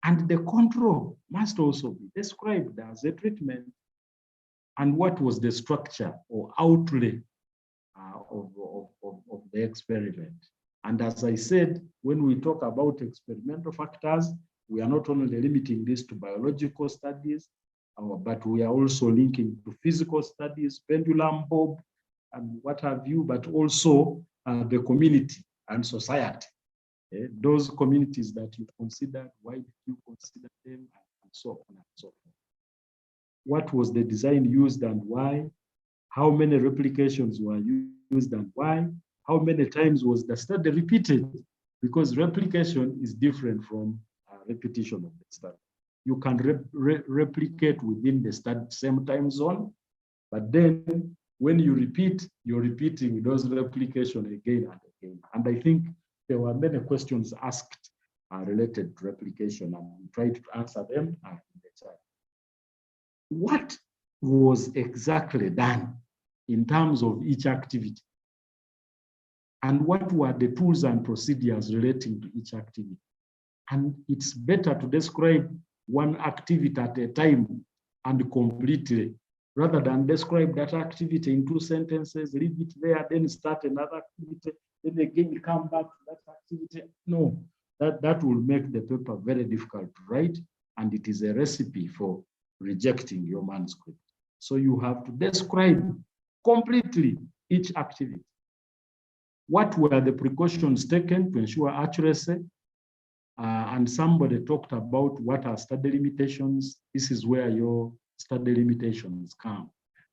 [SPEAKER 8] And the control must also be described as a treatment. And what was the structure or outlay of the experiment? And as I said, when we talk about experimental factors, we are not only limiting this to biological studies, but we are also linking to physical studies, pendulum bob, and what have you, but also the community and society. Those communities that you considered, why did you consider them, and so on and so forth. What was the design used and why? How many replications were used and why? How many times was the study repeated? Because replication is different from repetition of the study. You can replicate within the study same time zone, but then when you repeat, you're repeating those replication again and again. And I think there were many questions asked related to replication, and we tried to answer them in the chat. What was exactly done in terms of each activity? And what were the tools and procedures relating to each activity? And it's better to describe one activity at a time and completely, rather than describe that activity in 2 sentences, leave it there, then start another activity, then again come back to that activity. No, that will make the paper very difficult to write, and it is a recipe for rejecting your manuscript. So you have to describe completely each activity. What were the precautions taken to ensure accuracy? And somebody talked about what are study limitations. This is where your study limitations come.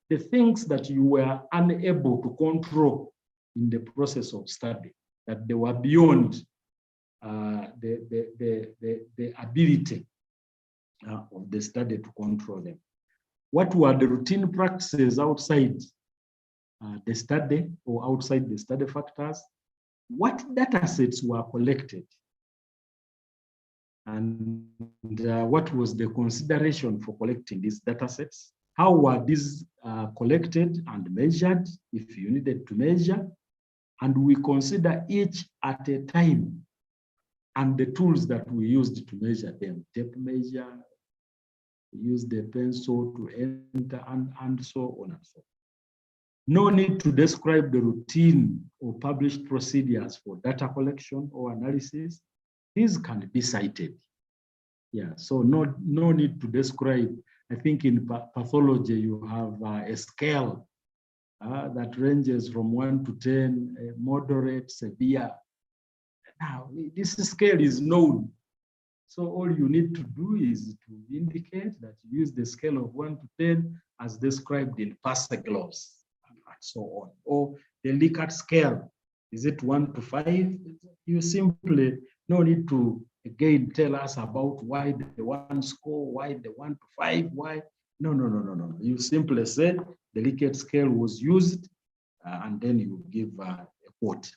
[SPEAKER 8] The things that you were unable to control in the process of study, that they were beyond the ability of the study to control them. What were the routine practices outside the study or outside the study factors? what data sets were collected and what was the consideration for collecting these data sets? How were these collected and measured if you needed to measure? And we consider each at a time and the tools that we used to measure them, tape measure, use the pencil to enter, and so on and so on. No need to describe the routine or published procedures for data collection or analysis. These can be cited. Yeah, so no need to describe. I think in pathology, you have a scale that ranges from 1 to 10, moderate, severe. Now, this scale is known. So all you need to do is to indicate that you use the scale of 1 to 10 as described in Passer gloves and so on. Or the Likert scale, is it 1 to 5? You simply no need to again tell us about why the 1 score, why the 1 to 5, why. No. You simply said the Likert scale was used and then you give a quote.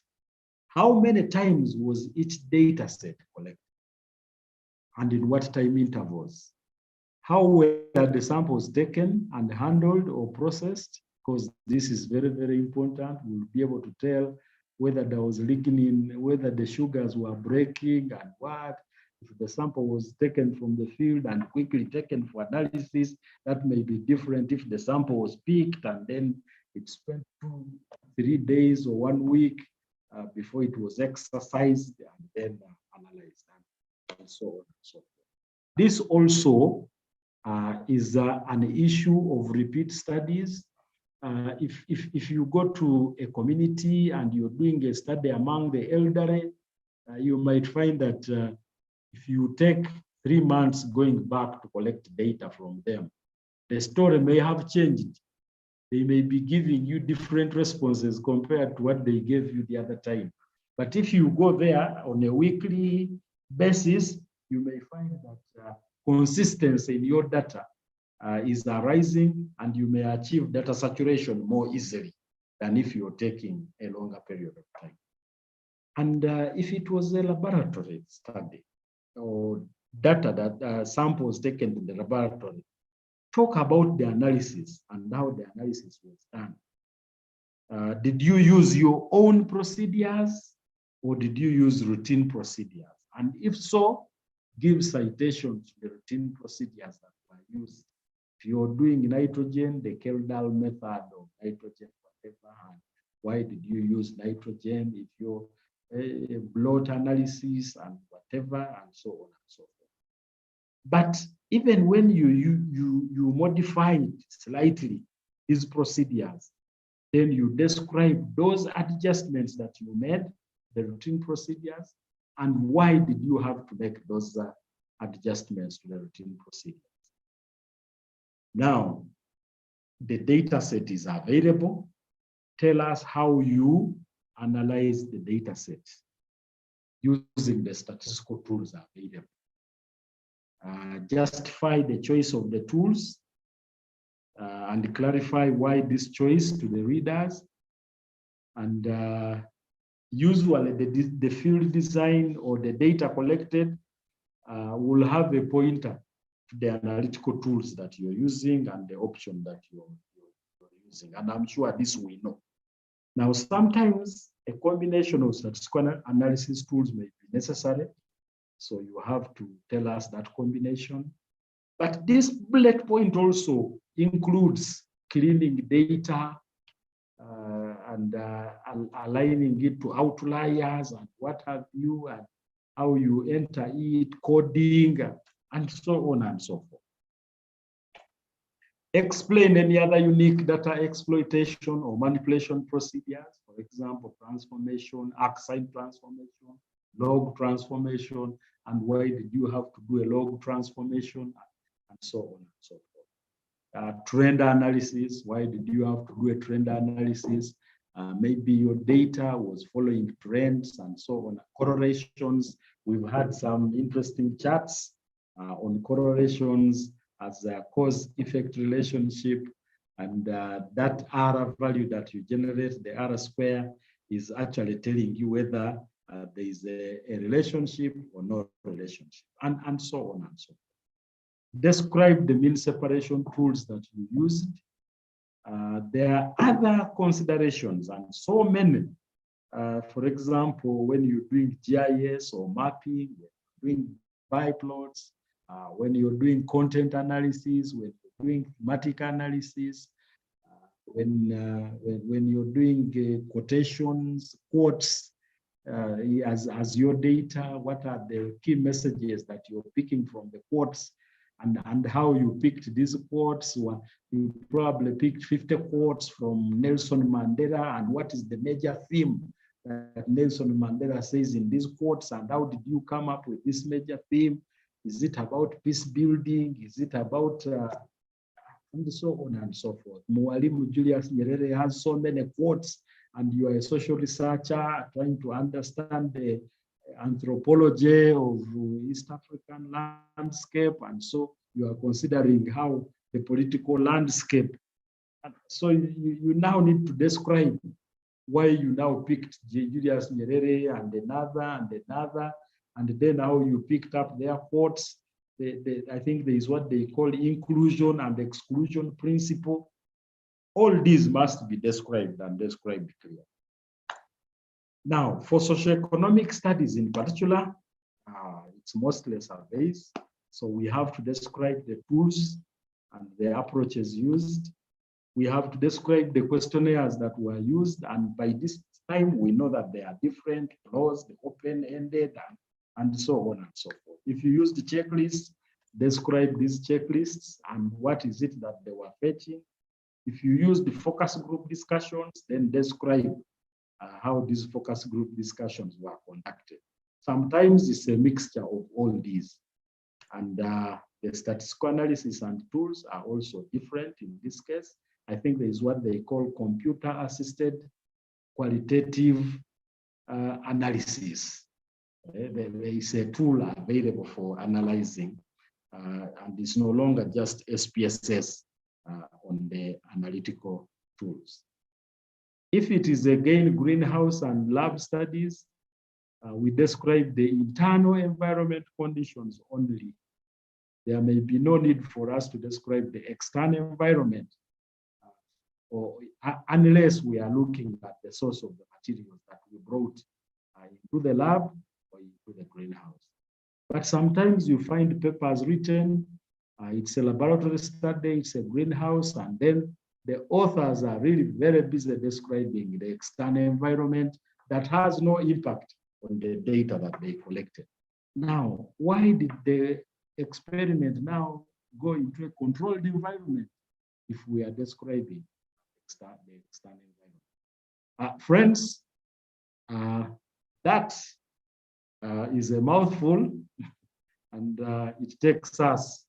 [SPEAKER 8] How many times was each data set collected? And in what time intervals? How were the samples taken and handled or processed? Because this is very, very important. We'll be able to tell whether there was lignin, whether the sugars were breaking and what. If the sample was taken from the field and quickly taken for analysis, that may be different if the sample was picked and then it spent 2, 3 days or 1 week before it was exercised and then analyzed and so on and so forth. This also is an issue of repeat studies. If you go to a community and you're doing a study among the elderly, you might find that if you take 3 months going back to collect data from them, the story may have changed. They may be giving you different responses compared to what they gave you the other time. But if you go there on a weekly basis, you may find that consistency in your data is arising and you may achieve data saturation more easily than if you're taking a longer period of time. And if it was a laboratory study or data that samples taken in the laboratory, talk about the analysis and how the analysis was done. Did you use your own procedures or did you use routine procedures? And if so, give citations to the routine procedures that were used. If you're doing nitrogen, the Keldal method of nitrogen, whatever, and why did you use nitrogen? If you're blood analysis and whatever, and so on and so forth. But even when you modified slightly these procedures, then you describe those adjustments that you made, the routine procedures, and why did you have to make those adjustments to the routine procedures. Now, the data set is available. Tell us how you analyze the data set using the statistical tools available. Justify the choice of the tools and clarify why this choice to the readers. And usually the field design or the data collected will have a pointer to the analytical tools that you're using and the option that you're using. And I'm sure this we know. Now, sometimes a combination of statistical analysis tools may be necessary. So you have to tell us that combination. But this bullet point also includes cleaning data and aligning it to outliers and what have you, and how you enter it, coding, and so on and so forth. Explain any other unique data exploitation or manipulation procedures, for example, transformation, arc-sine transformation, log transformation, and why did you have to do a log transformation, and so on and so forth. Trend analysis, why did you have to do a trend analysis? Maybe your data was following trends and so on. Correlations, we've had some interesting charts on correlations as a cause-effect relationship, and that R value that you generate, the R square, is actually telling you whether there is a relationship or no relationship, and so on and so forth. Describe the mean separation tools that you used. There are other considerations, and so many. For example, when you're doing GIS or mapping, doing biplots, when you're doing content analysis, when you're doing thematic analysis, when you're doing quotations, quotes, as your data, what are the key messages that you're picking from the quotes, and how you picked these quotes. You probably picked 50 quotes from Nelson Mandela, and what is the major theme that Nelson Mandela says in these quotes, and how did you come up with this major theme? Is it about peace building? Is it about and so on and so forth. Mwalimu Julius Nyerere has so many quotes, and you are a social researcher trying to understand the anthropology of East African landscape, and so you are considering how the political landscape. So you now need to describe why you now picked Julius Nyerere and another, and then how you picked up their quotes. I think there is what they call inclusion and exclusion principle. All these must be described and described clearly. Now, for socioeconomic studies in particular, it's mostly surveys. So we have to describe the tools and the approaches used. We have to describe the questionnaires that were used. And by this time, we know that they are different, closed, open-ended, and so on and so forth. If you use the checklists, describe these checklists and what is it that they were fetching. If you use the focus group discussions, then describe how these focus group discussions were conducted. Sometimes it's a mixture of all these. And the statistical analysis and tools are also different in this case. I think there is what they call computer-assisted qualitative analysis. There is a tool available for analyzing, and it's no longer just SPSS on the analytical tools. If it is again greenhouse and lab studies, we describe the internal environment conditions only. There may be no need for us to describe the external environment, or unless we are looking at the source of the materials that we brought into the lab or into the greenhouse. But sometimes you find papers written, it's a laboratory study, it's a greenhouse, and then the authors are really very busy describing the external environment that has no impact on the data that they collected. Now, why did the experiment now go into a controlled environment if we are describing the external environment? Friends, that is a mouthful, and it takes us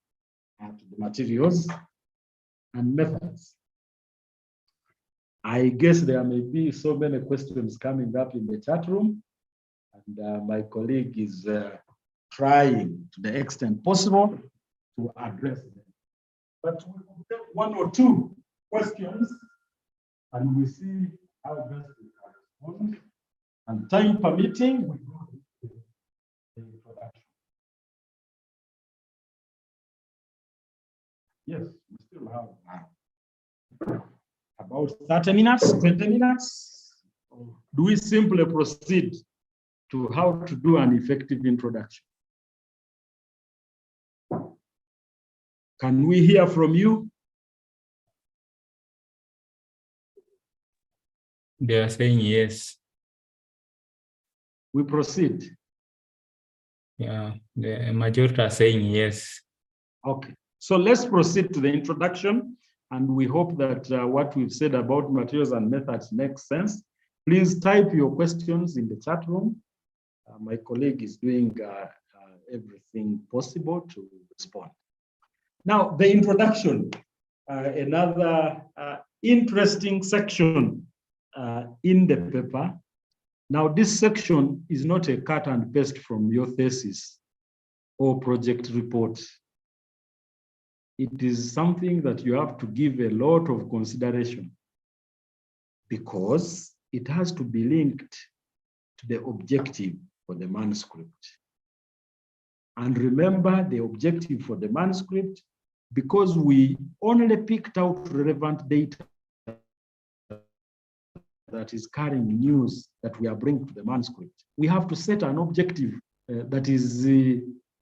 [SPEAKER 8] to the materials and methods. I guess there may be so many questions coming up in the chat room, and my colleague is trying to the extent possible to address them. But we will take one or two questions, and we see how best we can respond. And time permitting, we go to the introduction. Yes, we still have about 30 minutes, 20 minutes. Do we simply proceed to how to do an effective introduction? Can we hear from you?
[SPEAKER 3] They are saying yes.
[SPEAKER 8] We proceed.
[SPEAKER 3] Yeah, the majority are saying yes.
[SPEAKER 8] Okay, so let's proceed to the introduction, and we hope that what we've said about materials and methods makes sense. Please type your questions in the chat room. My colleague is doing everything possible to respond. Now, the introduction, another interesting section in the paper. Now, this section is not a cut and paste from your thesis or project report. It is something that you have to give a lot of consideration, because
[SPEAKER 2] it has to be linked to the objective for the manuscript. And remember the objective for the manuscript, because we only picked out relevant data that is carrying news that we are bringing to the manuscript. We have to set an objective that is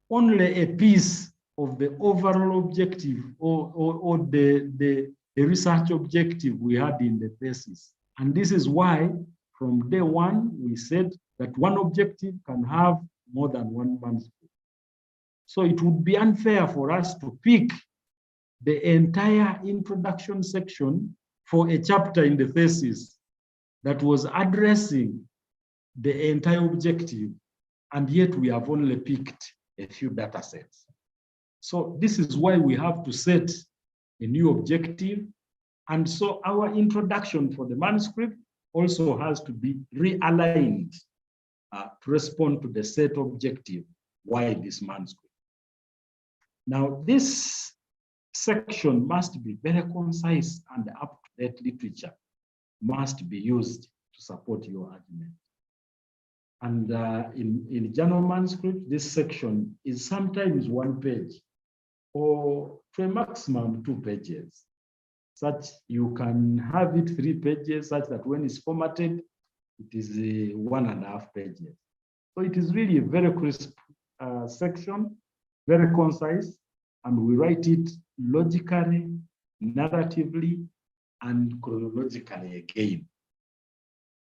[SPEAKER 2] only a piece of the overall objective or the research objective we had in the thesis. And this is why from day one, we said that one objective can have more than one manuscript. So it would be unfair for us to pick the entire introduction section for a chapter in the thesis that was addressing the entire objective, and yet we have only picked a few data sets. So this is why we have to set a new objective. And so our introduction for the manuscript also has to be realigned to respond to the set objective. Why this manuscript? Now, this section must be very concise, and up-to-date literature must be used to support your argument. And in journal manuscript, this section is sometimes 1 page or to a maximum 2 pages. Such you can have it 3 pages, such that when it's formatted, it is 1.5 pages. So it is really a very crisp section, very concise, and we write it logically, narratively, and chronologically again.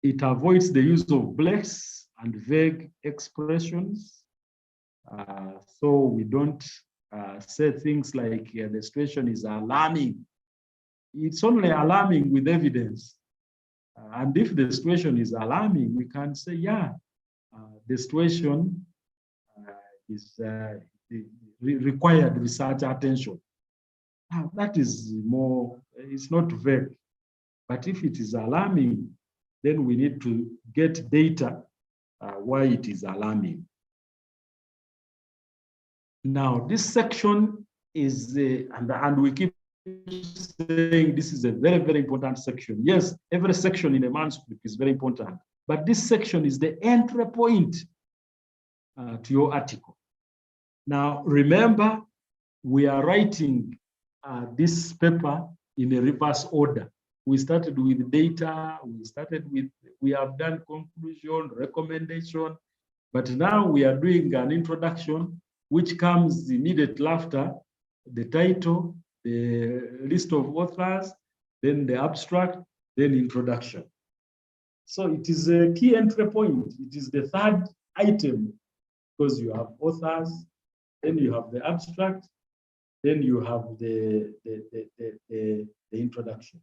[SPEAKER 2] It avoids the use of blanks and vague expressions. So we don't say things like the situation is alarming. It's only alarming with evidence. And if the situation is alarming, we can say, yeah, the situation is required research attention. Now, that is more, it's not vague. But if it is alarming, then we need to get data why it is alarming. Now, this section is, and we keep saying this is a very, very important section. Yes, every section in a manuscript is very important, but this section is the entry point to your article. Now, remember, we are writing this paper in a reverse order. We started with data, we have done conclusion, recommendation, but now we are doing an introduction, which comes immediately after the title, the list of authors, then the abstract, then introduction. So it is a key entry point. It is the third item, because you have authors, then you have the abstract, then you have the introduction.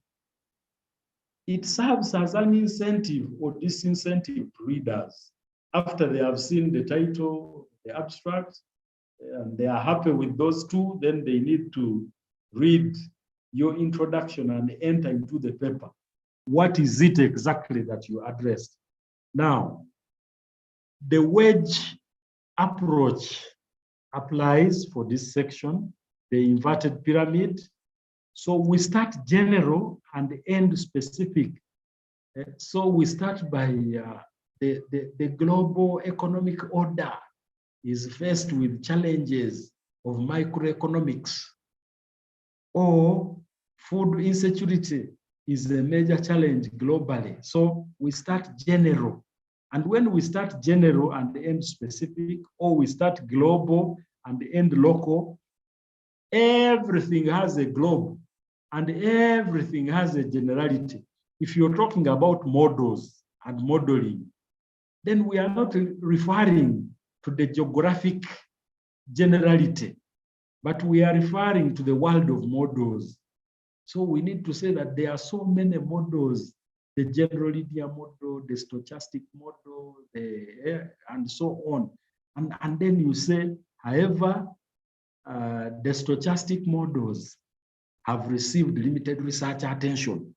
[SPEAKER 2] It serves as an incentive or disincentive to readers. After they have seen the title, the abstract, and they are happy with those two, then they need to read your introduction and enter into the paper. What is it exactly that you addressed? Now, the wedge approach applies for this section, the inverted pyramid. So we start general and end specific. So we start by the global economic order is faced with challenges of microeconomics, or food insecurity is a major challenge globally. So we start general. And when we start general and end specific, or we start global and end local, everything has a globe and everything has a generality. If you're talking about models and modeling, then we are not referring to the geographic generality, but we are referring to the world of models. So we need to say that there are so many models, the general linear model, the stochastic model, and so on. And then you say, however, the stochastic models have received limited research attention.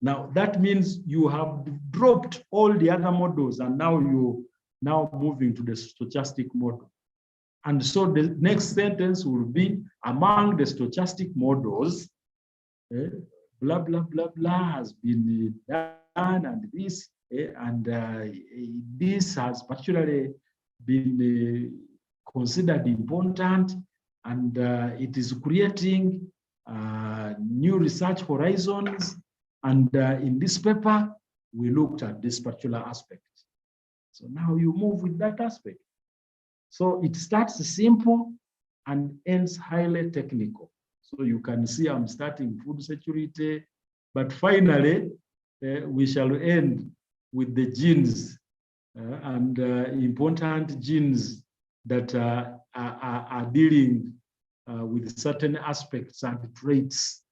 [SPEAKER 2] Now, that means you have dropped all the other models, and now you're moving to the stochastic model. And so the next sentence will be, among the stochastic models,
[SPEAKER 8] blah, blah, blah, blah has been done, and this, this has particularly been considered important, and it is creating new research horizons. And in this paper, we looked at this particular aspect. So now you move with that aspect. So it starts simple and ends highly technical. So you can see I'm starting food security, but finally we shall end with the genes and important genes that are dealing with certain aspects and traits.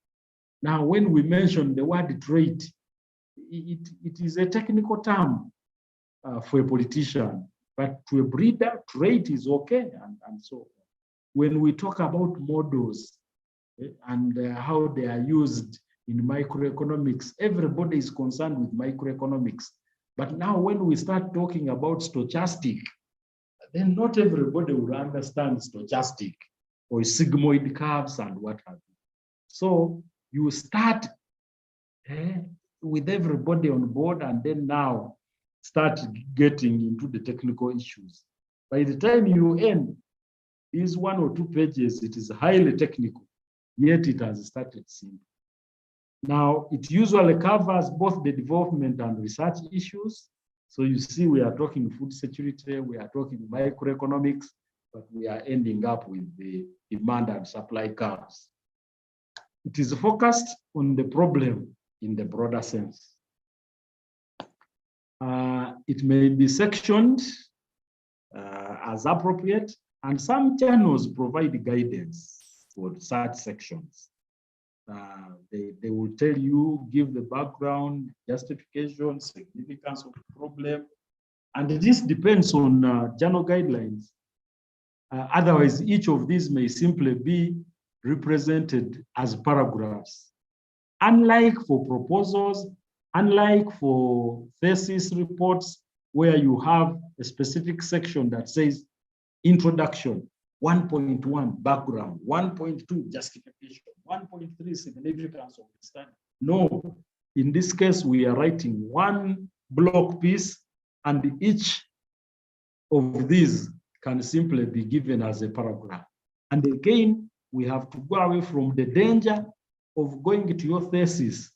[SPEAKER 8] Now, when we mention the word trait, it is a technical term for a politician, but to a breeder, trait is okay, and so on. When we talk about models and how they are used in microeconomics, everybody is concerned with microeconomics. But now when we start talking about stochastic, then not everybody will understand stochastic or sigmoid curves and what have you. So you start with everybody on board, and then now start getting into the technical issues. By the time you end these 1 or 2 pages, it is highly technical, yet it has started simple. Now, it usually covers both the development and research issues. So you see, we are talking food security, we are talking microeconomics, but we are ending up with the demand and supply curves. It is focused on the problem in the broader sense. It may be sectioned as appropriate, and some journals provide guidance for such sections. They will tell you, give the background, justification, significance of the problem, and this depends on journal guidelines. Otherwise, each of these may simply be represented as paragraphs. Unlike for proposals, unlike for thesis reports, where you have a specific section that says introduction, 1.1 background, 1.2 justification, 1.3 significance of the study. No, in this case, we are writing one block piece, and each of these can simply be given as a paragraph. And again, we have to go away from the danger of going to your thesis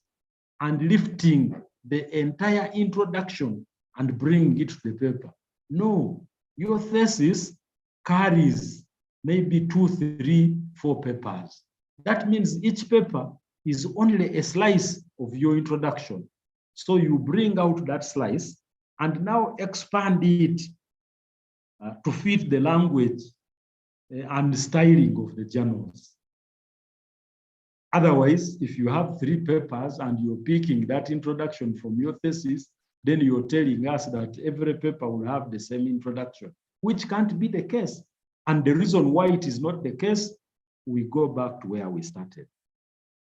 [SPEAKER 8] and lifting the entire introduction and bringing it to the paper. No, your thesis carries maybe 2, 3, 4 papers. That means each paper is only a slice of your introduction. So you bring out that slice and now expand it to fit the language and styling of the journals. Otherwise, if you have 3 papers and you're picking that introduction from your thesis, then you're telling us that every paper will have the same introduction, which can't be the case. And the reason why it is not the case, we go back to where we started.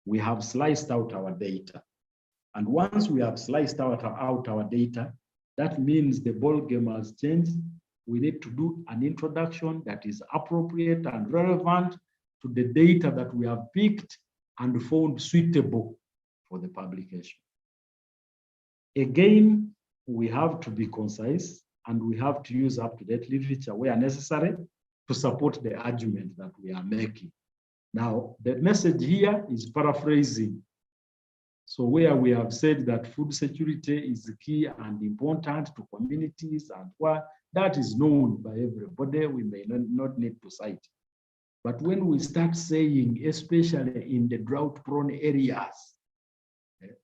[SPEAKER 8] We have sliced out our data. And once we have sliced out our data, that means the ball game has changed. We need to do an introduction that is appropriate and relevant to the data that we have picked and found suitable for the publication. Again, we have to be concise and we have to use up-to-date literature where necessary to support the argument that we are making. Now, the message here is paraphrasing. So where we have said that food security is key and important to communities and what, that is known by everybody, we may not need to cite. But when we start saying, especially in the drought-prone areas,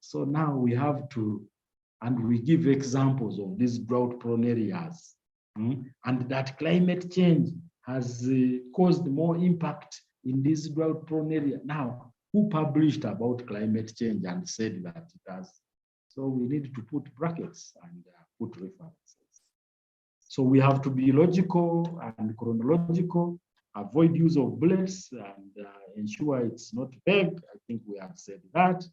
[SPEAKER 8] so now we have to, and we give examples of these drought-prone areas, and that climate change has caused more impact in this drought-prone area. Now, who published about climate change and said that it has? So we need to put brackets and put references. So we have to be logical and chronological, avoid use of bullets, and ensure it's not vague. I think we have said that.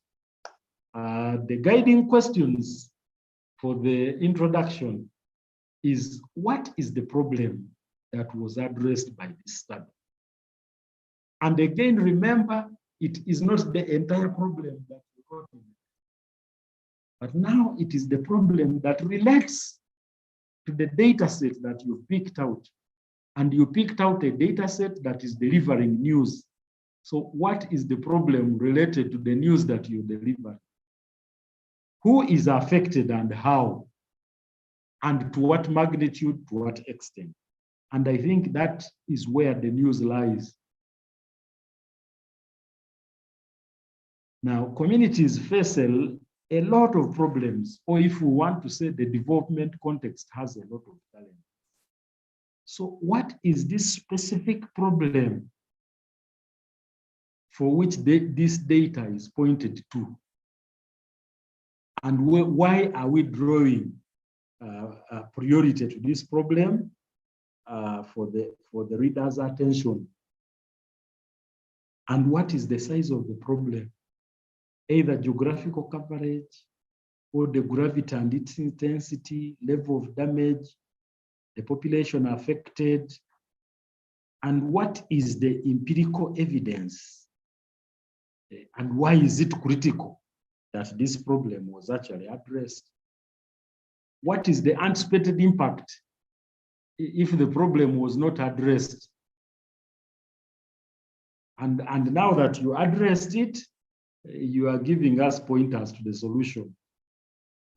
[SPEAKER 8] The guiding questions for the introduction is, what is the problem that was addressed by this study? And again, remember, it is not the entire problem that we got But now it is the problem that relates to the data set that you picked out. And you picked out a data set that is delivering news. So what is the problem related to the news that you deliver? Who is affected and how? And to what magnitude, to what extent? And I think that is where the news lies. Now, communities face a lot of problems, or if we want to say the development context has a lot of challenges. So what is this specific problem for which this data is pointed to? And why are we drawing a priority to this problem for the reader's attention? And what is the size of the problem? Either geographical coverage or the gravity and its intensity, level of damage, the population affected, and what is the empirical evidence? And why is it critical that this problem was actually addressed? What is the anticipated impact if the problem was not addressed? And now that you addressed it, you are giving us pointers to the solution.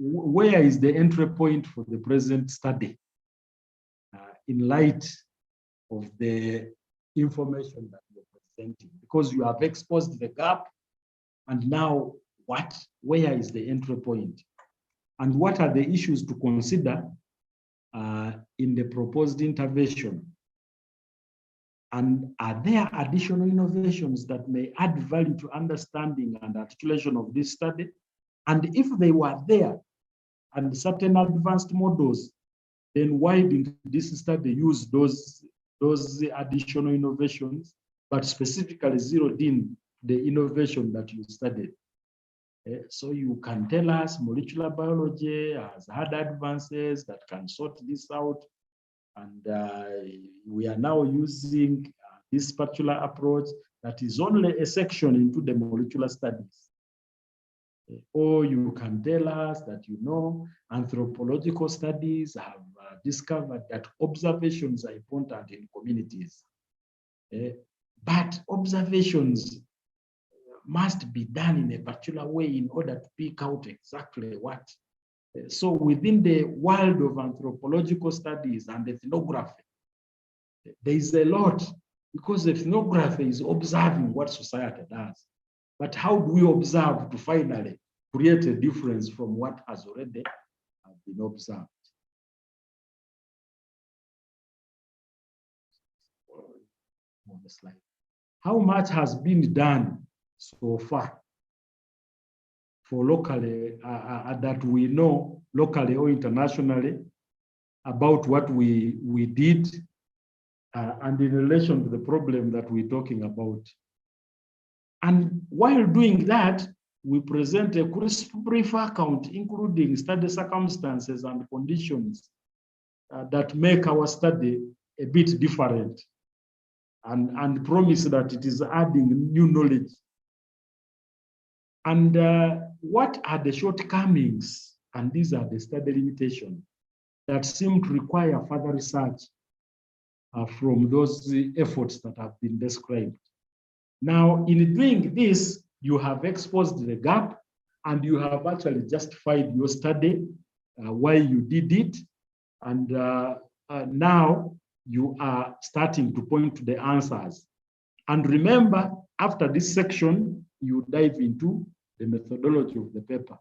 [SPEAKER 8] Where is the entry point for the present study in light of the information that you're presenting? Because you have exposed the gap, and now where is the entry point? And what are the issues to consider in the proposed intervention? And are there additional innovations that may add value to understanding and articulation of this study? And if they were there and certain advanced models, then why didn't this study use those additional innovations, but specifically zeroed in the innovation that you studied? So you can tell us molecular biology has had advances that can sort this out. And we are now using this particular approach that is only a section into the molecular studies. Or you can tell us that, anthropological studies have discovered that observations are important in communities. But observations must be done in a particular way in order to pick out exactly what. So within the world of anthropological studies and ethnography, there is a lot, because ethnography is observing what society does. But how do we observe to finally create a difference from what has already been observed? On the slide. How much has been done so far for locally, that we know locally or internationally about what we did and in relation to the problem that we're talking about? And while doing that, we present a crisp brief account, including study circumstances and conditions that make our study a bit different, and promise that it is adding new knowledge. And what are the shortcomings? And these are the study limitations that seem to require further research from those efforts that have been described. Now, in doing this, you have exposed the gap, and you have actually justified your study, why you did it. And now you are starting to point to the answers. And remember, after this section, you dive into the methodology of the paper.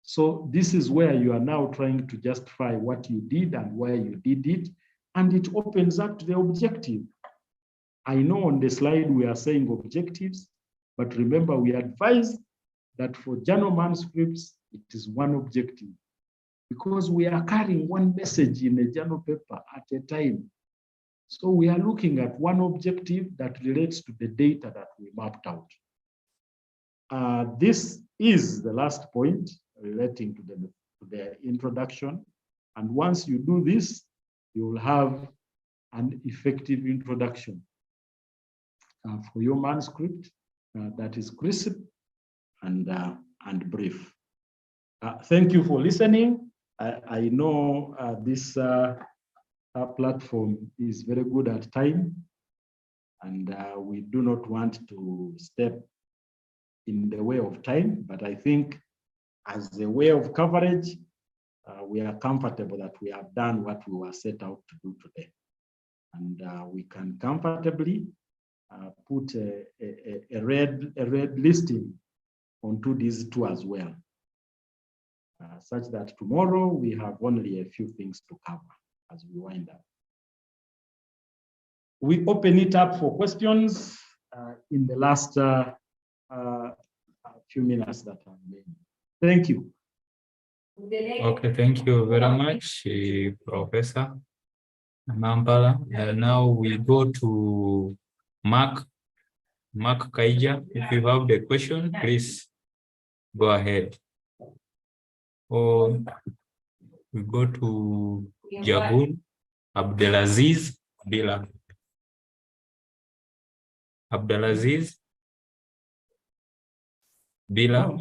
[SPEAKER 8] So this is where you are now trying to justify what you did and why you did it. And it opens up to the objective. I know on the slide we are saying objectives, but remember we advise that for journal manuscripts, it is one objective, because we are carrying one message in a journal paper at a time. So we are looking at one objective that relates to the data that we mapped out. This is the last point relating to the introduction. And once you do this, you will have an effective introduction for your manuscript that is crisp and brief. Thank you for listening. I know this platform is very good at time, and we do not want to step in the way of time, but I think as a way of coverage, we are comfortable that we have done what we were set out to do today. And we can comfortably put a red listing onto these two as well, such that tomorrow we have only a few things to cover as we wind up. We open it up for questions in the last few minutes that are remaining. Thank you.
[SPEAKER 3] Okay, thank you very much, Professor Mampala. Now we go to Mark Kaija. If you have the question, please go ahead. Or we go to Jabul Abdelaziz Bila. Abdelaziz Bila.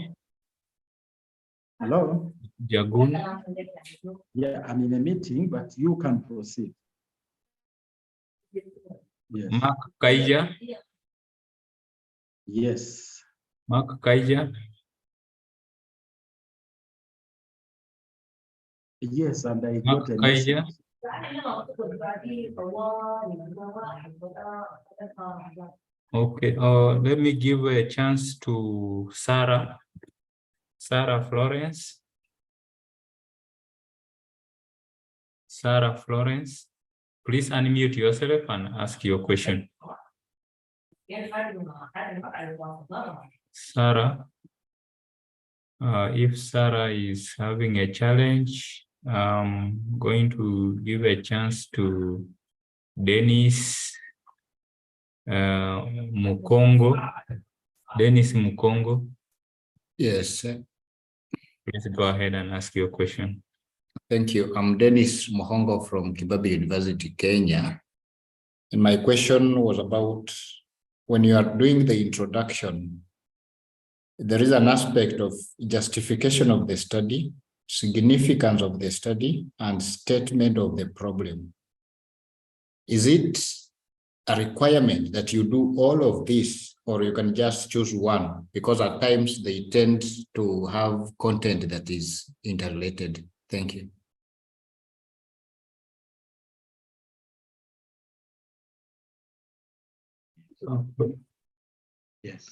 [SPEAKER 8] Hello.
[SPEAKER 3] Jagun.
[SPEAKER 8] Yeah, I'm in a meeting, but you can proceed. Yes.
[SPEAKER 3] Mark Kaija.
[SPEAKER 8] Yes.
[SPEAKER 3] Mark Kaija.
[SPEAKER 8] Yes, and I
[SPEAKER 3] Mark
[SPEAKER 8] got a
[SPEAKER 3] Kaija.
[SPEAKER 8] message.
[SPEAKER 3] Okay, let me give a chance to Sarah Florence. Sarah Florence, please unmute yourself and ask your question. Sarah, if Sarah is having a challenge, I'm going to give a chance to Dennis Mukongo. Dennis Mukongo.
[SPEAKER 10] Yes.
[SPEAKER 3] Please go ahead and ask your question.
[SPEAKER 10] Thank you. I'm Dennis Mukongo from Kibabi University, Kenya. And my question was about when you are doing the introduction, there is an aspect of justification of the study, significance of the study, and statement of the problem. Is it a requirement that you do all of this, or you can just choose one? Because at times they tend to have content that is interrelated. Thank you.
[SPEAKER 8] Yes.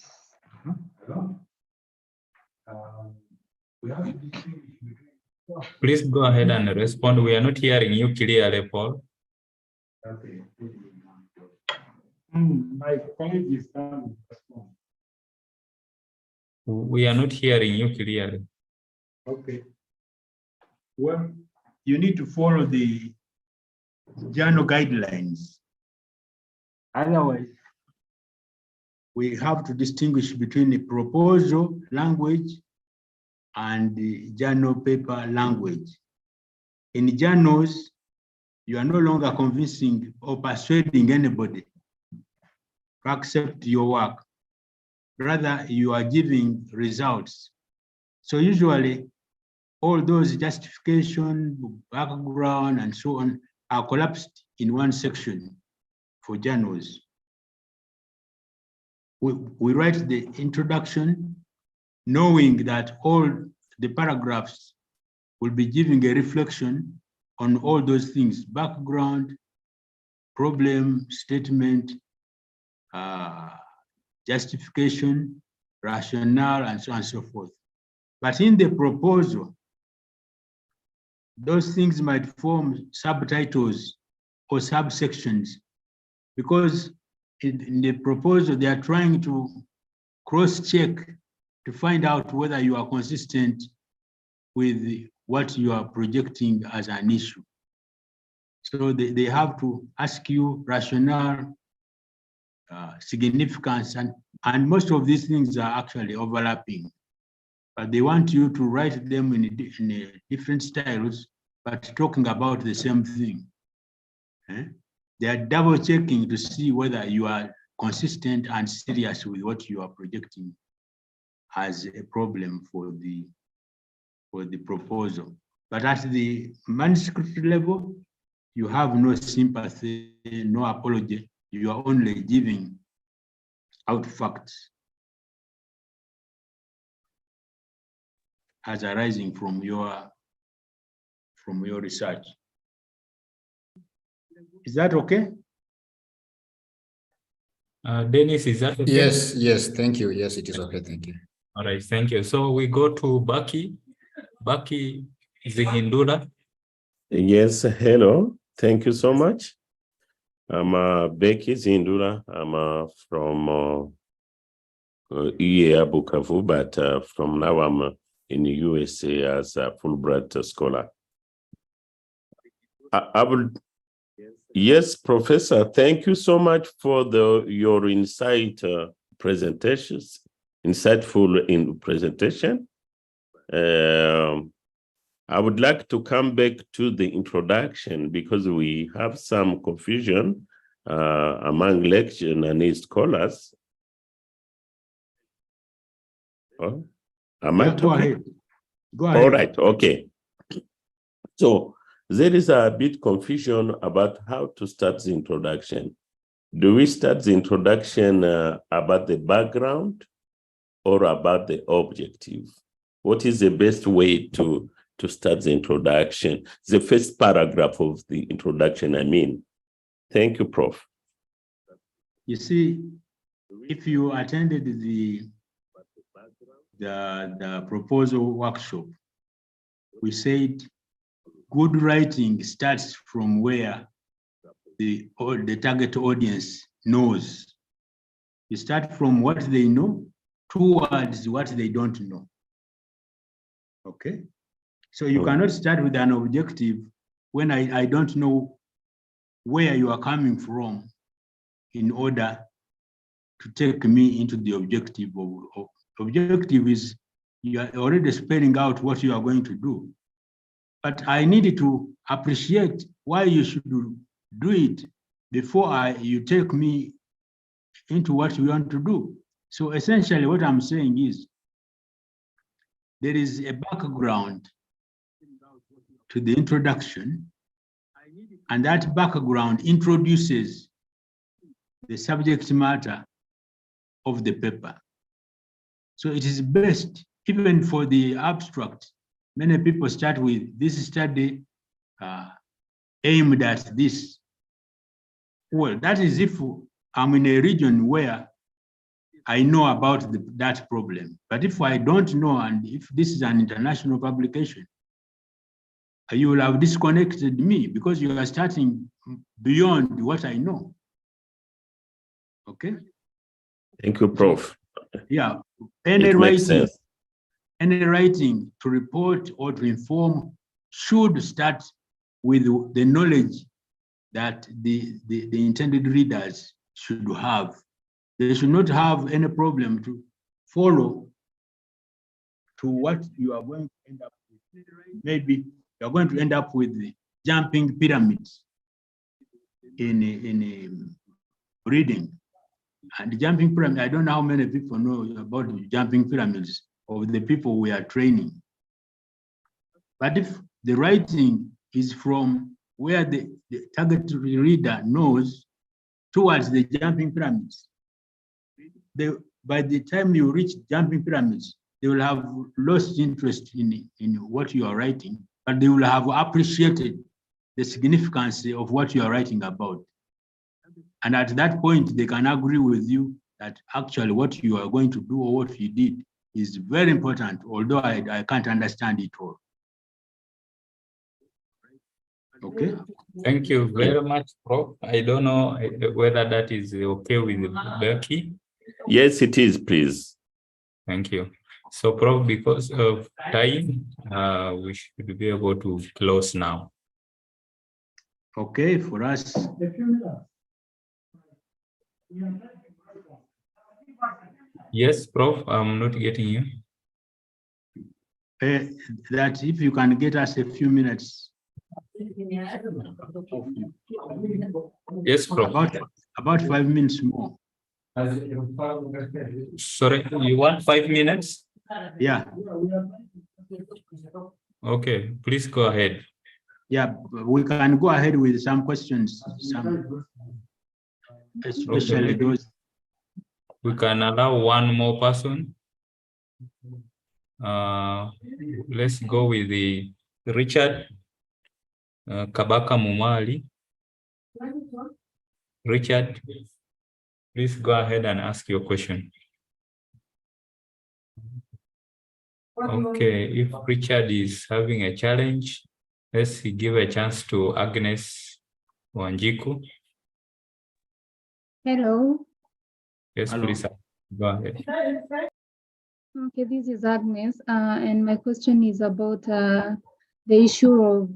[SPEAKER 3] Please go ahead and respond. We are not hearing you clearly, Paul.
[SPEAKER 8] Okay. My colleague is coming.
[SPEAKER 3] We are not hearing you clearly.
[SPEAKER 8] Okay. Well, you need to follow the journal guidelines. Otherwise, we have to distinguish between the proposal language and the journal paper language. In journals, you are no longer convincing or persuading anybody to accept your work. Rather, you are giving results. So usually, all those justification, background, and so on are collapsed in one section for journals. We write the introduction knowing that all the paragraphs will be giving a reflection on all those things: background, problem, statement, justification, rationale, and so on and so forth. But in the proposal, those things might form subtitles or subsections, because in the proposal, they are trying to cross-check to find out whether you are consistent with what you are projecting as an issue. So they have to ask you rationale, significance, and most of these things are actually overlapping. But they want you to write them in different styles, but talking about the same thing. They are double checking to see whether you are consistent and serious with what you are projecting as a problem for
[SPEAKER 2] for the proposal. But at the manuscript level, you have no sympathy, no apology. You are only giving out facts as arising from your research. Is that okay?
[SPEAKER 3] Dennis, is that okay?
[SPEAKER 10] Yes, thank you. Yes, it is okay, thank you.
[SPEAKER 3] All right, thank you. So we go to Baki. Baki Zihindula.
[SPEAKER 11] Yes, hello. Thank you so much. I'm Becky Zindula. I'm from EA Bukavu, but from now I'm in the USA as a Fulbright scholar. I would, yes, Professor, thank you so much for your insightful presentation. I would like to come back to the introduction because we have some confusion among lecture and scholars. Oh, am I
[SPEAKER 2] Go
[SPEAKER 11] talking?
[SPEAKER 2] ahead. Go ahead.
[SPEAKER 11] All right, okay. So there is a bit confusion about how to start the introduction. Do we start the introduction about the background or about the objective? What is the best way to start the introduction? The first paragraph of the introduction, I mean. Thank you, Prof.
[SPEAKER 2] You see, if you attended the proposal workshop, we said good writing starts from where the target audience knows. You start from what they know towards what they don't know. Okay? So you cannot start with an objective when I don't know where you are coming from in order to take me into the objective. Objective is you are already spelling out what you are going to do. But I needed to appreciate why you should do it before you take me into what you want to do. So essentially what I'm saying is there is a background to the introduction, and that background introduces the subject matter of the paper. So it is best, even for the abstract, many people start with this study aimed at this. Well, that is if I'm in a region where I know about that problem. But if I don't know, and if this is an international publication, you will have disconnected me because you are starting beyond what I know. Okay?
[SPEAKER 11] Thank you, Prof.
[SPEAKER 2] Yeah,
[SPEAKER 11] It makes sense.
[SPEAKER 2] Any writing to report or to inform should start with the knowledge that the intended readers should have. They should not have any problem to follow to what you are going to end up with. Maybe you're going to end up with the jumping pyramids in reading. And the jumping pyramid, I don't know how many people know about the jumping pyramids of the people we are training. But if the writing is from where the target reader knows towards the jumping pyramids, by the time you reach jumping pyramids, they will have lost interest in what you are writing, but they will have appreciated the significance of what you are writing about. And at that point, they can agree with you that actually what you are going to do or what you did is very important, although I can't understand it all. Okay.
[SPEAKER 3] Thank you very much, Prof. I don't know whether that is okay with Becky.
[SPEAKER 11] Yes, it is, please.
[SPEAKER 3] Thank you. So, Prof, because of time, we should be able to close now.
[SPEAKER 2] Okay, for us.
[SPEAKER 3] Yes, Prof, I'm not getting you.
[SPEAKER 2] That if you can get us a few minutes.
[SPEAKER 3] Yes, Prof.
[SPEAKER 2] About 5 minutes more.
[SPEAKER 3] Sorry, you want 5 minutes?
[SPEAKER 2] Yeah.
[SPEAKER 3] Okay, please go ahead.
[SPEAKER 2] Yeah, we can go ahead with some questions, especially
[SPEAKER 3] Okay.
[SPEAKER 2] those.
[SPEAKER 3] We can allow one more person. Let's go with the Richard Kabaka Mumali. Richard, please go ahead and ask your question. Okay, if Richard is having a challenge, let's give a chance to Agnes Wanjiku.
[SPEAKER 12] Hello.
[SPEAKER 3] Yes,
[SPEAKER 2] Hello.
[SPEAKER 3] please go ahead.
[SPEAKER 12] Okay, this is Agnes, and my question is about the issue of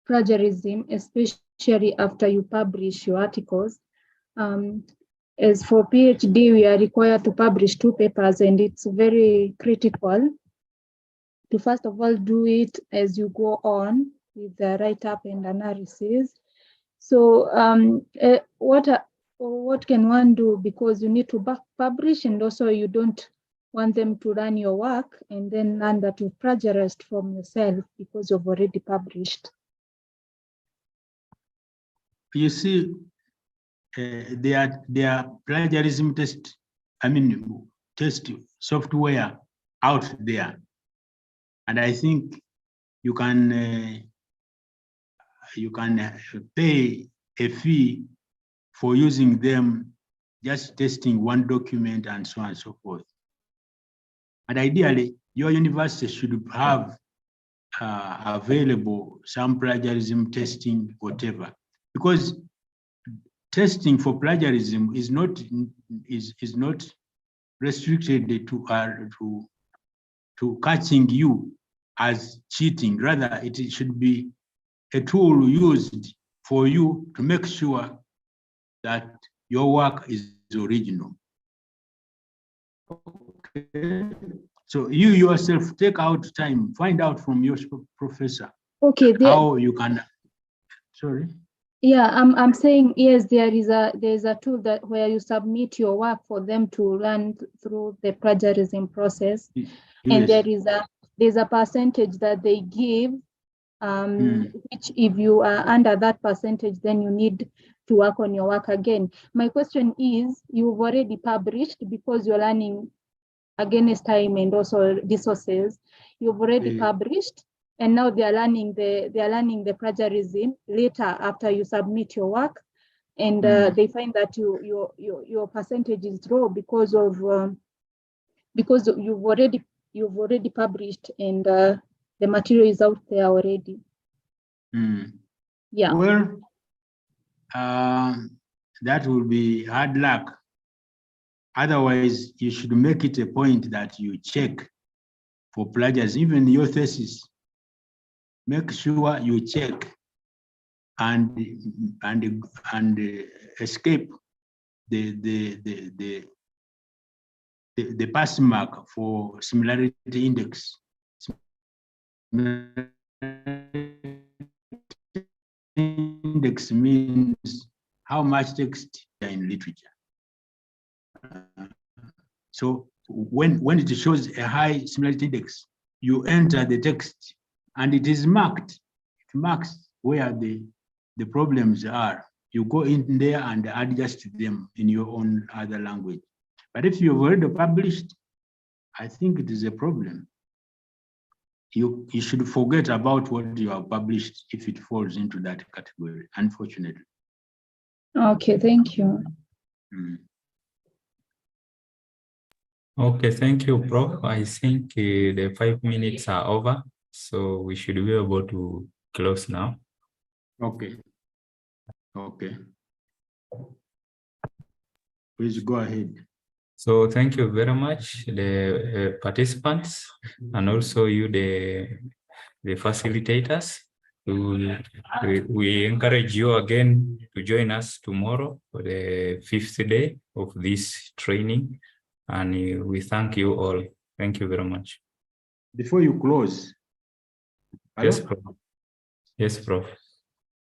[SPEAKER 12] plagiarism, especially after you publish your articles. As for PhD, we are required to publish 2 papers, and it's very critical to first of all do it as you go on with the write-up and analysis. So what can one do, because you need to publish, and also you don't want them to run your work and then learn that you plagiarized from yourself because you've already published?
[SPEAKER 2] You see, there are plagiarism test software out there, and I think you can pay a fee for using them, just testing one document and so on and so forth. And ideally, your university should have available some plagiarism testing, whatever, because testing for plagiarism is not restricted to catching you as cheating. Rather, it should be a tool used for you to make sure that your work is original. Okay. So you yourself take out time, find out from your professor.
[SPEAKER 12] Okay.
[SPEAKER 2] How you can. Sorry.
[SPEAKER 12] Yeah, I'm saying yes. There is a tool that where you submit your work for them to run through the plagiarism process, yes. And there's a percentage that they give, which if you are under that percentage, then you need to work on your work again. My question is, you've already published because you're learning against time and also resources. You've already published, and now they are learning the plagiarism later after you submit your work, and they find that your percentage is low because you've already published, and the material is out there already. Yeah.
[SPEAKER 2] Well, that will be hard luck. Otherwise, you should make it a point that you check for plagiarism, even your thesis. Make sure you check and escape the pass mark for similarity index. Index means how much text in literature. So when it shows a high similarity index, you enter the text and it is marked. It marks where the problems are. You go in there and adjust them in your own other language. But if you've already published, I think it is a problem. You should forget about what you have published if it falls into that category, unfortunately.
[SPEAKER 12] Okay, thank you.
[SPEAKER 3] Okay, thank you, Prof. I think the 5 minutes are over, so we should be able to close now.
[SPEAKER 2] Okay. Okay. Please go ahead. So
[SPEAKER 3] thank you very much, the participants, and also you, the facilitators. We encourage you again to join us tomorrow for the 5th day of this training. And we thank you all. Thank you very much.
[SPEAKER 2] Before you close.
[SPEAKER 3] Yes, Prof. Yes, Prof.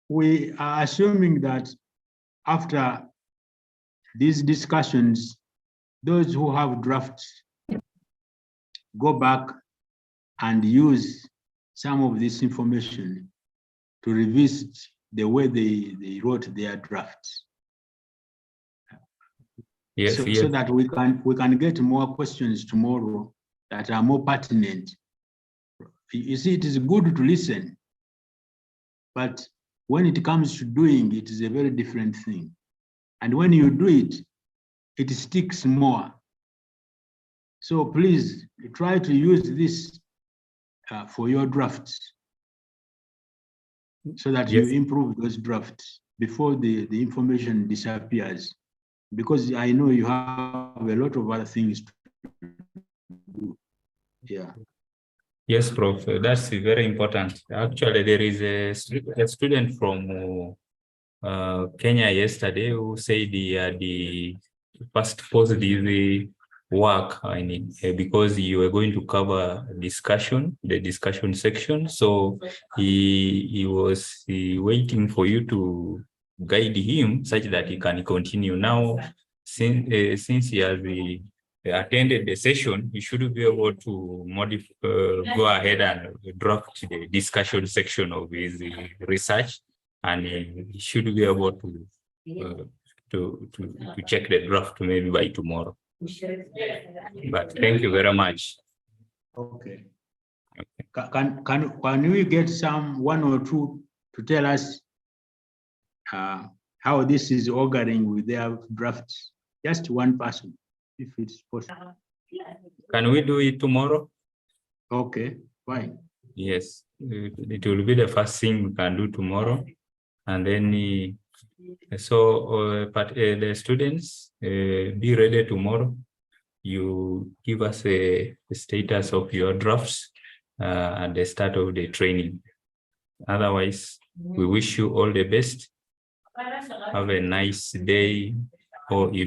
[SPEAKER 2] We are assuming that after these discussions, those who have drafts go back and use some of this information to revisit the way they wrote their drafts.
[SPEAKER 3] Yes,
[SPEAKER 2] So,
[SPEAKER 3] yes.
[SPEAKER 2] so that we can get more questions tomorrow that are more pertinent. You see, it is good to listen, but when it comes to doing, it is a very different thing. And when you do it, it sticks more. So please try to use this for your drafts so that you improve those drafts before the information disappears. Because I know you have a lot of other things to do. Yeah.
[SPEAKER 3] Yes, Prof. That's very important. Actually, there is a student from Kenya yesterday who said the first positive work, I mean, because you were going to cover the discussion section. So he was waiting for you to guide him such that he can continue. Now, since he has attended the session, he should be able to go ahead and draft the discussion section of his research, and he should be able to check the draft maybe by tomorrow. But thank you very much.
[SPEAKER 2] Okay. Can we get one or two to tell us how this is auguring with their drafts? Just one person, if it's possible.
[SPEAKER 3] Can we do it tomorrow?
[SPEAKER 2] Okay, fine.
[SPEAKER 3] Yes, it will be the first thing we can do tomorrow. And then, the students, be ready tomorrow. You give us the status of your drafts at the start of the training. Otherwise, we wish you all the best. Have a nice day or evening.